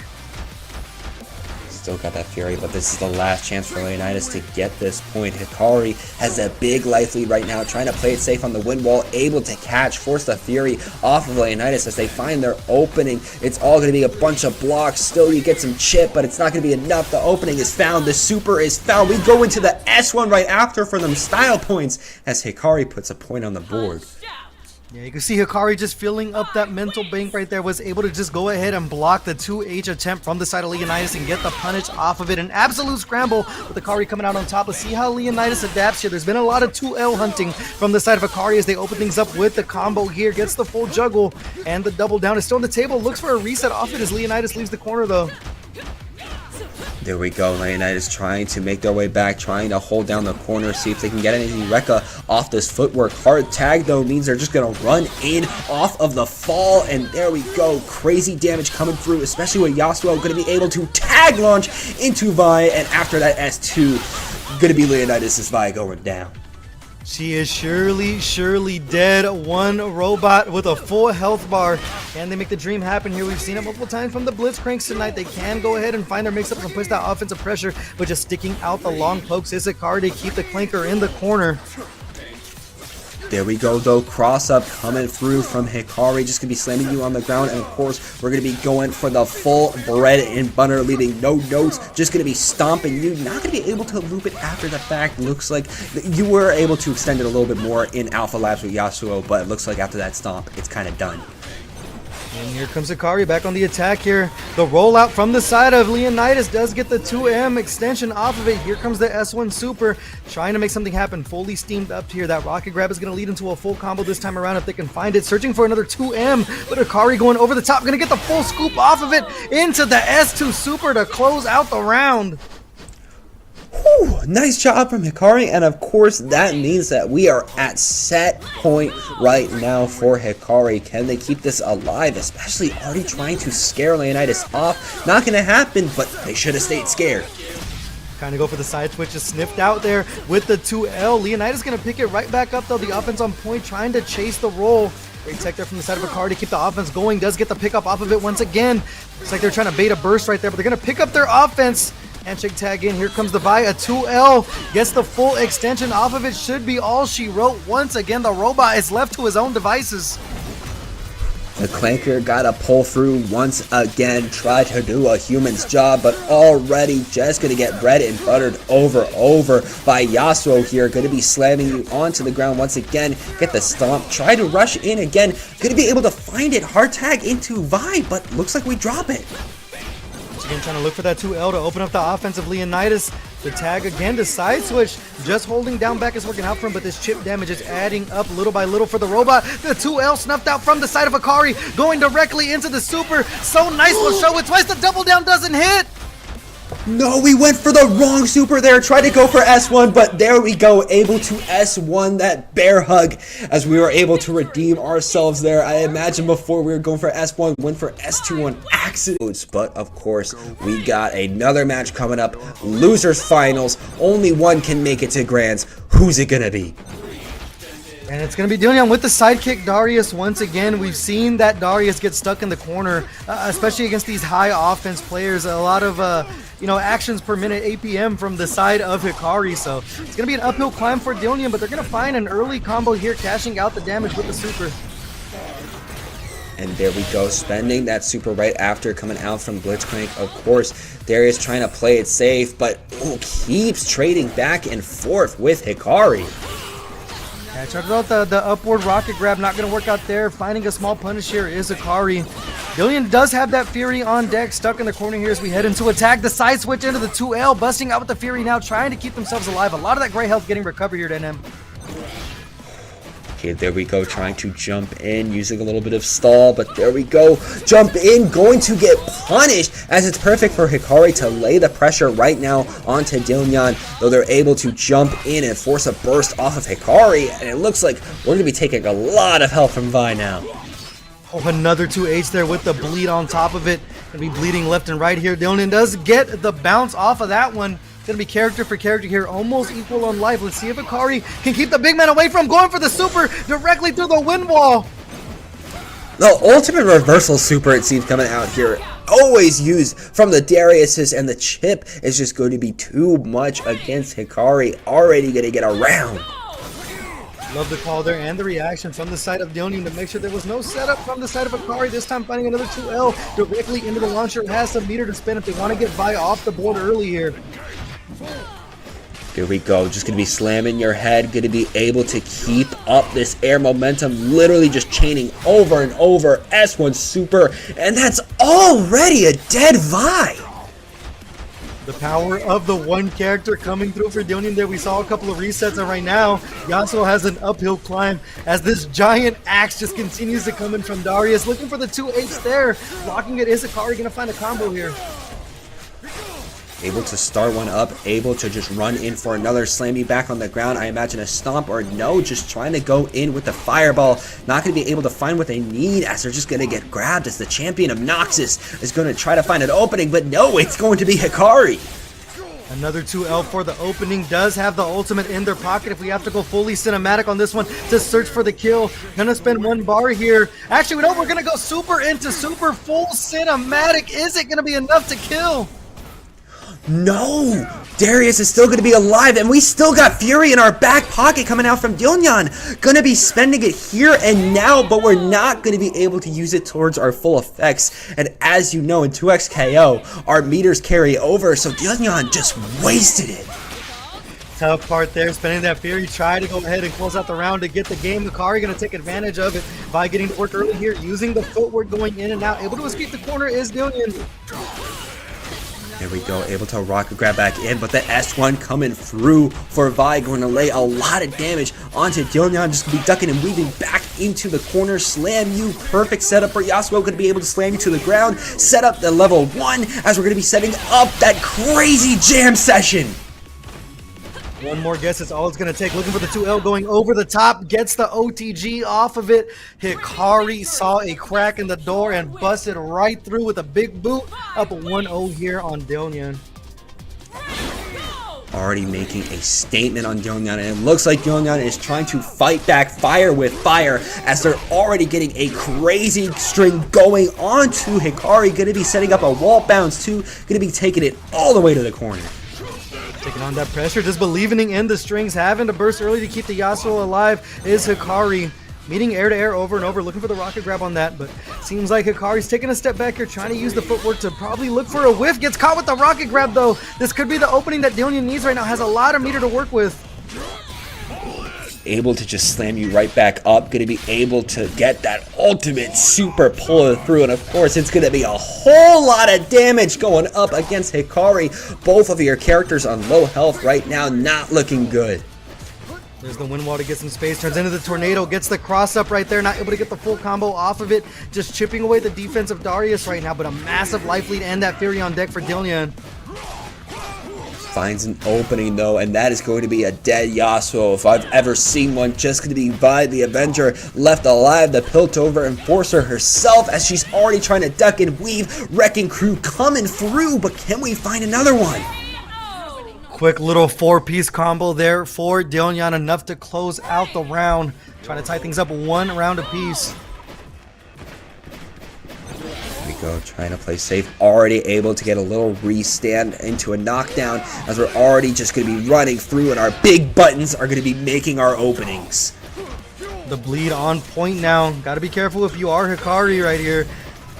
Still got that Fury, but this is the last chance for Leonidas to get this point. Hikari has a big life lead right now, trying to play it safe on the wind wall, able to catch, force the Fury off of Leonidas as they find their opening. It's all going to be a bunch of blocks. Still, you get some chip, but it's not going to be enough. The opening is found. The super is found. We go into the S1 right after for them style points as Hikari puts a point on the board. Yeah, you can see Hikari just filling up that mental bank right there, was able to just go ahead and block the 2H attempt from the side of Leonidas and get the punish off of it. An absolute scramble with Hikari coming out on top. Let's see how Leonidas adapts here. There's been a lot of 2L hunting from the side of Hikari as they open things up with the combo here. Gets the full juggle, and the double down is still on the table. Looks for a reset off it as Leonidas leaves the corner though. There we go, Leonidas trying to make their way back, trying to hold down the corner, see if they can get any Rekka off this footwork. Hard tag, though, means they're just going to run in off of the fall, and there we go. Crazy damage coming through, especially with Yasuo going to be able to tag launch into Vi, and after that S2, going to be Leonidas' Vi going down. She is surely dead. One robot with a full health bar. Can they make the dream happen here? We've seen it multiple times from the Blitzcranks tonight. They can go ahead and find their mix-ups and push that offensive pressure, but just sticking out the long pokes is Hikari to keep the clanker in the corner. There we go, though. Cross up coming through from Hikari. Just going to be slamming you on the ground. And, of course, we're going to be going for the full bread and butter, leaving no notes. Just going to be stomping you. Not going to be able to loop it after the fact. Looks like you were able to extend it a little bit more in Alpha Labs with Yasuo, but it looks like after that stomp, it's kind of done. And here comes Hikari back on the attack here. The rollout from the side of Leonidas does get the 2M extension off of it. Here comes the S1 Super, trying to make something happen. Fully steamed up here. That rocket grab is going to lead into a full combo this time around if they can find it. Searching for another 2M, but Hikari going over the top. Going to get the full scoop off of it into the S2 Super to close out the round. Whew, nice job from Hikari, and of course that means that we are at set point right now for Hikari. Can they keep this alive, especially already trying to scare Leonidas off? Not gonna happen, but they should have stayed scared. Kind of go for the side switch, just sniffed out there with the 2L. Leonidas gonna pick it right back up though. The offense on point, trying to chase the roll. Great tech there from the side of Hikari to keep the offense going. Does get the pickup off of it once again. Looks like they're trying to bait a burst right there, but they're gonna pick up their offense. Handshake tag in. Here comes the Vi. A 2L gets the full extension off of it. Should be all she wrote. Once again, the robot is left to his own devices. The Clanker gotta pull through once again, try to do a human's job, but already just gonna get bread and buttered over by Yasuo here. Gonna be slamming you onto the ground once again. Get the stomp, try to rush in again. Gonna be able to find it. Hard tag into Vi, but looks like we drop it. Again, trying to look for that 2L to open up the offense of Leonidas. The tag again to side switch. Just holding down back is working out for him, but this chip damage is adding up little by little for the robot. The 2L snuffed out from the side of Hikari, going directly into the super. So nice, will show it twice. The double down doesn't hit. No, we went for the wrong super there. Tried to go for S1, but there we go. Able to S1 that bear hug as we were able to redeem ourselves there. I imagine before we were going for S1, went for S2 on accident. But of course, we got another match coming up. Losers finals. Only one can make it to Grands. Who's it gonna be? And it's going to be Dylnyan with the sidekick Darius once again. We've seen that Darius get stuck in the corner, especially against these high offense players. A lot of, actions per minute APM from the side of Hikari. So it's going to be an uphill climb for Dylnyan, but they're going to find an early combo here, cashing out the damage with the super. And there we go, spending that super right after coming out from Blitzcrank. Of course, Darius trying to play it safe, but keeps trading back and forth with Hikari. Yeah, checked out the upward rocket grab, not going to work out there. Finding a small punish here is Hikari. Dylnyan does have that Fury on deck, stuck in the corner here as we head into attack. The side switch into the 2L, busting out with the Fury now, trying to keep themselves alive. A lot of that gray health getting recovered here to NM. Okay, there we go, trying to jump in, using a little bit of stall, but there we go. Jump in, going to get punished, as it's perfect for Hikari to lay the pressure right now onto Dylnyan, though they're able to jump in and force a burst off of Hikari, and it looks like we're going to be taking a lot of help from Vi now. Oh, another 2H there with the bleed on top of it. Gonna be bleeding left and right here. Dylnyan does get the bounce off of that one. Gonna be character for character here, almost equal on life. Let's see if Hikari can keep the big man away from going for the super directly through the wind wall. The ultimate reversal super, it seems, coming out here. Always used from the Dariuses, and the chip is just going to be too much against Hikari. Already gonna get around. Love the call there and the reaction from the side of Dylnyan to make sure there was no setup from the side of Hikari. This time finding another 2L directly into the launcher. It has some meter to spin if they want to get Vi off the board early here. Here we go, just gonna be slamming your head, gonna be able to keep up this air momentum, literally just chaining over and over. S1 super, and that's already a dead Vi. The power of the one character coming through for Dylnyan there. We saw a couple of resets, and right now, Yasuo has an uphill climb as this giant axe just continues to come in from Darius. Looking for the 2H there. Blocking it is Hikari, gonna find a combo here. Able to start one up, able to just run in for another slammy back on the ground. I imagine a stomp, or no, just trying to go in with the fireball. Not going to be able to find what they need, as they're just going to get grabbed, as the champion of Noxus is going to try to find an opening, but no, it's going to be Hikari. Another 2L for the opening. Does have the ultimate in their pocket if we have to go fully cinematic on this one to search for the kill. Gonna spend one bar here. Actually, no, we're gonna go super into super full cinematic. Is it gonna be enough to kill? No! Darius is still going to be alive, and we still got Fury in our back pocket coming out from Dylnyan. Gonna be spending it here and now, but we're not going to be able to use it towards our full effects. And as you know, in 2x KO, our meters carry over, so Dylnyan just wasted it. Tough part there, spending that Fury, try to go ahead and close out the round to get the game. Hikari going to take advantage of it by getting to work early here, using the footwork going in and out. Able to escape the corner is Dylnyan. There we go, able to rocket grab back in, but the S1 coming through for Vi, going to lay a lot of damage onto Dylnyan, just going to be ducking and weaving back into the corner. Slam you, perfect setup for Yasuo, going to be able to slam you to the ground, set up the level 1 as we're going to be setting up that crazy jam session. One more guess is all it's going to take. Looking for the 2L going over the top. Gets the OTG off of it. Hikari saw a crack in the door and busted right through with a big boot. Up 1-0 here on Dylnyan. Already making a statement on Dylnyan, and it looks like Dylnyan is trying to fight back fire with fire as they're already getting a crazy string going on to Hikari. Going to be setting up a wall bounce too. Going to be taking it all the way to the corner. Taking on that pressure, just believing in the strings, having to burst early to keep the Yasuo alive is Hikari. Meeting air to air over and over, looking for the rocket grab on that, but seems like Hikari's taking a step back here, trying to use the footwork to probably look for a whiff. Gets caught with the rocket grab though. This could be the opening that Dylnyan needs right now, has a lot of meter to work with. Able to just slam you right back up, going to be able to get that ultimate super pull through, and of course it's going to be a whole lot of damage going up against Hikari. Both of your characters on low health right now, not looking good. There's the wind wall to get some space, turns into the tornado, gets the cross up right there, not able to get the full combo off of it, just chipping away the defense of Darius right now, but a massive life lead and that Fury on deck for Dylnyan. Finds an opening though, and that is going to be a dead Yasuo if I've ever seen one. Just going to be Vi the Avenger left alive, the Piltover Enforcer herself, as she's already trying to duck and weave. Wrecking Crew coming through, but can we find another one? Quick little 4-piece combo there for Dylnyan, enough to close out the round. Trying to tie things up 1 round apiece. Go trying to play safe, already able to get a little restand into a knockdown as we're already just going to be running through, and our big buttons are going to be making our openings. The bleed on point now. Got to be careful if you are Hikari right here.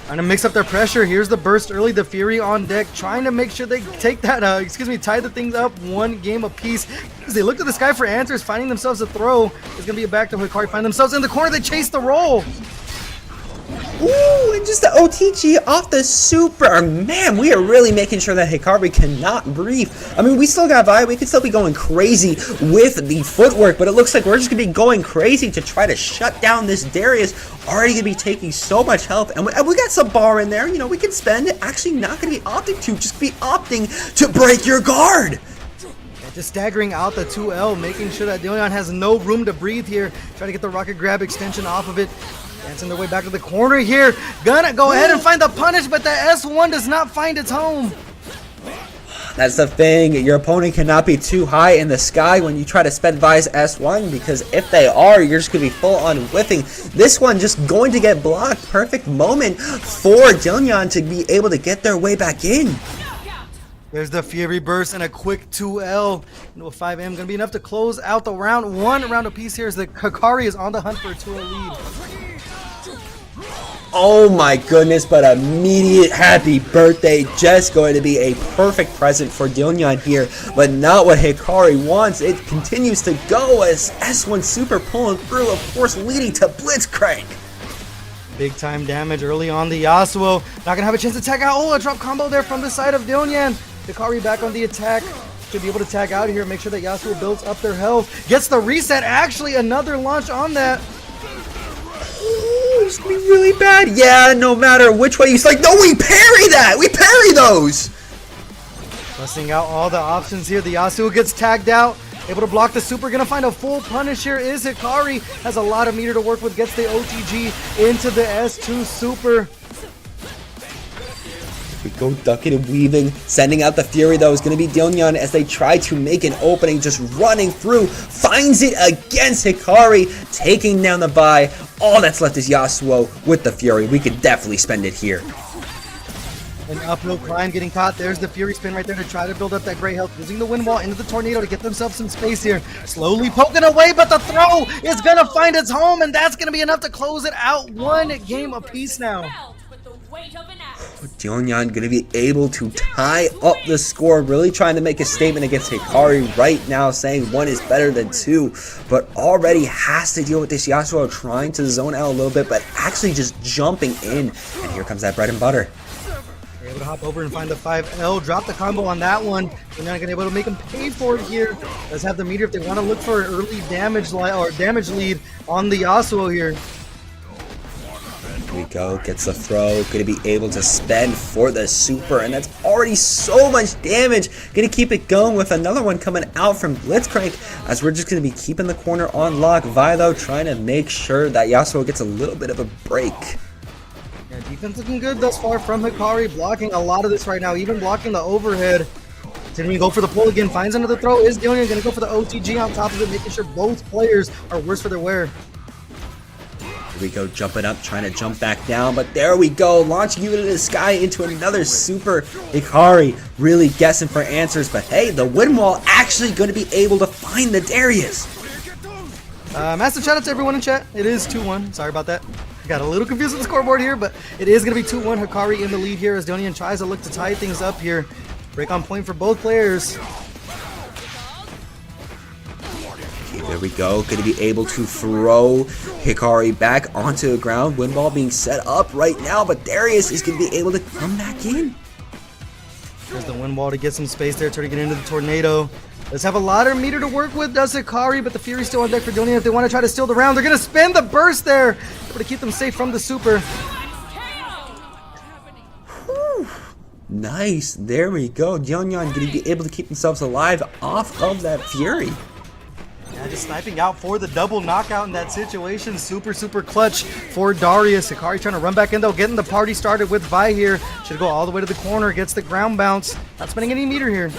Trying to mix up their pressure. Here's the burst early, the Fury on deck, trying to make sure they take that, tie the things up 1 game apiece. As they look to the sky for answers, finding themselves a throw. It's going to be a back to Hikari, find themselves in the corner, they chase the roll. Ooh, and just the OTG off the super. Man, we are really making sure that Hikari cannot breathe. I mean, we still got Vi. We could still be going crazy with the footwork, but it looks like we're just going to be going crazy to try to shut down this Darius. Already going to be taking so much health, and we got some bar in there. You know, we can spend. Actually not going to be opting to, just be opting to break your guard. Just staggering out the 2L, making sure that Dylnyan has no room to breathe here. Trying to get the rocket grab extension off of it. Dancing their way back to the corner here. Gonna go ahead and find the punish, but the S1 does not find its home. That's the thing. Your opponent cannot be too high in the sky when you try to spend Vi's S1, because if they are, you're just going to be full on whiffing. This one just going to get blocked. Perfect moment for Dylnyan to be able to get their way back in. There's the Fury burst and a quick 2L into a 5M. Going to be enough to close out the round. 1 round apiece here as the Hikari is on the hunt for a 2L lead. Oh my goodness, but immediate happy birthday. Just going to be a perfect present for Dylnyan here, but not what Hikari wants. It continues to go as S1 super pulling through, of course, leading to Blitzcrank. Big time damage early on the Yasuo. Not gonna have a chance to tag out. Oh, a drop combo there from the side of Dylnyan. Hikari back on the attack. Should be able to tag out here, make sure that Yasuo builds up their health. Gets the reset. Actually, another launch on that. Ooh, it's gonna be really bad. Yeah, no matter which way you like. No, we parry that. We parry those. Busting out all the options here. The Yasuo gets tagged out. Able to block the super. Gonna find a full punish here is Hikari. Has a lot of meter to work with. Gets the OTG into the S2 super. We go ducking and weaving, sending out the Fury though is going to be Dylnyan as they try to make an opening, just running through, finds it against Hikari, taking down the buy. All that's left is Yasuo with the Fury. We could definitely spend it here. An uphill climb getting caught. There's the Fury spin right there to try to build up that great health, using the wind wall into the tornado to get themselves some space here. Slowly poking away, but the throw is going to find its home, and that's going to be enough to close it out. 1 game apiece now. With the weight of an axe. Dylnyan going to be able to tie up the score, really trying to make a statement against Hikari right now, saying 1 is better than 2, but already has to deal with this Yasuo trying to zone out a little bit, but actually just jumping in. And here comes that bread and butter. They're able to hop over and find the 5L, drop the combo on that one. They're not going to be able to make him pay for it here. Let's have the meter if they want to look for an early damage lead on the Yasuo here. Here we go, gets the throw, gonna be able to spend for the super, and that's already so much damage. Gonna keep it going with another one coming out from Blitzcrank, as we're just gonna be keeping the corner on lock. Vi though trying to make sure that Yasuo gets a little bit of a break. Yeah, defense looking good thus far from Hikari, blocking a lot of this right now, even blocking the overhead. Didn't we go for the pull again, finds another throw, is Dylnyan gonna go for the OTG on top of it, making sure both players are worse for their wear. Here we go, jumping up, trying to jump back down, but there we go, launching you into the sky into another super. Hikari really guessing for answers, but hey, the wind wall actually going to be able to find the Darius. Massive shout out to everyone in chat. It is 2-1. Sorry about that. Got a little confused with the scoreboard here, but it is going to be 2-1. Hikari in the lead here as Dylnyan tries to look to tie things up here. Break on point for both players. There we go, going to be able to throw Hikari back onto the ground. Wind ball being set up right now, but Darius is going to be able to come back in. There's the wind wall to get some space there, try to get into the tornado. Let's have a lot of meter to work with, does Hikari, but the Fury's still on deck for Dylnyan if they want to try to steal the round. They're going to spend the burst there, able to keep them safe from the super. Whew. Nice, there we go. Dylnyan going to be able to keep themselves alive off of that Fury. Yeah, just sniping out for the double knockout in that situation. Super clutch for Darius. Hikari trying to run back in though, getting the party started with Vi here. Should go all the way to the corner, gets the ground bounce. Not spending any meter here.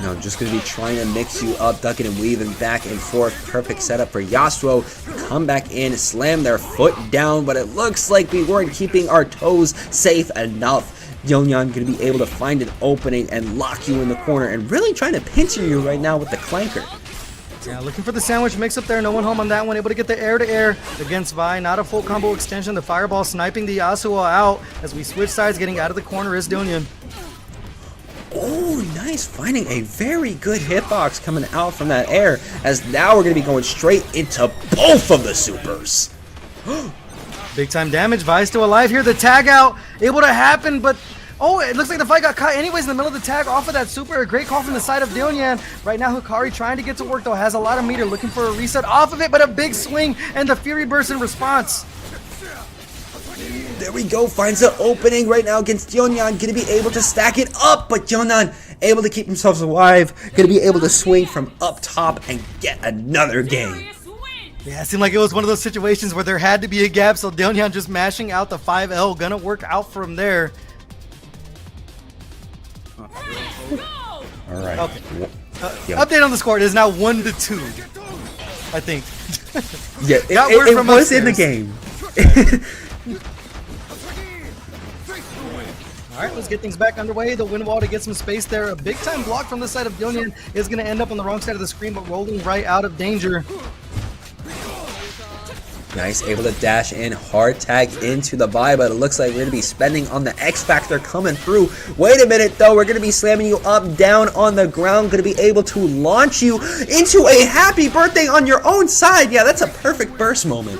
No, just going to be trying to mix you up, ducking and weaving back and forth. Perfect setup for Yasuo. Come back in, slam their foot down, but it looks like we weren't keeping our toes safe enough. Dylnyan going to be able to find an opening and lock you in the corner and really trying to pincher you right now with the clanker. Yeah, looking for the sandwich mix up there. No one home on that one. Able to get the air-to-air against Vi. Not a full combo extension. The fireball sniping the Yasuo out as we switch sides. Getting out of the corner is Dylnyan. Oh, nice. Finding a very good hitbox coming out from that air, as now we're going to be going straight into both of the supers. Big time damage. Vi still alive here. The tag out able to happen, but oh, it looks like the fight got cut anyways in the middle of the tag off of that super. A great call from the side of Dylnyan. Right now, Hikari trying to get to work though. Has a lot of meter, looking for a reset off of it, but a big swing and the Fury burst in response. There we go, finds an opening right now against Dylnyan, gonna be able to stack it up, but Dylnyan able to keep themselves alive, gonna be able to swing from up top and get another game. Yeah, it seemed like it was one of those situations where there had to be a gap, so Dylnyan just mashing out the 5L, gonna work out from there. Alright. Okay. Update on the score, it is now 1-2, I think. Yeah, it was in the game. Alright, let's get things back underway. The wind wall to get some space there. A big time block from the side of Dylnyan is going to end up on the wrong side of the screen, but rolling right out of danger. Nice, able to dash in, hard tag into the Vi, but it looks like we're going to be spending on the X Factor coming through. Wait a minute though, we're going to be slamming you up, down on the ground, going to be able to launch you into a happy birthday on your own side. Yeah, that's a perfect burst moment.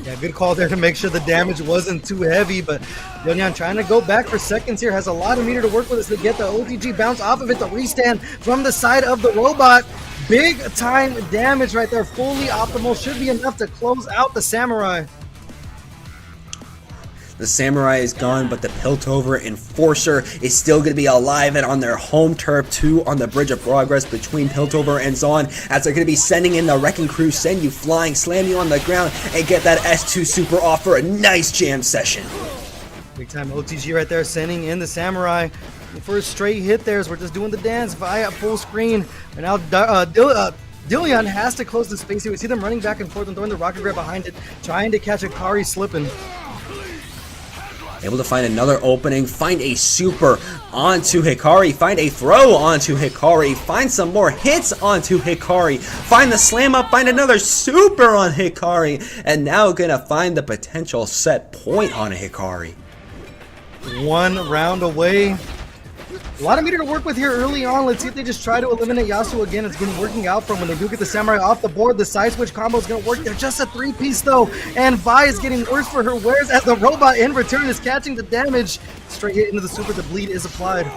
Yeah, good call there to make sure the damage wasn't too heavy, but Dylnyan trying to go back for seconds here, has a lot of meter to work with as they get the OTG bounce off of it, the restand from the side of the robot. Big time damage right there, fully optimal, should be enough to close out the Samurai. The Samurai is gone, but the Piltover Enforcer is still going to be alive and on their home turf too, on the Bridge of Progress between Piltover and Zon, as they're going to be sending in the Wrecking Crew, send you flying, slam you on the ground, and get that S2 super off for a nice jam session. Big time OTG right there, sending in the Samurai. For a straight hit there as we're just doing the dance via full screen. And now Dylnyan has to close the space here. We see them running back and forth and throwing the rocket grab behind it, trying to catch Hikari slipping. Able to find another opening, find a super onto Hikari, find a throw onto Hikari, find some more hits onto Hikari, find the slam up, find another super on Hikari, and now gonna find the potential set point on Hikari. 1 round away. A lot of meter to work with here early on. Let's see if they just try to eliminate Yasuo again. It's been working out for them. When they do get the Samurai off the board, the side switch combo is going to work. They're just a 3-piece though, and Vi is getting worse for her wears as the robot in return is catching the damage. Straight hit into the super, the bleed is applied.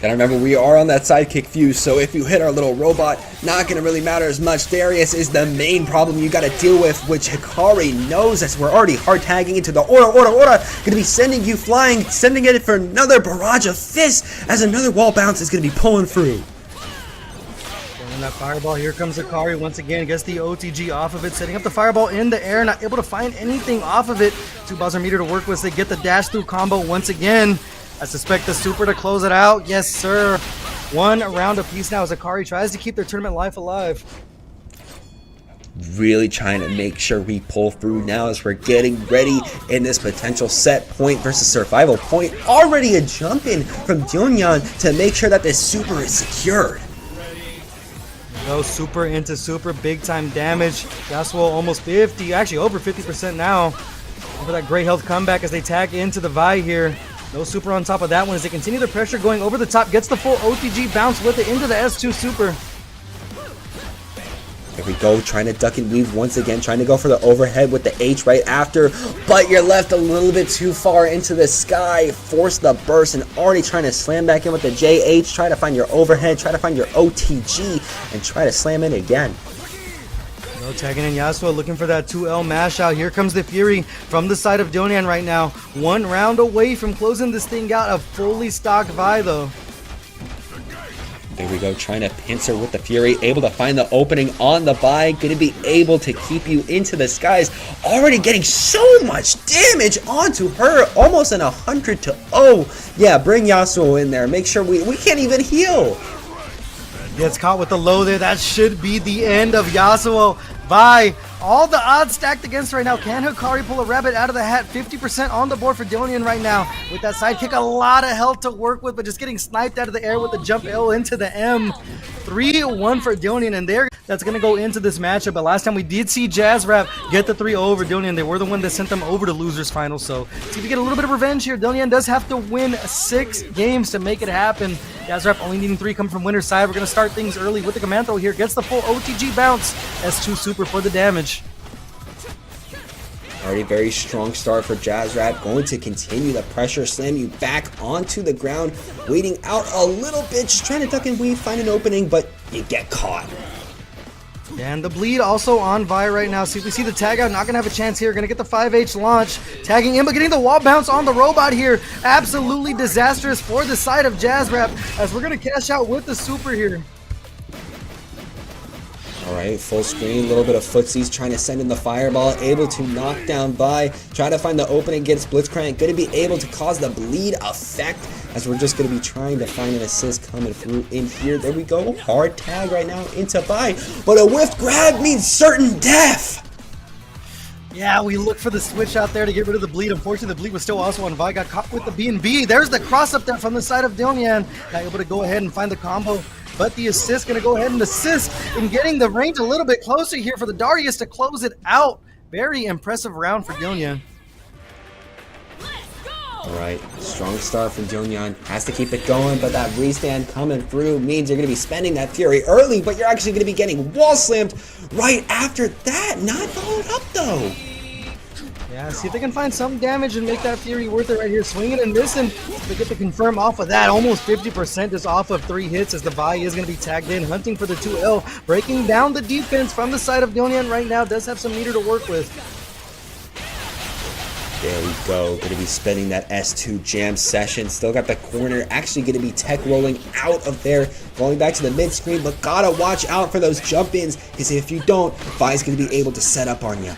Gotta remember, we are on that sidekick fuse, so if you hit our little robot, not gonna really matter as much. Darius is the main problem you gotta deal with, which Hikari knows, as we're already hard tagging into the aura. Gonna be sending you flying, sending it for another barrage of fists, as another wall bounce is gonna be pulling through. And that fireball, here comes Hikari once again, gets the OTG off of it, setting up the fireball in the air, not able to find anything off of it. 2 buzzer meter to work with, they get the dash through combo once again. I suspect the super to close it out. Yes, sir. 1 round apiece now as Hikari tries to keep their tournament life alive. Really trying to make sure we pull through now as we're getting ready in this potential set point versus survival point. Already a jump in from Dylnyan to make sure that this super is secured. Go super into super, big time damage. Yasuo almost 50, actually over 50% now. For that great health comeback as they tag into the Vi here. No super on top of that one as they continue the pressure going over the top. Gets the full OTG bounce with it into the S2 super. There we go, trying to duck and weave once again, trying to go for the overhead with the H right after, but you're left a little bit too far into the sky. Force the burst and already trying to slam back in with the JH. Try to find your overhead, try to find your OTG, and try to slam in again. No, tagging in Yasuo, looking for that 2L mash out. Here comes the Fury from the side of Dylnyan right now. 1 round away from closing this thing out. A fully stocked Vi though. There we go, trying to pincer with the Fury, able to find the opening on the Vi, gonna be able to keep you into the skies. Already getting so much damage onto her, almost an 100-0. Yeah, bring Yasuo in there, make sure we can't even heal. Gets caught with the low there. That should be the end of Yasuo. Vi, all the odds stacked against right now. Can Hikari pull a rabbit out of the hat? 50% on the board for Dylnyan right now. With that sidekick, a lot of health to work with, but just getting sniped out of the air with the jump L into the M. 3-1 for Dylnyan, and that's going to go into this matchup. But last time we did see Jaazrap get the 3-0 over Dylnyan. They were the one that sent them over to losers final. So see if we get a little bit of revenge here. Dylnyan does have to win 6 games to make it happen. Jaazrap only needing 3 coming from winner's side. We're going to start things early with the command throw here. Gets the full OTG bounce. S2 super for the damage. Already very strong start for Jaazrap. Going to continue the pressure, slam you back onto the ground. Waiting out a little bit, just trying to duck and weave, find an opening, but you get caught. And the bleed also on Vi right now. See if we see the tag out. Not going to have a chance here. Going to get the 5H launch. Tagging in, but getting the wall bounce on the robot here. Absolutely disastrous for the side of Jaazrap as we're going to cash out with the super here. Alright, full screen, a little bit of Footzeez trying to send in the fireball, able to knock down Vi, try to find the opening against Blitzcrank, going to be able to cause the bleed effect as we're just going to be trying to find an assist coming through in here. There we go, hard tag right now into Vi, but a whiff grab means certain death! Yeah, we look for the switch out there to get rid of the bleed. Unfortunately, the bleed was still also on Vi. Got caught with the B&B. There's the cross up there from the side of Dylnyan. Not able to go ahead and find the combo. But the assist going to go ahead and assist in getting the range a little bit closer here for the Darius to close it out. Very impressive round for Dylnyan. Alright, strong start from Dylnyan. Has to keep it going, but that restand coming through means you're going to be spending that Fury early, but you're actually going to be getting wall slammed right after that. Not followed up though. Yeah, see if they can find some damage and make that Fury worth it right here. Swinging and missing. They get to confirm off of that. Almost 50% just off of 3 hits as the Vi is going to be tagged in. Hunting for the 2L. Breaking down the defense from the side of Dylnyan right now. Does have some meter to work with. There we go. Going to be spending that S2 jam session. Still got the corner. Actually going to be tech rolling out of there. Going back to the mid screen. But gotta watch out for those jump ins. Because if you don't, Vi's going to be able to set up on you.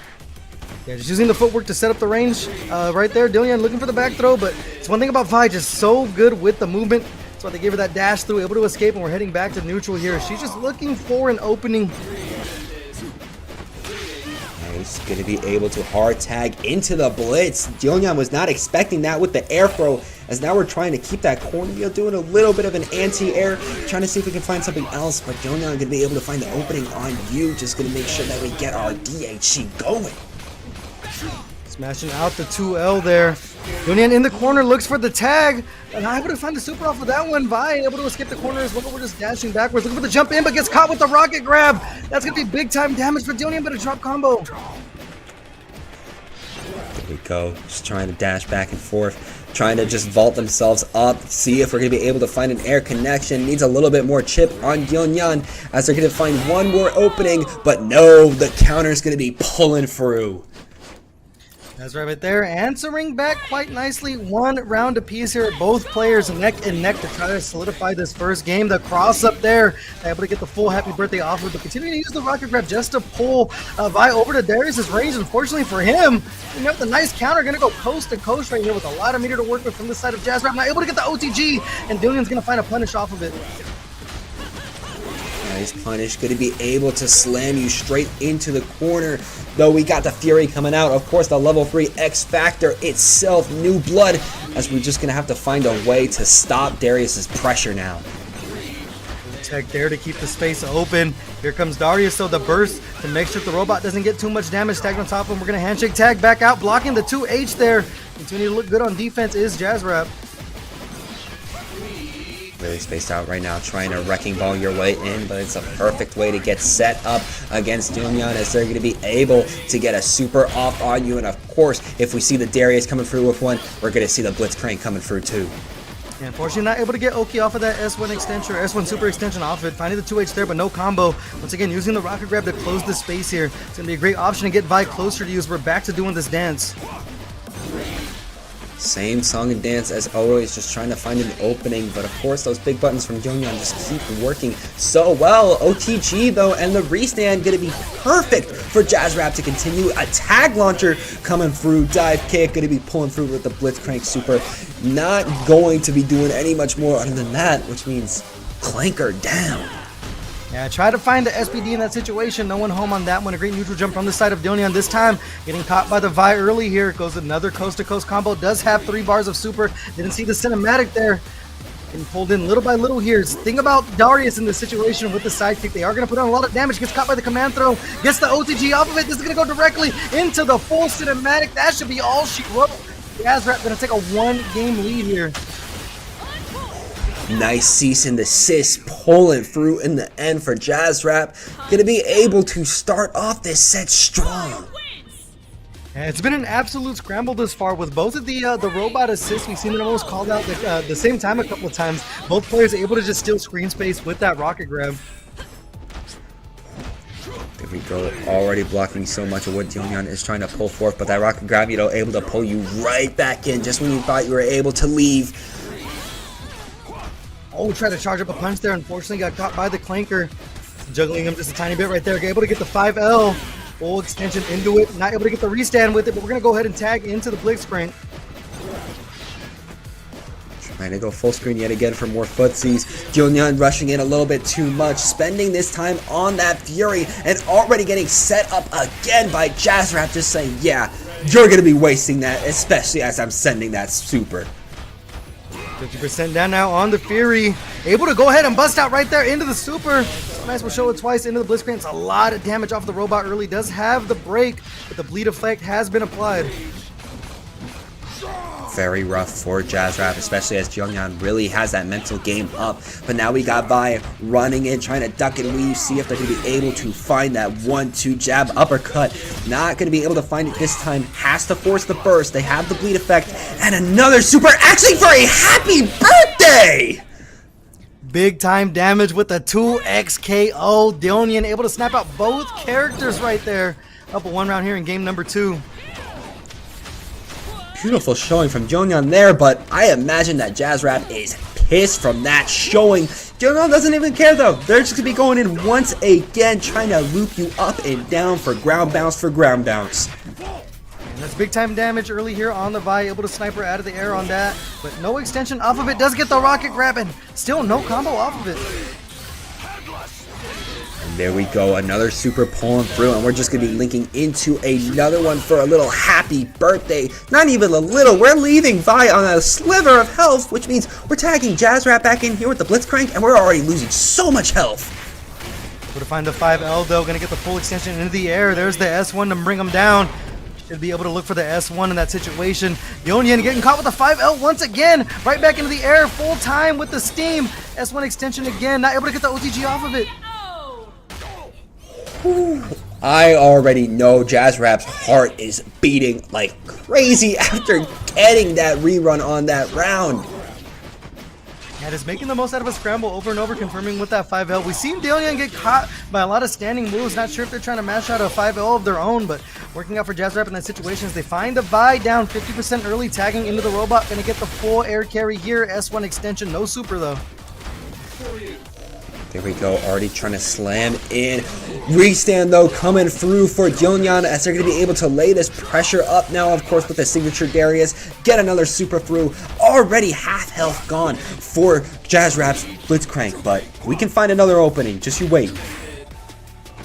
Yeah, just using the footwork to set up the range right there. Dylnyan looking for the back throw, but it's one thing about Vi, just so good with the movement. That's why they gave her that dash through, able to escape, and we're heading back to neutral here. She's just looking for an opening. Nice, gonna be able to hard tag into the blitz. Dylnyan was not expecting that with the air throw, as now we're trying to keep that corner. You're doing a little bit of an anti-air, trying to see if we can find something else, but Dylnyan gonna be able to find the opening on you. Just gonna make sure that we get our DHC going. Smashing out the 2L there. Dylnyan in the corner looks for the tag. And able to find the super off of that one. Vi able to escape the corner as well. We're just dashing backwards, looking for the jump in, but gets caught with the rocket grab. That's going to be big time damage for Dylnyan, but a drop combo. There we go. Just trying to dash back and forth. Trying to just vault themselves up. See if we're going to be able to find an air connection. Needs a little bit more chip on Dylnyan as they're going to find one more opening. But no, the counter is going to be pulling through. That's right there, answering back quite nicely. One round apiece here. Both players neck and neck to try to solidify this first game. The cross up there, able to get the full happy birthday offer, but continuing to use the rocket grab just to pull Vi over to Darius' range. Unfortunately for him, you know, the nice counter going to go coast to coast right here with a lot of meter to work with from the side of Jaazrap. Not able to get the OTG, and Dylnyan's going to find a punish off of it. Nice punish, going to be able to slam you straight into the corner. Though we got the Fury coming out. Of course, the level 3 X Factor itself, new blood, as we're just going to have to find a way to stop Darius's pressure now. Tech there to keep the space open. Here comes Darius, so the burst to make sure the robot doesn't get too much damage. Tagged on top of him. We're going to handshake tag back out, blocking the 2H there. Continue to look good on defense is Jaazrap. Really spaced out right now, trying to wrecking ball your way in, but it's a perfect way to get set up against Dylnyan as they're going to be able to get a super off on you. And of course, if we see the Darius coming through with one, we're going to see the Blitzcrank coming through too. Yeah, unfortunately not able to get Oki off of that S1 extension or S1 super extension off it. Finding the 2H there, but no combo. Once again, using the rocket grab to close the space here. It's going to be a great option to get Vi closer to you as we're back to doing this dance. Same song and dance as always, just trying to find an opening, but of course those big buttons from Dylnyan just keep working so well. OTG though, and the restand gonna be perfect for Jaazrap to continue. A tag launcher coming through, dive kick, gonna be pulling through with the Blitzcrank super. Not going to be doing any much more other than that, which means clanker down. Yeah, try to find the SPD in that situation. No one home on that one. A great neutral jump from the side of Dylnyan this time. Getting caught by the Vi early here. Goes another coast-to-coast combo. Does have 3 bars of super. Didn't see the cinematic there. Getting pulled in little by little here. Thing about Darius in this situation with the sidekick, they are going to put on a lot of damage. Gets caught by the command throw. Gets the OTG off of it. This is going to go directly into the full cinematic. That should be all she wrote. Jaazrap going to take a 1-game lead here. Nice cease and desist pulling through in the end for Jaazrap. Gonna be able to start off this set strong. Yeah, it's been an absolute scramble this far with both of the robot assists. We've seen it almost called out the same time a couple of times. Both players able to just steal screen space with that rocket grab. There we go, already blocking so much of what Dylnyan is trying to pull forth, but that rocket grab, you know, able to pull you right back in just when you thought you were able to leave. Oh, tried to charge up a punch there. Unfortunately, got caught by the clanker. Juggling him just a tiny bit right there. Able to get the 5L. Full extension into it. Not able to get the restand with it, but we're going to go ahead and tag into the Blitzcrank. Trying to go full screen yet again for more Footzeez. Dylnyan rushing in a little bit too much. Spending this time on that Fury and already getting set up again by Jaazrap. Just saying, yeah, you're going to be wasting that, especially as I'm sending that super. 50% down now on the Fury. Able to go ahead and bust out right there into the super. Nice, we'll show it twice into the Blitzcrank. It's a lot of damage off of the robot early. Does have the break, but the bleed effect has been applied. Very rough for Jaazrap, especially as Dylnyan really has that mental game up. But now we got Vi running in, trying to duck and weave, see if they're going to be able to find that 1-2 jab uppercut. Not going to be able to find it this time. Has to force the burst. They have the bleed effect. And another super, actually for a happy birthday! Big time damage with the 2x KO. Dylnyan able to snap out both characters right there. Up a 1 round here in game number 2. Beautiful showing from Dylnyan there, but I imagine that Jaazrap is pissed from that showing. Dylnyan doesn't even care though. They're just going to be going in once again, trying to loop you up and down for ground bounce for ground bounce. And that's big time damage early here on the Vi. Able to sniper out of the air on that, but no extension off of it. Does get the rocket grabbing. Still no combo off of it. And there we go, another super pulling through, and we're just going to be linking into another one for a little happy birthday. Not even a little, we're leaving Vi on a sliver of health, which means we're tagging Jaazrap back in here with the Blitzcrank, and we're already losing so much health. Able to find the 5L though, gonna get the full extension into the air. There's the S1 to bring him down. should be able to look for the S1 in that situation. Dylnyan getting caught with the 5L once again, right back into the air, full time with the steam. S1 extension again, not able to get the OTG off of it. I already know Jaazrap's heart is beating like crazy after getting that rerun on that round. Yeah, just making the most out of a scramble over and over, confirming with that 5L. We've seen Dylnyan get caught by a lot of standing moves. Not sure if they're trying to mash out a 5L of their own, but working out for Jaazrap in that situation as they find the Vi down 50% early, tagging into the robot. Gonna get the full air carry here. S1 extension, no super though. There we go, already trying to slam in. Restand though coming through for Dylnyan as they're going to be able to lay this pressure up now, of course, with the signature Darius. Get another super through. Already half health gone for Jaazrap's Blitzcrank, but we can find another opening. Just you wait.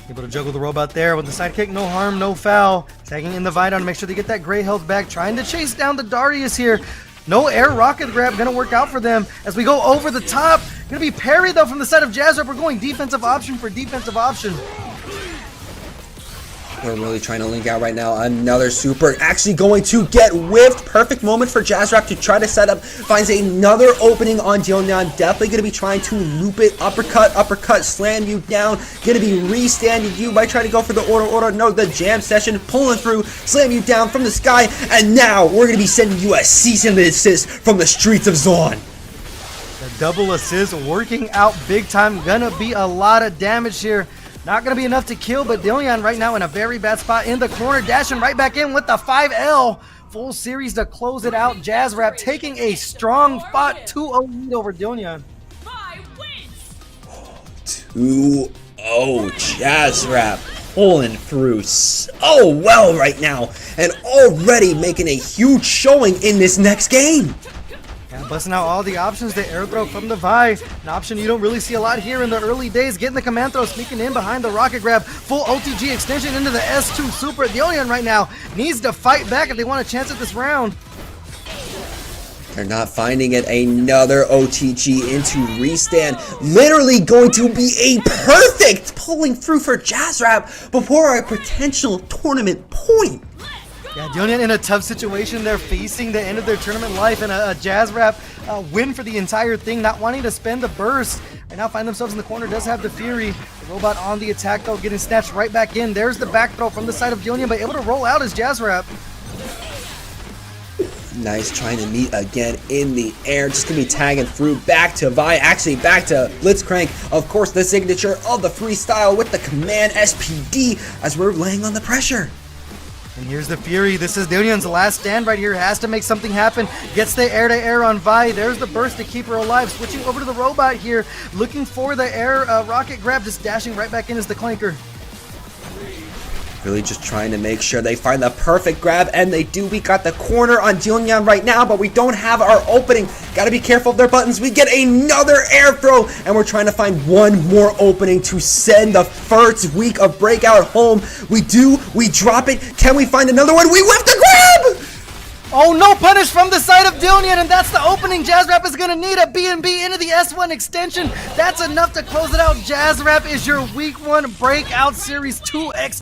Able to juggle the robot there with the sidekick, no harm, no foul. Tagging in the Vidon to make sure they get that gray health back. Trying to chase down the Darius here. No air rocket grab gonna work out for them as we go over the top. Gonna be parried though from the side of Jaazrap. We're going defensive option for defensive option. We're really trying to link out right now. Another super actually going to get whiffed. Perfect moment for Jaazrap to try to set up. Finds another opening on Dylnyan. Definitely going to be trying to loop it. Uppercut, slam you down. Going to be restanding you. Might try to go for the order. No, the jam session. Pulling through. Slam you down from the sky. And now we're going to be sending you a cease and desist from the streets of Zaun. The double assist working out big time. Gonna be a lot of damage here. Not going to be enough to kill, but Dylnyan right now in a very bad spot in the corner, dashing right back in with the 5L. Full series to close it out. Jaazrap taking a strong fought 2-0 lead over Dylnyan. 2-0 Jaazrap pulling through so well right now and already making a huge showing in this next game. Yeah, busting out all the options, the air throw from the Vi. An option you don't really see a lot here in the early days. Getting the command throw, sneaking in behind the rocket grab. Full OTG extension into the S2 super. Dylnyan right now needs to fight back if they want a chance at this round. They're not finding it. Another OTG into restand. Literally going to be a perfect pulling through for Jaazrap before a potential tournament point. Yeah, Dylnyan in a tough situation. They're facing the end of their tournament life and a Jaazrap win for the entire thing, not wanting to spend the burst. Right now find themselves in the corner, does have the Fury. The robot on the attack though, getting snatched right back in. There's the back throw from the side of Dylnyan, but able to roll out as Jaazrap. Nice, trying to meet again in the air. Just gonna be tagging through back to Vi, actually back to Blitzcrank. Of course, the signature of the freestyle with the command SPD as we're laying on the pressure. And here's the Fury. This is Dylnyan's last stand right here. Has to make something happen. Gets the air-to-air on Vi. There's the burst to keep her alive. Switching over to the robot here. Looking for the air rocket grab. Just dashing right back in as the clanker. Really just trying to make sure they find the perfect grab, and they do. We got the corner on Dylnyan right now, but we don't have our opening. Got to be careful of their buttons. We get another air throw, and we're trying to find one more opening to send the first week of Breakout home. We do. We drop it. Can we find another one? We whip the grab! Oh, no punish from the side of Dylnyan, and that's the opening. Jaazrap is going to need a B&B into the S1 extension. That's enough to close it out. Jaazrap is your Week 1 Breakout Series 2X.